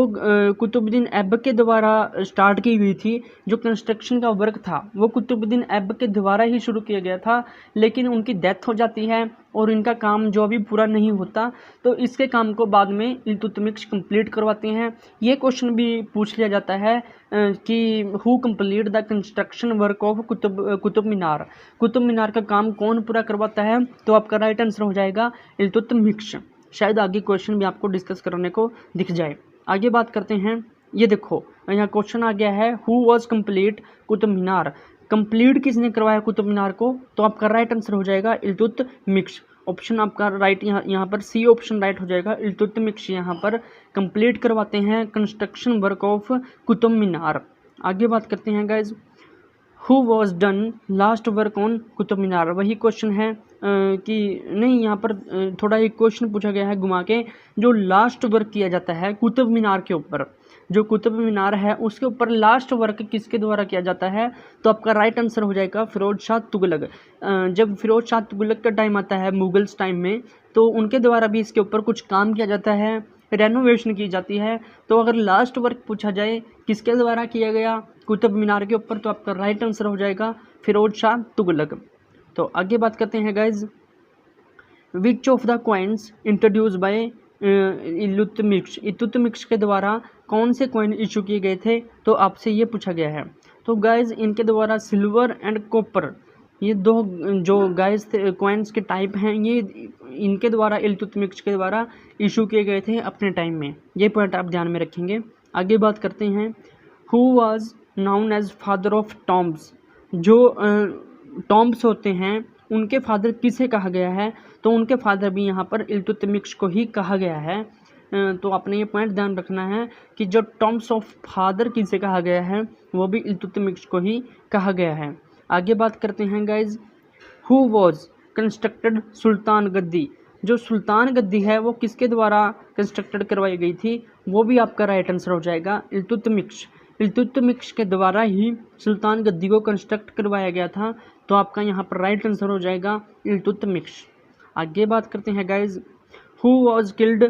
कुतुबुद्दीन ऐबक के द्वारा स्टार्ट की गई थी। जो कंस्ट्रक्शन का वर्क था वो कुतुबुद्दीन ऐबक के द्वारा ही शुरू किया गया था, लेकिन उनकी डेथ हो जाती है और इनका काम जो अभी पूरा नहीं होता, तो इसके काम को बाद में इल्तुतमिश कंप्लीट करवाते हैं। ये क्वेश्चन भी पूछ लिया जाता है कि who complete the construction work of Qutub Minar. Qutub Minar का काम कौन पूरा करवाता है? तो आपका राइट आंसर हो जाएगा इल्तुतमिश। शायद आगे क्वेश्चन भी आपको डिस्कस करने को दिख जाए। आगे बात करते हैं, ये देखो यहाँ क्वेश्चन आ गया है, who was complete Qutub Minar. Complete किसने करवाया कुतुब मीनार को? तो आपका राइट आंसर हो जाएगा इल्तुतमिश। ऑप्शन आपका राइट यहाँ पर सी ऑप्शन राइट हो जाएगा। इल्तुतमिश यहाँ पर कंप्लीट करवाते हैं construction work of Qutub Minar. आगे बात करते हैं guys, who was done last work on Qutub Minar. वही क्वेश्चन है कि नहीं, यहाँ पर थोड़ा एक क्वेश्चन पूछा गया है घुमा के, जो लास्ट वर्क किया जाता है कुतुब मीनार के ऊपर, जो कुतुब मीनार है उसके ऊपर लास्ट वर्क किसके द्वारा किया जाता है? तो आपका राइट आंसर हो जाएगा फिरोज शाह तुगलक। जब फिरोज शाह तुगलक का टाइम आता है मुगल्स टाइम में, तो उनके द्वारा भी इसके ऊपर कुछ काम किया जाता है, रेनोवेशन की जाती है। तो अगर लास्ट वर्क पूछा जाए किसके द्वारा किया गया कुतुब मीनार के ऊपर, तो आपका राइट आंसर हो जाएगा फिरोज शाह तुगलक। तो आगे बात करते हैं guys, which of the coins introduce by Iltutmish. Iltutmish के द्वारा कौन से कॉइन इशू किए गए थे? तो आपसे ये पूछा गया है। तो गाइज इनके द्वारा सिल्वर एंड कॉपर, ये दो जो गाइज कॉइन्स के टाइप हैं, ये इनके द्वारा इल्तुतमिश के द्वारा इशू किए गए थे अपने टाइम में। ये पॉइंट आप ध्यान में रखेंगे। आगे बात करते हैं, who was known as father of tombs. जो टॉम्ब्स होते हैं उनके फादर किसे कहा गया है? तो उनके फादर भी यहाँ पर इल्तुतमिश को ही कहा गया है। तो आपने ये पॉइंट ध्यान रखना है कि जो टॉम्ब्स ऑफ फादर किसे कहा गया है वो भी इल्तुतमिश को ही कहा गया है। आगे बात करते हैं गाइज, हु वॉज कंस्ट्रक्टेड सुल्तान गद्दी। जो सुल्तान गद्दी है वो किसके द्वारा कंस्ट्रक्टेड करवाई गई थी? वो भी आपका राइट आंसर हो जाएगा इल्तुतमिश। इल्तुतमिश के द्वारा ही सुल्तान गद्दी को कंस्ट्रक्ट करवाया गया था। तो आपका यहाँ पर राइट आंसर हो जाएगा इल्तुतमिश। आगे बात करते हैं guys, who was killed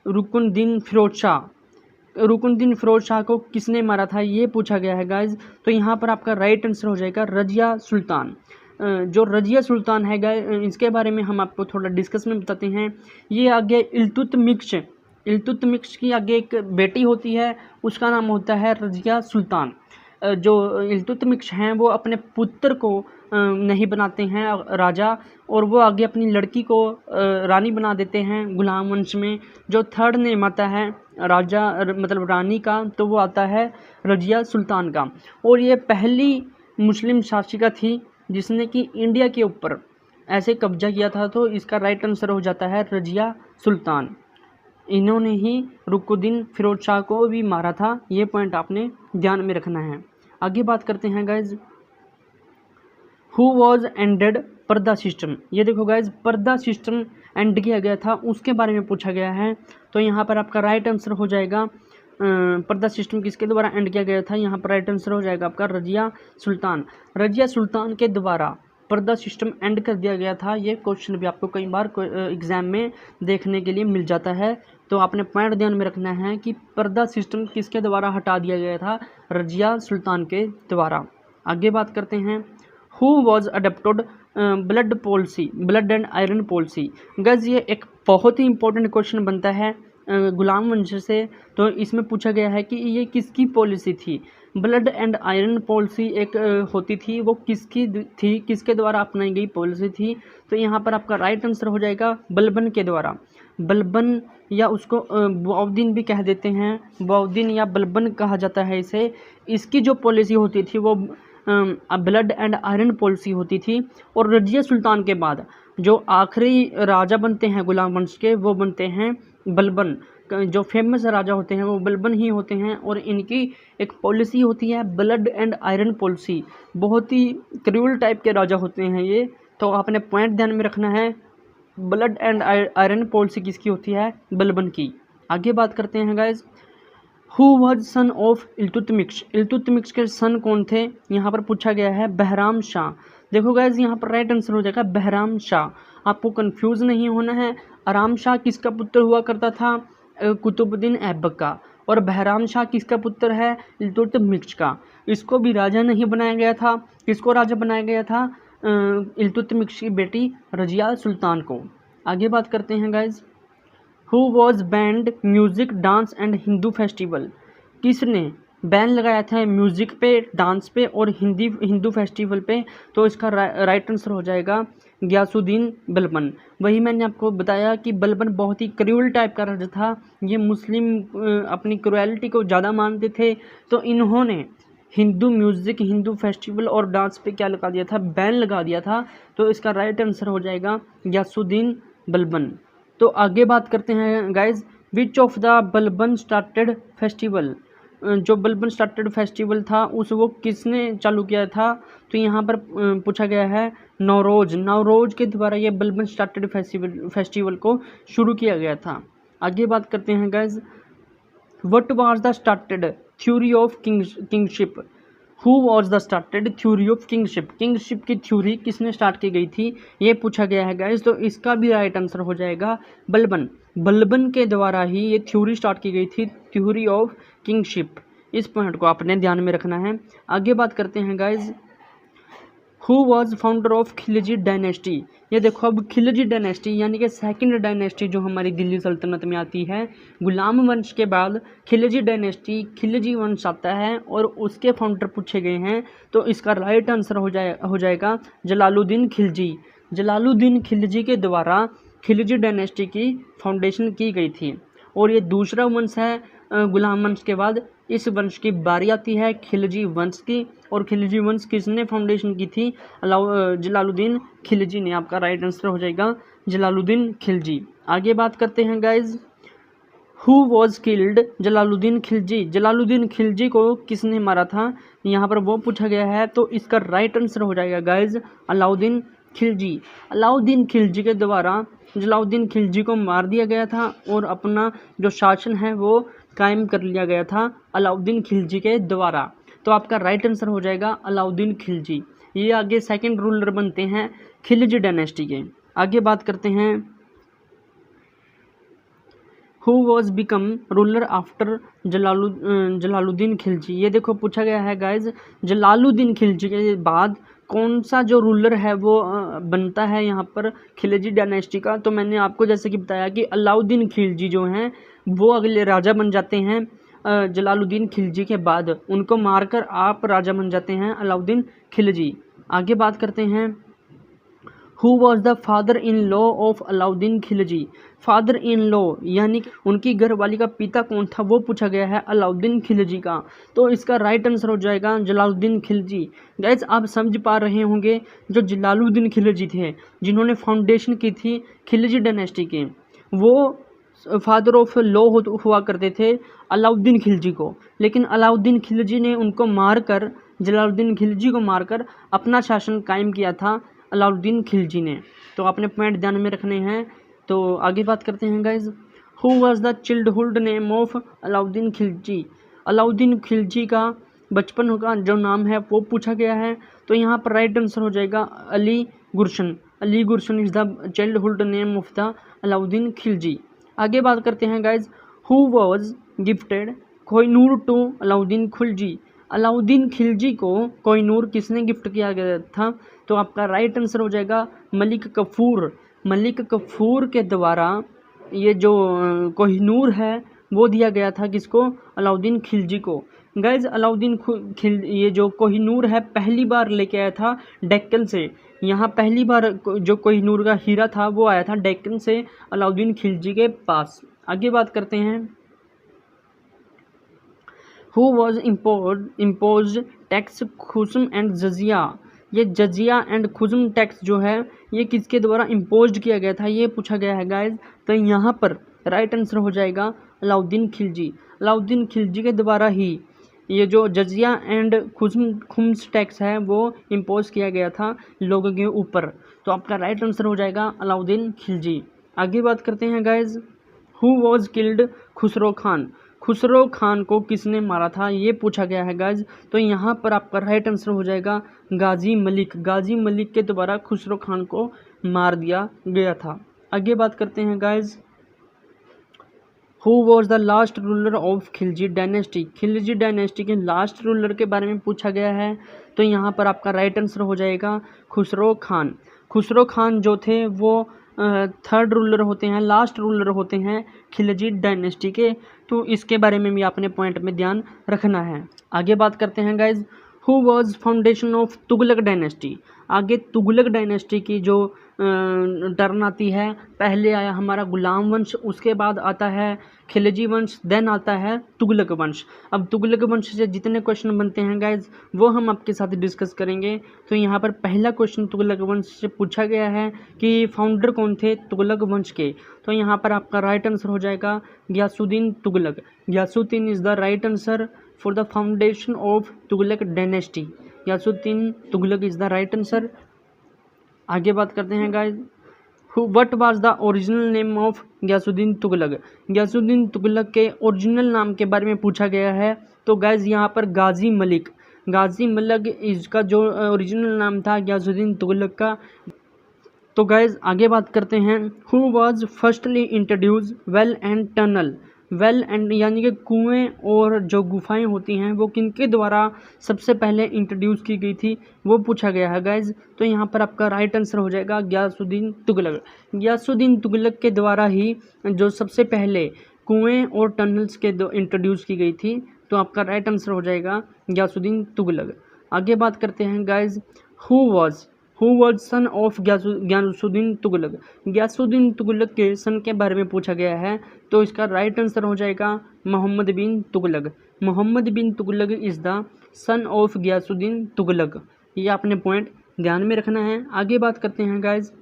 Ruknuddin Firoz Shah. Ruknuddin Firoz Shah को किसने मारा था, ये पूछा गया है गाइज। तो यहाँ पर आपका राइट आंसर हो जाएगा रजिया सुल्तान। जो रजिया सुल्तान है गाइज, इसके बारे में हम आपको थोड़ा डिस्कस में बताते हैं। ये आगे इल्तुतमिश की आगे एक बेटी होती है, उसका नाम होता है रजिया सुल्तान। जो इल्तुतमिश हैं वो अपने पुत्र को नहीं बनाते हैं राजा, और वो आगे अपनी लड़की को रानी बना देते हैं गुलाम वंश में। जो थर्ड नेम आता है राजा मतलब रानी का, तो वो आता है रजिया सुल्तान का। और ये पहली मुस्लिम शासिका थी जिसने कि इंडिया के ऊपर ऐसे कब्जा किया था। तो इसका राइट आंसर हो जाता है रजिया सुल्तान। इन्होंने ही रुकनुद्दीन फिरोज शाह को भी मारा था, ये पॉइंट आपने ध्यान में रखना है। आगे बात करते हैं गाइज, हु वॉज एंडेड पर्दा सिस्टम। ये देखो गाइज, पर्दा सिस्टम एंड किया गया था, उसके बारे में पूछा गया है। तो यहाँ पर आपका राइट आंसर हो जाएगा पर्दा सिस्टम किसके द्वारा एंड किया गया था, यहाँ पर राइट आंसर हो जाएगा आपका रजिया सुल्तान। रजिया सुल्तान के द्वारा पर्दा सिस्टम एंड कर दिया गया था। ये क्वेश्चन भी आपको कई बार एग्जाम में देखने के लिए मिल जाता है। तो आपने पॉइंट ध्यान में रखना है कि पर्दा सिस्टम किसके द्वारा हटा दिया गया था, रजिया सुल्तान के द्वारा। आगे बात करते हैं, who was adapted blood policy, blood and iron policy. गज ये एक बहुत ही इंपॉर्टेंट क्वेश्चन बनता है गुलाम वंश से। तो इसमें पूछा गया है कि ये किसकी पॉलिसी थी। ब्लड एंड आयरन पॉलिसी एक होती थी, वो किसकी थी, किसके द्वारा अपनाई गई पॉलिसी थी। तो यहाँ पर आपका राइट आंसर हो जाएगा बलबन के द्वारा। बलबन या उसको बहाउद्दीन भी कह देते हैं, बहाउद्दीन या बलबन कहा जाता है इसे। इसकी जो पॉलिसी होती थी वो ब्लड एंड आयरन पॉलिसी होती थी। और रजिया सुल्तान के बाद जो आखिरी राजा बनते हैं गुलाम वंश के, वो बनते हैं बलबन। जो फेमस राजा होते हैं वो बलबन ही होते हैं। और इनकी एक पॉलिसी होती है ब्लड एंड आयरन पॉलिसी। बहुत ही क्रूअल टाइप के राजा होते हैं ये। तो आपने पॉइंट ध्यान में रखना है, ब्लड एंड आयरन पॉलिसी किसकी होती है, बलबन की। आगे बात करते हैं guys, who was son of Iltutmish. Iltutmish के सन कौन थे, यहाँ पर पूछा गया है बहराम शाह। देखो गाइज, यहाँ पर राइट आंसर हो जाएगा बहराम शाह। आपको कंफ्यूज नहीं होना है। आराम शाह किसका पुत्र हुआ करता था, कुतुबुद्दीन ऐबक का। और बहराम शाह किसका पुत्र है, इल्तुतमिश का। इसको भी राजा नहीं बनाया गया था। किसको राजा बनाया गया था, इल्तुतमिश की बेटी रजिया सुल्तान को। आगे बात करते हैं guys, who was banned music dance and Hindu festival. किसने बैन लगाया था म्यूजिक पे, डांस पे और हिंदू फेस्टिवल पे। तो इसका राइट आंसर हो जाएगा गयासुद्दीन बलबन। वही मैंने आपको बताया कि बलबन बहुत ही क्रूअल टाइप का राजा था। ये मुस्लिम अपनी क्रूएलिटी को ज़्यादा मानते थे। तो इन्होंने हिंदू म्यूज़िक, हिंदू फेस्टिवल और डांस पे क्या लगा दिया था, बैन लगा दिया था। तो इसका राइट आंसर हो जाएगा गयासुद्दीन बलबन। तो आगे बात करते हैं guys, which of the Balban started festival. जो बलबन स्टार्टेड फेस्टिवल था उस वो किसने चालू किया था। तो यहाँ पर पूछा गया है नवरोज के द्वारा ये बलबन स्टार्टेड फेस्टिवल को शुरू किया गया था। आगे बात करते हैं guys, what was the started theory of kingship. Who was the started theory of kingship. Kingship की थ्योरी किसने स्टार्ट की गई थी, ये पूछा गया है गाइज। तो इसका भी राइट आंसर हो जाएगा बलबन। बलबन के द्वारा ही ये थ्योरी स्टार्ट की गई थी, थ्योरी ऑफ किंगशिप। इस पॉइंट को आपने ध्यान में रखना है। आगे बात करते हैं guys, who was founder of Khilji dynasty. ये देखो, अब खिलजी डायनेस्टी यानी कि सेकंड डायनेस्टी जो हमारी दिल्ली सल्तनत में आती है, गुलाम वंश के बाद खिलजी डायनेस्टी, खिलजी वंश आता है और उसके फाउंडर पूछे गए हैं। तो इसका राइट आंसर हो जाएगा जलालुद्दीन खिलजी। जलालुद्दीन खिलजी के द्वारा खिलजी डायनेस्टी की फाउंडेशन की गई थी। और ये दूसरा वंश है गुलाम वंश के बाद। इस वंश की बारी आती है खिलजी वंश की। और खिलजी वंश किसने फाउंडेशन की थी, जलालुद्दीन खिलजी ने। आपका राइट आंसर हो जाएगा जलालुद्दीन खिलजी। आगे बात करते हैं guys, who was killed Jalaluddin Khilji. Jalaluddin Khilji को किसने मारा था, यहाँ पर वो पूछा गया है। तो इसका राइट आंसर हो जाएगा गाइज अलाउद्दीन खिलजी। अलाउद्दीन खिलजी के द्वारा जलालुद्दीन खिलजी को मार दिया गया था और अपना जो शासन है वो कायम कर लिया गया था अलाउद्दीन खिलजी के द्वारा। तो आपका राइट आंसर हो जाएगा अलाउद्दीन खिलजी। ये आगे सेकंड रूलर बनते हैं खिलजी डायनेस्टी के। आगे बात करते हैं, who was become ruler after Jalaluddin Khilji. ये देखो पूछा गया है गाइज, जलालुद्दीन खिलजी के बाद कौन सा जो रूलर है वो बनता है यहाँ पर खिलजी डायनेस्टी का। तो मैंने आपको जैसे कि बताया कि अलाउद्दीन खिलजी जो हैं वो अगले राजा बन जाते हैं जलालुद्दीन खिलजी के बाद, उनको मारकर आप राजा बन जाते हैं अलाउद्दीन खिलजी। आगे बात करते हैं, who was the father in law of Alauddin Khilji. Father in law यानी उनकी घरवाली का पिता कौन था वो पूछा गया है अलाउद्दीन खिलजी का। तो इसका राइट आंसर हो जाएगा जलालुद्दीन खिलजी। गाइज आप समझ पा रहे होंगे, जो जलालुद्दीन खिलजी थे जिन्होंने फाउंडेशन की थी खिलजी डायनेस्टी के, वो फादर ऑफ लॉ हुआ करते थे अलाउद्दीन खिलजी को, लेकिन अलाउद्दीन खिलजी ने उनको मारकर, जलालुद्दीन खिलजी को मारकर अपना शासन कायम किया था अलाउद्दीन खिलजी ने। तो आपने पॉइंट ध्यान में रखने हैं। तो आगे बात करते हैं guys, who was the childhood name of Alauddin Khilji. Alauddin Khilji का बचपन का जो नाम है वो पूछा गया है। तो यहाँ पर राइट आंसर हो जाएगा Ali Gurshan. Ali Gurshan is the childhood name of the Alauddin Khilji. आगे बात करते हैं guys, who was gifted Kohinoor to Alauddin Khilji. Alauddin Khilji को कोहिनूर किसने गिफ्ट किया गया था। तो आपका राइट आंसर हो जाएगा मलिक कफूर। मलिक कफूर के द्वारा ये जो कोहिनूर है वो दिया गया था किसको, अलाउद्दीन खिलजी को। गाइज अलाउद्दीन ये जो कोहिनूर है पहली बार लेके आया था डेक्कन से। यहाँ पहली बार जो कोहिनूर का हीरा था वो आया था डेक्कन से अलाउद्दीन खिलजी के पास। आगे बात करते हैं, हु वॉज इम्पोज टैक्स खुस्म एंड जजिया। ये जजिया एंड खुस्म टैक्स जो है ये किसके द्वारा इम्पोज किया गया था ये पूछा गया है गाइज। तो यहाँ पर राइट आंसर हो जाएगा अलाउद्दीन खिलजी। अलाउद्दीन खिलजी के द्वारा ही ये जो जजिया एंड खुम्स टैक्स है वो इम्पोज किया गया था लोगों के ऊपर। तो आपका राइट आंसर हो जाएगा अलाउद्दीन खिलजी। आगे बात करते हैं guys, who was killed Khusro Khan. Khusro Khan को किसने मारा था ये पूछा गया है गाइज। तो यहाँ पर आपका राइट आंसर हो जाएगा गाजी मलिक। गाजी मलिक के द्वारा खुसरो खान को मार दिया गया था। आगे बात करते हैं guys, who was the last ruler of Khilji dynasty. Khilji dynasty के लास्ट रूलर के बारे में पूछा गया है। तो यहाँ पर आपका राइट आंसर हो जाएगा खुसरो खान। खुसरो खान जो थे वो थर्ड रूलर होते हैं, लास्ट रूलर होते हैं खिलजी डायनेस्टी के। तो इसके बारे में भी आपने पॉइंट में ध्यान रखना है। आगे बात करते हैं guys, who was foundation of Tughlaq dynasty. आगे तुगलक डायनेस्टी की जो टर्न आती है, पहले आया हमारा गुलाम वंश, उसके बाद आता है खिलजी वंश, देन आता है तुगलक वंश। अब तुगलक वंश से जितने क्वेश्चन बनते हैं गाइज वो हम आपके साथ डिस्कस करेंगे। तो यहाँ पर पहला क्वेश्चन तुगलक वंश से पूछा गया है कि फाउंडर कौन थे तुगलक वंश के। तो यहाँ पर आपका राइट आंसर हो जाएगा Ghiyasuddin Tughlaq. Ghiyasuddin is the right answer for the foundation of Tughlaq dynasty. Ghiyasuddin Tughlaq is the right answer. आगे बात करते हैं guys, what was the original name of Ghiyasuddin Tughlaq. Ghiyasuddin Tughlaq के ओरिजिनल नाम के बारे में पूछा गया है। तो गाइज यहाँ पर गाजी मलिक, गाजी मलिक इसका जो ओरिजिनल नाम था गयासुद्दीन तुगलक का। तो गाइज आगे बात करते हैं, who was firstly introduce well and tunnel. Well and यानी कि कुएं और जो गुफाएं होती हैं वो किनके द्वारा सबसे पहले इंट्रोड्यूस की गई थी वो पूछा गया है गाइज। तो यहाँ पर आपका राइट आंसर हो जाएगा गयासुद्दीन तुगलक। गयासुद्दीन तुगलक के द्वारा ही जो सबसे पहले कुएं और टनल्स के इंट्रोड्यूस की गई थी। तो आपका राइट आंसर हो जाएगा गयासुद्दीन तुगलक। आगे बात करते हैं guys, who was son of Ghiyasuddin Tughlaq. Ghiyasuddin Tughlaq के सन के बारे में पूछा गया है। तो इसका राइट आंसर हो जाएगा Mohammad bin Tughlaq. Mohammad bin Tughlaq is the son of Ghiyasuddin Tughlaq. ये आपने पॉइंट ध्यान में रखना है। आगे बात करते हैं guys,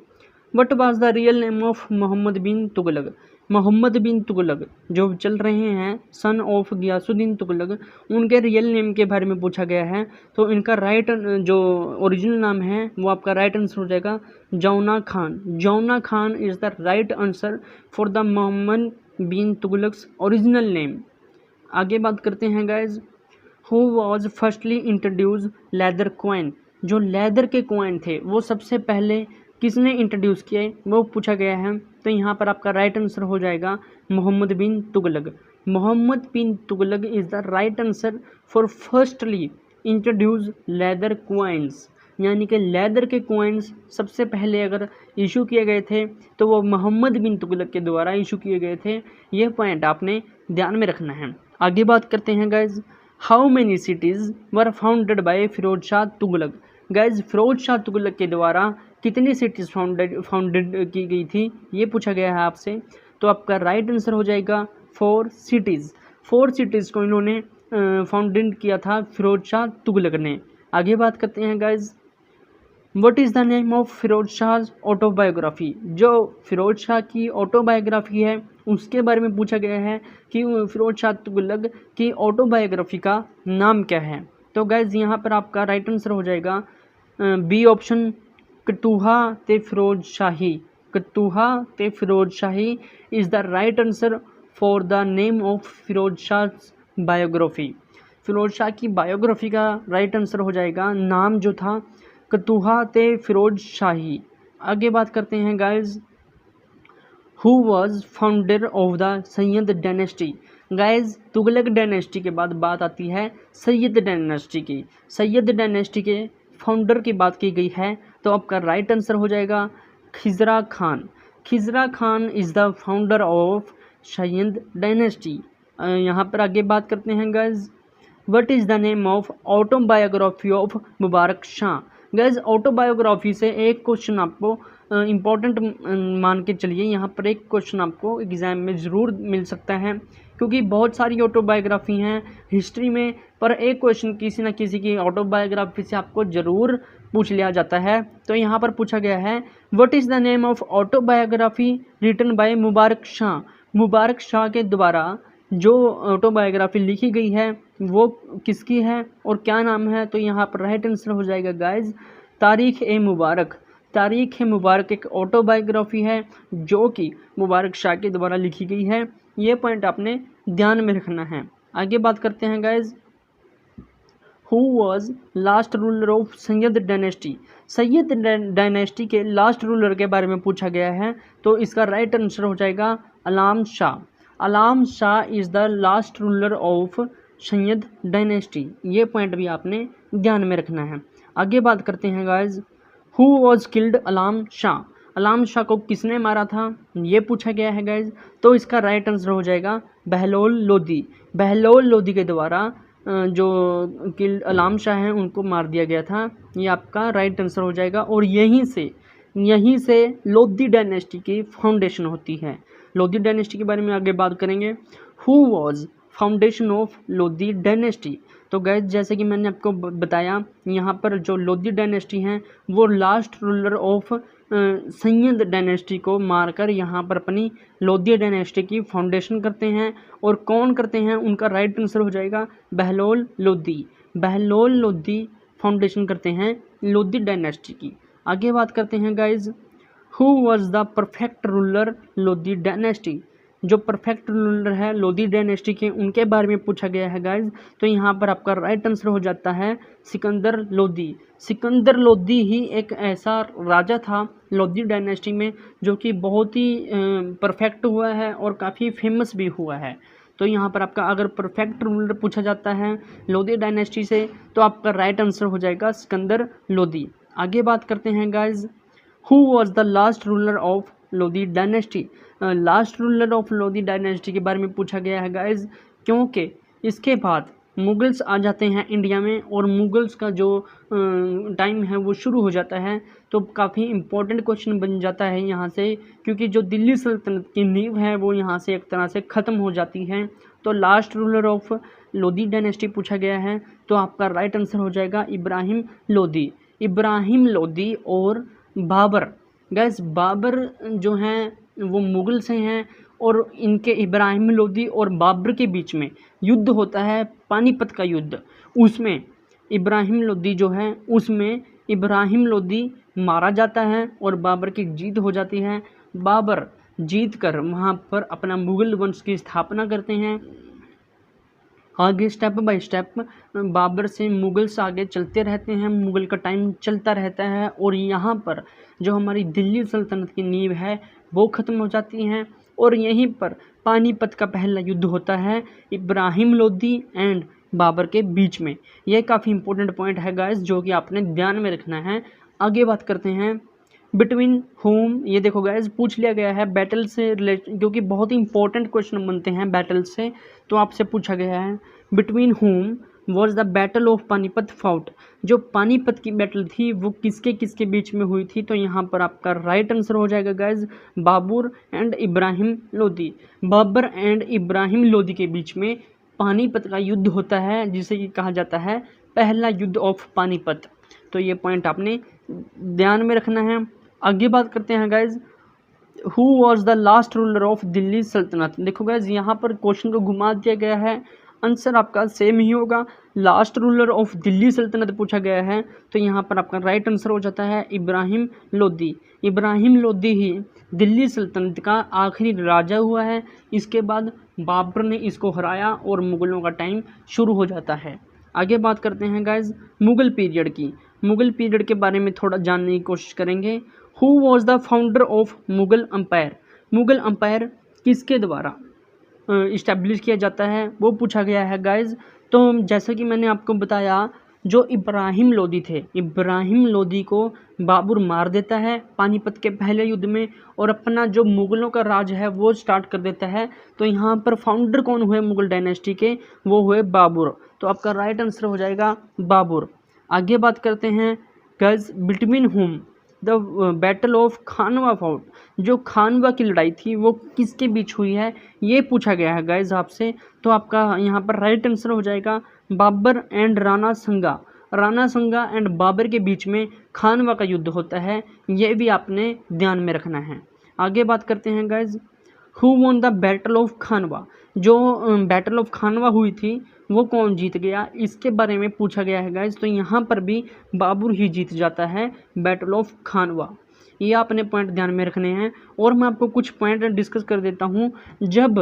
what was the real name of Mohammad bin Tughlaq. Mohammad bin Tughlaq जो चल रहे हैं सन ऑफ गयासुद्दीन तुगलक, उनके रियल नेम के बारे में पूछा गया है। तो इनका राइट जो ओरिजिनल नाम है वो आपका राइट आंसर हो जाएगा Jauna Khan. Jauna Khan is the right answer for the Mohammad bin Tughlaq's original name. आगे बात करते हैं guys, who was firstly introduce leather coin. जो लेदर के कॉइन थे वो सबसे पहले किसने इंट्रोड्यूस किए वो पूछा गया है। तो यहाँ पर आपका राइट आंसर हो जाएगा Mohammad bin Tughlaq. Mohammad bin Tughlaq is the right answer for firstly introduce leather coins, यानी कि लेदर के क्वाइंस सबसे पहले अगर इशू किए गए थे तो वो मोहम्मद बिन तुगलक के द्वारा इशू किए गए थे। ये पॉइंट आपने ध्यान में रखना है। आगे बात करते हैं guys, how many cities were founded by Firoz Shah Tughlaq. Guys Firoz Shah Tughlaq के द्वारा कितनी सिटीज़ फाउंडेड की गई थी, ये पूछा गया है आपसे। तो आपका राइट आंसर हो जाएगा 4 सिटीज़। 4 सिटीज़ को इन्होंने फाउंडेड किया था फिरोज शाह तुगलक ने। आगे बात करते हैं guys, what is the name of Firoz Shah autobiography. जो फिरोज शाह की ऑटोबायोग्राफी है उसके बारे में पूछा गया है कि फिरोज शाह तुगलक की ऑटोबायोग्राफी का नाम क्या है। तो गाइज यहाँ पर आपका राइट आंसर हो जाएगा बी ऑप्शन, कतूहा ते फिरोज शाही। कतूहा ते Firoz Shahi is the right answer for the name of Firoz Shah biography. Firoz Shah की बायोग्राफी का राइट आंसर हो जाएगा नाम जो था कतूहा ते फिरोज शाही। आगे बात करते हैं guys, who was founder of the Syed dynasty. Guys Tughlaq dynasty के बाद बात आती है सैयद डायनेस्टी की। सैयद डायनेस्टी के फाउंडर की बात की गई है, तो आपका राइट आंसर हो जाएगा Khizr Khan. Khizr Khan is the founder of Sayyid dynasty. यहाँ पर आगे बात करते हैं guys, what is the name of autobiography of Mubarak Shah. Guys autobiography से एक क्वेश्चन आपको इम्पॉर्टेंट मान के चलिए, यहाँ पर एक क्वेश्चन आपको एग्ज़ाम में ज़रूर मिल सकता है, क्योंकि बहुत सारी ऑटोबायोग्राफी हैं हिस्ट्री में, पर एक क्वेश्चन किसी न किसी की ऑटोबायोग्राफी से आपको ज़रूर पूछ लिया जाता है। तो यहाँ पर पूछा गया है, what is the name of autobiography written by Mubarak Shah. Mubarak Shah के द्वारा जो ऑटोबायोग्राफी लिखी गई है वो किसकी है और क्या नाम है। तो यहाँ पर राइट आंसर हो जाएगा गाइज तारीख ए मुबारक। तारीख ए मुबारक एक ऑटोबायोग्राफी है जो कि मुबारक शाह के द्वारा लिखी गई है। ये पॉइंट आपने ध्यान में रखना है। आगे बात करते हैं guys, who was last ruler of Sayyid dynasty. Syed dynasty के लास्ट रूलर के बारे में पूछा गया है, तो इसका राइट आंसर हो जाएगा Alam Shah. Alam Shah is the last ruler of Sayyid dynasty. ये पॉइंट भी आपने ध्यान में रखना है। आगे बात करते हैं गाइज, हु वॉज किल्ड अलाम शाह। अलाम शाह को किसने मारा था, ये पूछा गया है गाइज। तो इसका राइट आंसर हो जाएगा बहलोल लोदी। बहलोल लोदी के द्वारा जो किल्ड अलाम शाह हैं उनको मार दिया गया था। ये आपका राइट आंसर हो जाएगा। और यहीं से लोदी डायनेस्टी की फाउंडेशन होती है। लोदी डायनेस्टी के बारे में आगे बात करेंगे। Who was foundation of Lodi dynasty. तो गाइस जैसे कि मैंने आपको बताया, यहाँ पर जो लोदी डायनेस्टी हैं वो last ruler of Sayyid dynasty को मारकर यहाँ पर अपनी लोदी डायनेस्टी की फाउंडेशन करते हैं। और कौन करते हैं, उनका राइट आंसर हो जाएगा बहलोल लोदी। बहलोल लोदी फाउंडेशन करते हैं लोदी डायनेस्टी की। आगे बात करते हैं guys, who was the perfect ruler Lodi dynasty. जो परफेक्ट रूलर है लोदी डायनेस्टी के, उनके बारे में पूछा गया है गाइज। तो यहाँ पर आपका राइट आंसर हो जाता है सिकंदर लोदी। सिकंदर लोदी ही एक ऐसा राजा था लोदी डायनेस्टी में जो कि बहुत ही परफेक्ट हुआ है और काफ़ी फेमस भी हुआ है। तो यहाँ पर आपका अगर परफेक्ट रूलर पूछा जाता है लोदी डायनेस्टी से, तो आपका राइट आंसर हो जाएगा सिकंदर लोदी। आगे बात करते हैं guys, who was the last ruler of Lodi dynasty. Last ruler of Lodi dynasty के बारे में पूछा गया है गाइज, क्योंकि इसके बाद मुगल्स आ जाते हैं इंडिया में और मुगल्स का जो टाइम है वो शुरू हो जाता है। तो काफ़ी इम्पोर्टेंट क्वेश्चन बन जाता है यहाँ से, क्योंकि जो दिल्ली सल्तनत की नींव है वो यहाँ से एक तरह से ख़त्म हो जाती है। तो last ruler of Lodi dynasty पूछा गया है, तो आपका राइट आंसर हो जाएगा इब्राहिम लोदी। इब्राहिम लोदी और बाबर। गैस बाबर जो हैं वो मुग़ल से हैं और इनके इब्राहिम लोदी और बाबर के बीच में युद्ध होता है, पानीपत का युद्ध। उसमें इब्राहिम लोदी जो है उसमें इब्राहिम लोदी मारा जाता है और बाबर की जीत हो जाती है। बाबर जीत कर वहाँ पर अपना मुग़ल वंश की स्थापना करते हैं। आगे स्टेप बाय स्टेप बाबर से मुगल्स आगे चलते रहते हैं, मुगल का टाइम चलता रहता है और यहाँ पर जो हमारी दिल्ली सल्तनत की नींव है वो ख़त्म हो जाती हैं और यहीं पर पानीपत का पहला युद्ध होता है इब्राहिम लोदी एंड बाबर के बीच में। यह काफ़ी इंपॉर्टेंट पॉइंट है गाइस जो कि आपने ध्यान में रखना है। आगे बात करते हैं बिटवीन होम, ये देखो गाइस पूछ लिया गया है बैटल से रिलेटेड, क्योंकि बहुत ही इंपॉर्टेंट क्वेश्चन बनते हैं बैटल से, तो आपसे पूछा गया है between whom was the battle of Panipat fought. जो पानीपत की बैटल थी वो किसके किसके बीच में हुई थी, तो यहाँ पर आपका राइट आंसर हो जाएगा guys Babur and Ibrahim Lodi. Babur and Ibrahim Lodi के बीच में पानीपत का युद्ध होता है जिसे कि कहा जाता है पहला युद्ध ऑफ पानीपत। तो ये पॉइंट आपने ध्यान में रखना है। आगे बात करते हैं guys who was the last ruler of Delhi सल्तनत। देखो गाइज यहाँ पर क्वेश्चन को घुमा दिया गया है, आंसर आपका सेम ही होगा। लास्ट रूलर ऑफ दिल्ली सल्तनत पूछा गया है तो यहाँ पर आपका राइट आंसर हो जाता है इब्राहिम लोदी। इब्राहिम लोदी ही दिल्ली सल्तनत का आखिरी राजा हुआ है। इसके बाद बाबर ने इसको हराया और मुग़लों का टाइम शुरू हो जाता है। आगे बात करते हैं गाइज मुग़ल पीरियड की। मुग़ल पीरियड के बारे में थोड़ा जानने की कोशिश करेंगे। Who was the founder of Mughal empire. Mughal empire किसके द्वारा इस्टेब्लिश किया जाता है वो पूछा गया है गाइज। तो जैसा कि मैंने आपको बताया जो इब्राहिम लोदी थे, इब्राहिम लोदी को बाबर मार देता है पानीपत के पहले युद्ध में और अपना जो मुग़लों का राज है वो स्टार्ट कर देता है। तो यहाँ पर फाउंडर कौन हुए मुग़ल डायनेस्टी के, वो हुए बाबर। तो आपका राइट आंसर हो जाएगा बाबर। आगे बात करते हैं guys between whom the battle of Khanwa fought. जो खानवा की लड़ाई थी वो किसके बीच हुई है ये पूछा गया है गाइज आपसे। तो आपका यहाँ पर राइट आंसर हो जाएगा बाबर एंड राणा संगा। राणा संगा एंड बाबर के बीच में खानवा का युद्ध होता है, ये भी आपने ध्यान में रखना है। आगे बात करते हैं guys who won the battle of Khanwa. जो बैटल ऑफ खानवा हुई थी वो कौन जीत गया, इसके बारे में पूछा गया है गाइज। तो यहाँ पर भी बाबर ही जीत जाता है बैटल ऑफ खानवा। ये आपने पॉइंट ध्यान में रखने हैं। और मैं आपको कुछ पॉइंट डिस्कस कर देता हूँ। जब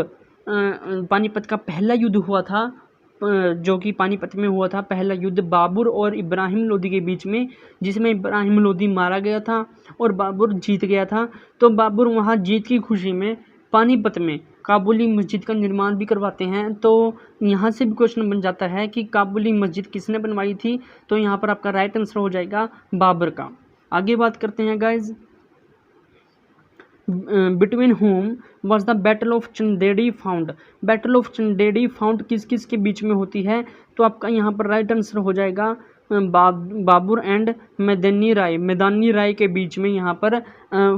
पानीपत का पहला युद्ध हुआ था, जो कि पानीपत में हुआ था पहला युद्ध बाबर और इब्राहिम लोदी के बीच में, जिसमें इब्राहिम लोदी मारा गया था और बाबर जीत गया था। तो बाबर वहाँ जीत की खुशी में पानीपत में काबुली मस्जिद का निर्माण भी करवाते हैं। तो यहाँ से भी क्वेश्चन बन जाता है कि काबुली मस्जिद किसने बनवाई थी, तो यहाँ पर आपका राइट आंसर हो जाएगा बाबर का। आगे बात करते हैं guys between whom was the battle of Chanderi found. Battle of Chanderi found किस किस के बीच में होती है, तो आपका यहाँ पर राइट आंसर हो जाएगा बाबर एंड मैदानी राय के बीच में यहाँ पर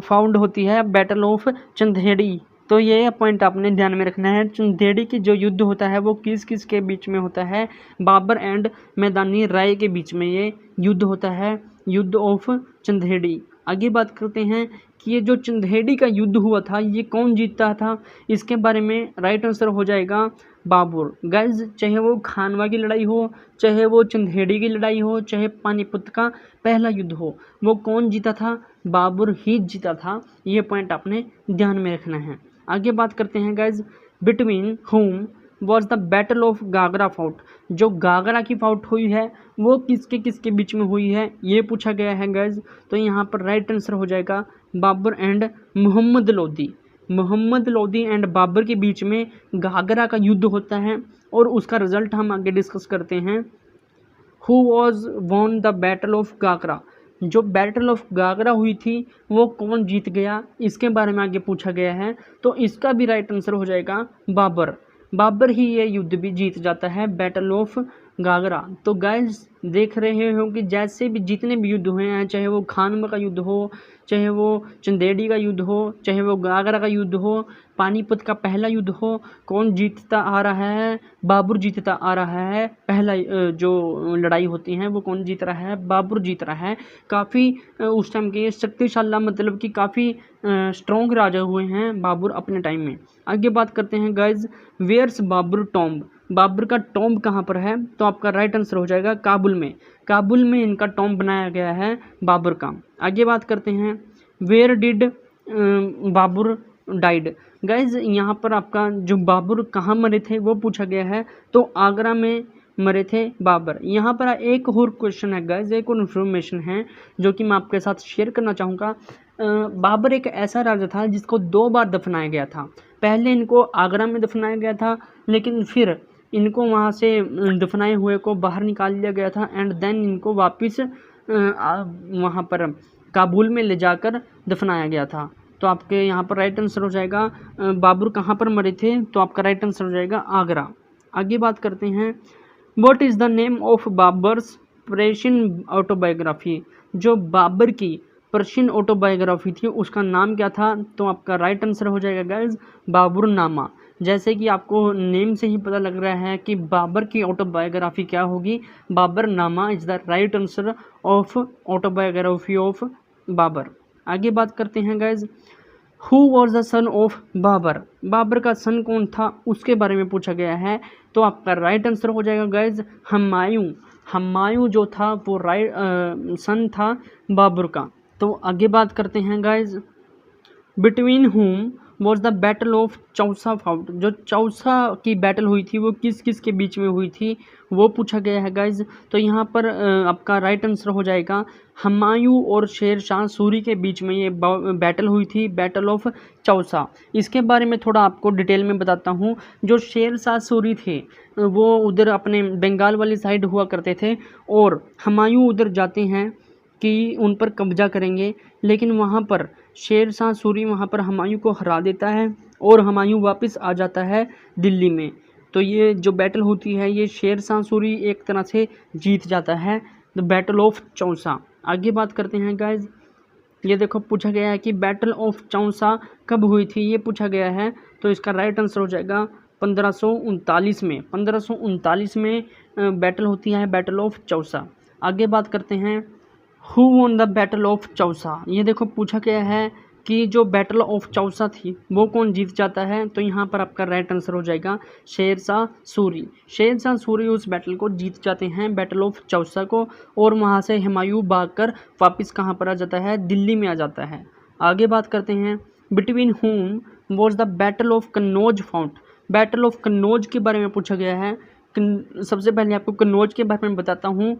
फाउंड होती है बैटल ऑफ चंदेड़ी। तो ये पॉइंट आपने ध्यान में रखना है। चंदेड़ी की जो युद्ध होता है वो किस किस के बीच में होता है, बाबर एंड मैदानी राय के बीच में ये युद्ध होता है, युद्ध ऑफ चंदेड़ी। आगे बात करते हैं कि ये जो चंदेड़ी का युद्ध हुआ था ये कौन जीतता था, इसके बारे में राइट आंसर हो जाएगा बाबर। गाइज चाहे वो खानवा की लड़ाई हो, चाहे वो चंदेड़ी की लड़ाई हो, चाहे पानीपत का पहला युद्ध हो, वो कौन जीता था, बाबर ही जीता था। ये पॉइंट आपने ध्यान में रखना है। आगे बात करते हैं guys between whom was the battle of Ghaghara fought. जो गागरा की फाउट हुई है वो किसके किसके बीच में हुई है ये पूछा गया है गाइज। तो यहाँ पर राइट आंसर हो जाएगा बाबर एंड मोहम्मद लोदी। मोहम्मद लोदी एंड बाबर के बीच में गागरा का युद्ध होता है और उसका रिजल्ट हम आगे डिस्कस करते हैं। Who was von the battle of Ghaghara. जो बैटल ऑफ गागरा हुई थी वो कौन जीत गया, इसके बारे में आगे पूछा गया है। तो इसका भी राइट आंसर हो जाएगा बाबर। बाबर ही ये युद्ध भी जीत जाता है बैटल ऑफ गागरा। तो गाइस देख रहे हो कि जैसे भी जितने भी युद्ध हुए हैं, चाहे वो खानवा का युद्ध हो, चाहे वो चंदेड़ी का युद्ध हो, चाहे वो गागरा का युद्ध हो, पानीपत का पहला युद्ध हो, कौन जीतता आ रहा है, बाबर जीतता आ रहा है। पहला जो लड़ाई होती हैं वो कौन जीत रहा है, बाबर जीत रहा है। काफ़ी उस टाइम के शक्तिशाली, मतलब कि काफ़ी स्ट्रॉन्ग राजा हुए हैं बाबर अपने टाइम में। आगे बात करते हैं guys where's Babur tomb. Babur का टॉम्ब कहाँ पर है, तो आपका राइट आंसर हो जाएगा काबुल में। काबुल में इनका टॉम्ब बनाया गया है बाबर का। आगे बात करते हैं where did Babur died. Guys यहाँ पर आपका जो बाबर कहाँ मरे थे वो पूछा गया है, तो आगरा में मरे थे बाबर। यहाँ पर एक और क्वेश्चन है गाइज, एक और इन्फॉर्मेशन है जो कि मैं आपके साथ शेयर करना चाहूँगा। बाबर एक ऐसा राजा था जिसको 2 बार दफनाया गया था। पहले इनको आगरा में दफनाया गया था, लेकिन फिर इनको वहाँ से दफनाए हुए को बाहर निकाल लिया गया था, एंड देन इनको वापस वहाँ पर काबुल में ले जाकर दफनाया गया था। तो आपके यहाँ पर राइट आंसर हो जाएगा बाबर कहाँ पर मरे थे, तो आपका राइट आंसर हो जाएगा आगरा। आगे बात करते हैं, what is the name of Babar's Persian autobiography. जो बाबर की पर्शियन ऑटोबायोग्राफी थी उसका नाम क्या था, तो आपका राइट आंसर हो जाएगा गाइज बाबरनामा। जैसे कि आपको नेम से ही पता लग रहा है कि बाबर की ऑटोबायोग्राफी क्या होगी, Baburnama is the right answer of autobiography of Babur. आगे बात करते हैं guys, who was the son of Babur. Babur का सन कौन था उसके बारे में पूछा गया है, तो आपका राइट आंसर हो जाएगा गाइज हुमायूं। हुमायूं जो था वो सन था बाबर का। तो आगे बात करते हैं गाइज, बिटवीन हुम was the battle of Chausa fought. जो चौसा की बैटल हुई थी वो किस किस के बीच में हुई थी वो पूछा गया है गाइज। तो यहाँ पर आपका राइट आंसर हो जाएगा हुमायूं और शेर शाह सूरी के बीच में ये बैटल हुई थी, बैटल ऑफ चौसा। इसके बारे में थोड़ा आपको डिटेल में बताता हूँ। जो शेर शाह सूरी थे वो उधर अपने बंगाल वाली साइड हुआ करते थे, और हुमायूं उधर जाते हैं कि उन पर कब्जा करेंगे, लेकिन वहाँ पर शेर शाह सूरी वहाँ पर हुमायूं को हरा देता है और हुमायूं वापस आ जाता है दिल्ली में। तो ये जो बैटल होती है ये शेर शाह सूरी एक तरह से जीत जाता है, द बैटल ऑफ चौसा। आगे बात करते हैं गाइज, ये देखो पूछा गया है कि बैटल ऑफ चौसा कब हुई थी, ये पूछा गया है। तो इसका राइट आंसर हो जाएगा 1539 में। 1539 में बैटल होती है, बैटल ऑफ चौसा। आगे बात करते हैं, who won the battle of Chausa. ये देखो पूछा गया है कि जो बैटल ऑफ चौसा थी वो कौन जीत जाता है, तो यहाँ पर आपका राइट आंसर हो जाएगा शेर शाह सूरी। शेर शाह सूरी उस बैटल को जीत जाते हैं, बैटल ऑफ चौसा को, और वहाँ से हुमायूं भागकर वापस कहाँ पर आ जाता है, दिल्ली में आ जाता है। आगे बात करते हैं, बिटवीन हुम was the battle of Kannauj fought. Battle of Kannauj के बारे में पूछा गया है। सबसे पहले आपको कन्नौज के बारे में बताता हूँ।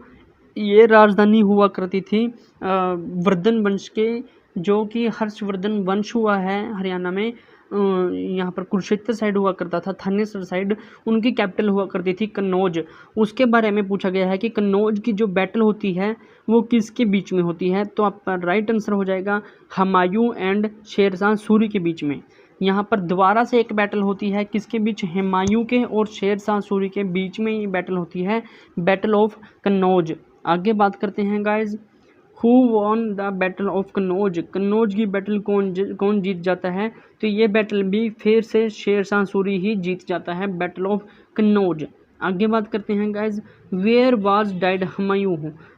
ये राजधानी हुआ करती थी वर्धन वंश के, जो कि हर्षवर्धन वंश हुआ है हरियाणा में। यहाँ पर कुरुक्षेत्र साइड हुआ करता था, थानेसर साइड उनकी कैपिटल हुआ करती थी कन्नौज। उसके बारे में पूछा गया है कि कन्नौज की जो बैटल होती है वो किसके बीच में होती है, तो आपका राइट आंसर हो जाएगा हुमायूं एंड शेर शाह सूरी के बीच में। यहाँ पर दोबारा से एक बैटल होती है, किसके बीच, हुमायूं के और शेर शाह सूरी के बीच में ये बैटल होती है, बैटल ऑफ कन्नौज। आगे बात करते हैं guys, who won the battle of Kannauj. Kannauj की बैटल कौन जीत जाता है, तो ये बैटल भी फिर से शेर शाह सूरी ही जीत जाता है, बैटल ऑफ कन्नौज। आगे बात करते हैं guys, where was died Humayun.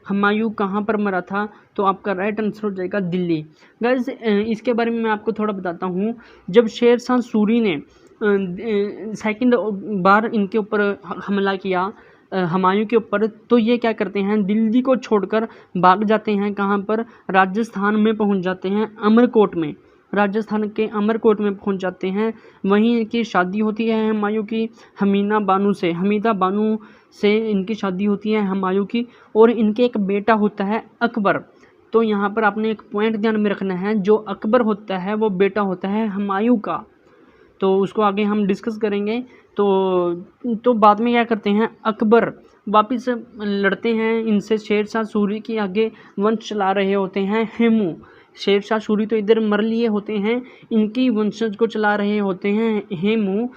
Humayun कहाँ पर मरा था, तो आपका राइट आंसर हो जाएगा दिल्ली। गाइज इसके बारे में मैं आपको थोड़ा बताता हूँ। जब शेर शाह सूरी ने सेकंड बार इनके ऊपर हमला किया हुमायूं के ऊपर, तो ये क्या करते हैं, दिल्ली को छोड़कर भाग जाते हैं, कहाँ पर, राजस्थान में पहुंच जाते हैं, अमरकोट में। राजस्थान के अमरकोट में पहुंच जाते हैं। वहीं इनकी शादी होती है हुमायूं की हमीदा बानो से इनकी शादी होती है हुमायूं की, और इनके एक बेटा होता है अकबर। तो यहाँ पर आपने एक पॉइंट ध्यान में रखना है, जो अकबर होता है वो बेटा होता है हुमायूं का, तो उसको आगे हम डिस्कस करेंगे। तो बाद में क्या करते हैं, अकबर वापस लड़ते हैं इनसे, शेर शाह सूरी की आगे वंश चला रहे होते हैं हेमू। शेर शाह सूरी तो इधर मर लिए होते हैं, इनकी वंशज को चला रहे होते हैं हेमू।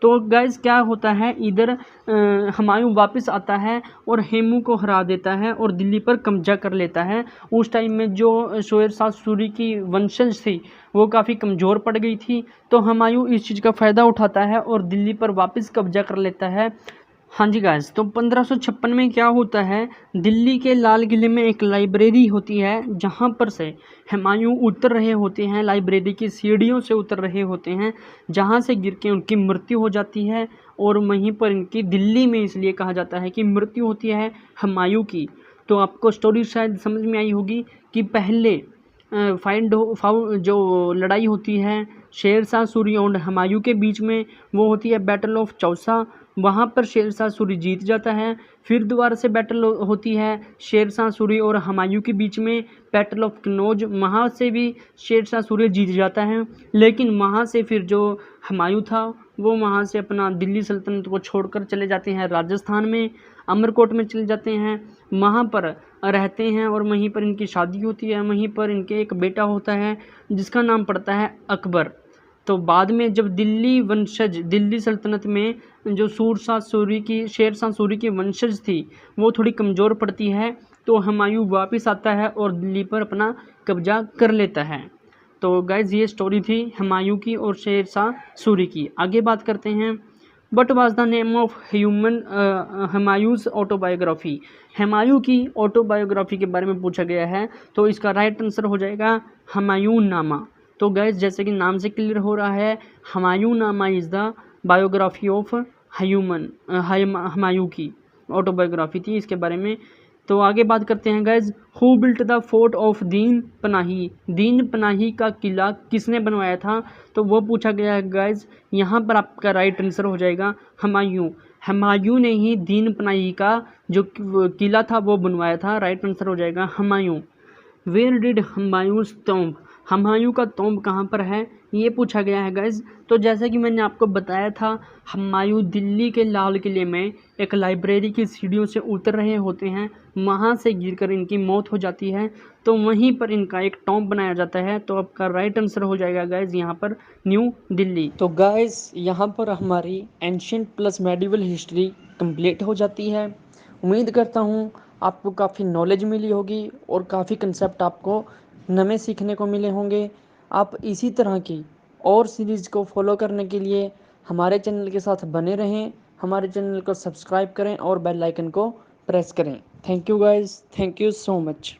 तो गाइज क्या होता है, इधर हुमायूं वापस आता है और हेमू को हरा देता है और दिल्ली पर कब्जा कर लेता है। उस टाइम में जो शेर शाह सूरी की वंशज थी वो काफ़ी कमज़ोर पड़ गई थी, तो हुमायूं इस चीज़ का फ़ायदा उठाता है और दिल्ली पर वापस कब्जा कर लेता है। हाँ जी गाइस, तो 1556 में क्या होता है, दिल्ली के लाल किले में एक लाइब्रेरी होती है, जहाँ पर से हुमायूं उतर रहे होते हैं, लाइब्रेरी की सीढ़ियों से उतर रहे होते हैं, जहाँ से गिर के उनकी मृत्यु हो जाती है। और वहीं पर इनकी दिल्ली में इसलिए कहा जाता है कि मृत्यु होती है हुमायूं की। तो आपको स्टोरी शायद समझ में आई होगी कि पहले जो लड़ाई होती है शेरशाह सूरी और हुमायूं के बीच में, वो होती है बैटल ऑफ चौसा। वहाँ पर शेरशाह सूरी जीत जाता है। फिर दोबारा से बैटल होती है शेरशाह सूरी और हुमायूं के बीच में, बैटल ऑफ कन्नौज। वहाँ से भी शेरशाह सूरी जीत जाता है, लेकिन वहाँ से फिर जो हुमायूं था वो वहाँ से अपना दिल्ली सल्तनत को छोड़कर चले जाते हैं राजस्थान में, अमरकोट में चले जाते हैं, वहाँ पर रहते हैं और वहीं पर इनकी शादी होती है। वहीं पर इनके एक बेटा होता है जिसका नाम पड़ता है अकबर। तो बाद में जब दिल्ली वंशज, दिल्ली सल्तनत में जो शेरशाह सूरी की वंशज थी वो थोड़ी कमज़ोर पड़ती है, तो हुमायूं वापस आता है और दिल्ली पर अपना कब्जा कर लेता है। तो गाइज ये स्टोरी थी हुमायूं की और शेरशाह सूरी की। आगे बात करते हैं, what was the name of Humayun's autobiography. Humayun की ऑटोबायोग्राफी के बारे में पूछा गया है, तो इसका राइट आंसर हो जाएगा हुमायूं नामा। तो गैस जैसे कि नाम से क्लियर हो रहा है, हुमायूं नामा is the biography of Humayun की ऑटोबायोग्राफी थी इसके बारे में। तो आगे बात करते हैं guys, who built the fort of दीन पनाही। दीन पनाही का किला किसने बनवाया था, तो वो पूछा गया है गैस। यहाँ पर आपका राइट आंसर हो जाएगा हुमायूं। हुमायूं ने ही दीन पनाही का जो किला था वो बनवाया था। राइट आंसर हो जाएगा Humayun. Where did Humayun's tomb, Humayun का टॉम्ब कहाँ पर है, ये पूछा गया है गाइज। तो जैसा कि मैंने आपको बताया था, हुमायूं दिल्ली के लाल किले में एक लाइब्रेरी की सीढ़ियों से उतर रहे होते हैं, वहाँ से गिरकर इनकी मौत हो जाती है, तो वहीं पर इनका एक टॉम्ब बनाया जाता है। तो आपका राइट आंसर हो जाएगा गाइज यहाँ पर न्यू दिल्ली। तो गाइज यहाँ पर हमारी ancient plus medieval history complete हो जाती है। उम्मीद करता हूँ आपको काफ़ी नॉलेज मिली होगी और काफ़ी कंसेप्ट आपको नए सीखने को मिले होंगे। आप इसी तरह की और सीरीज़ को फॉलो करने के लिए हमारे चैनल के साथ बने रहें। हमारे चैनल को सब्सक्राइब करें और बेल आइकन को प्रेस करें। Thank you guys, thank you so much.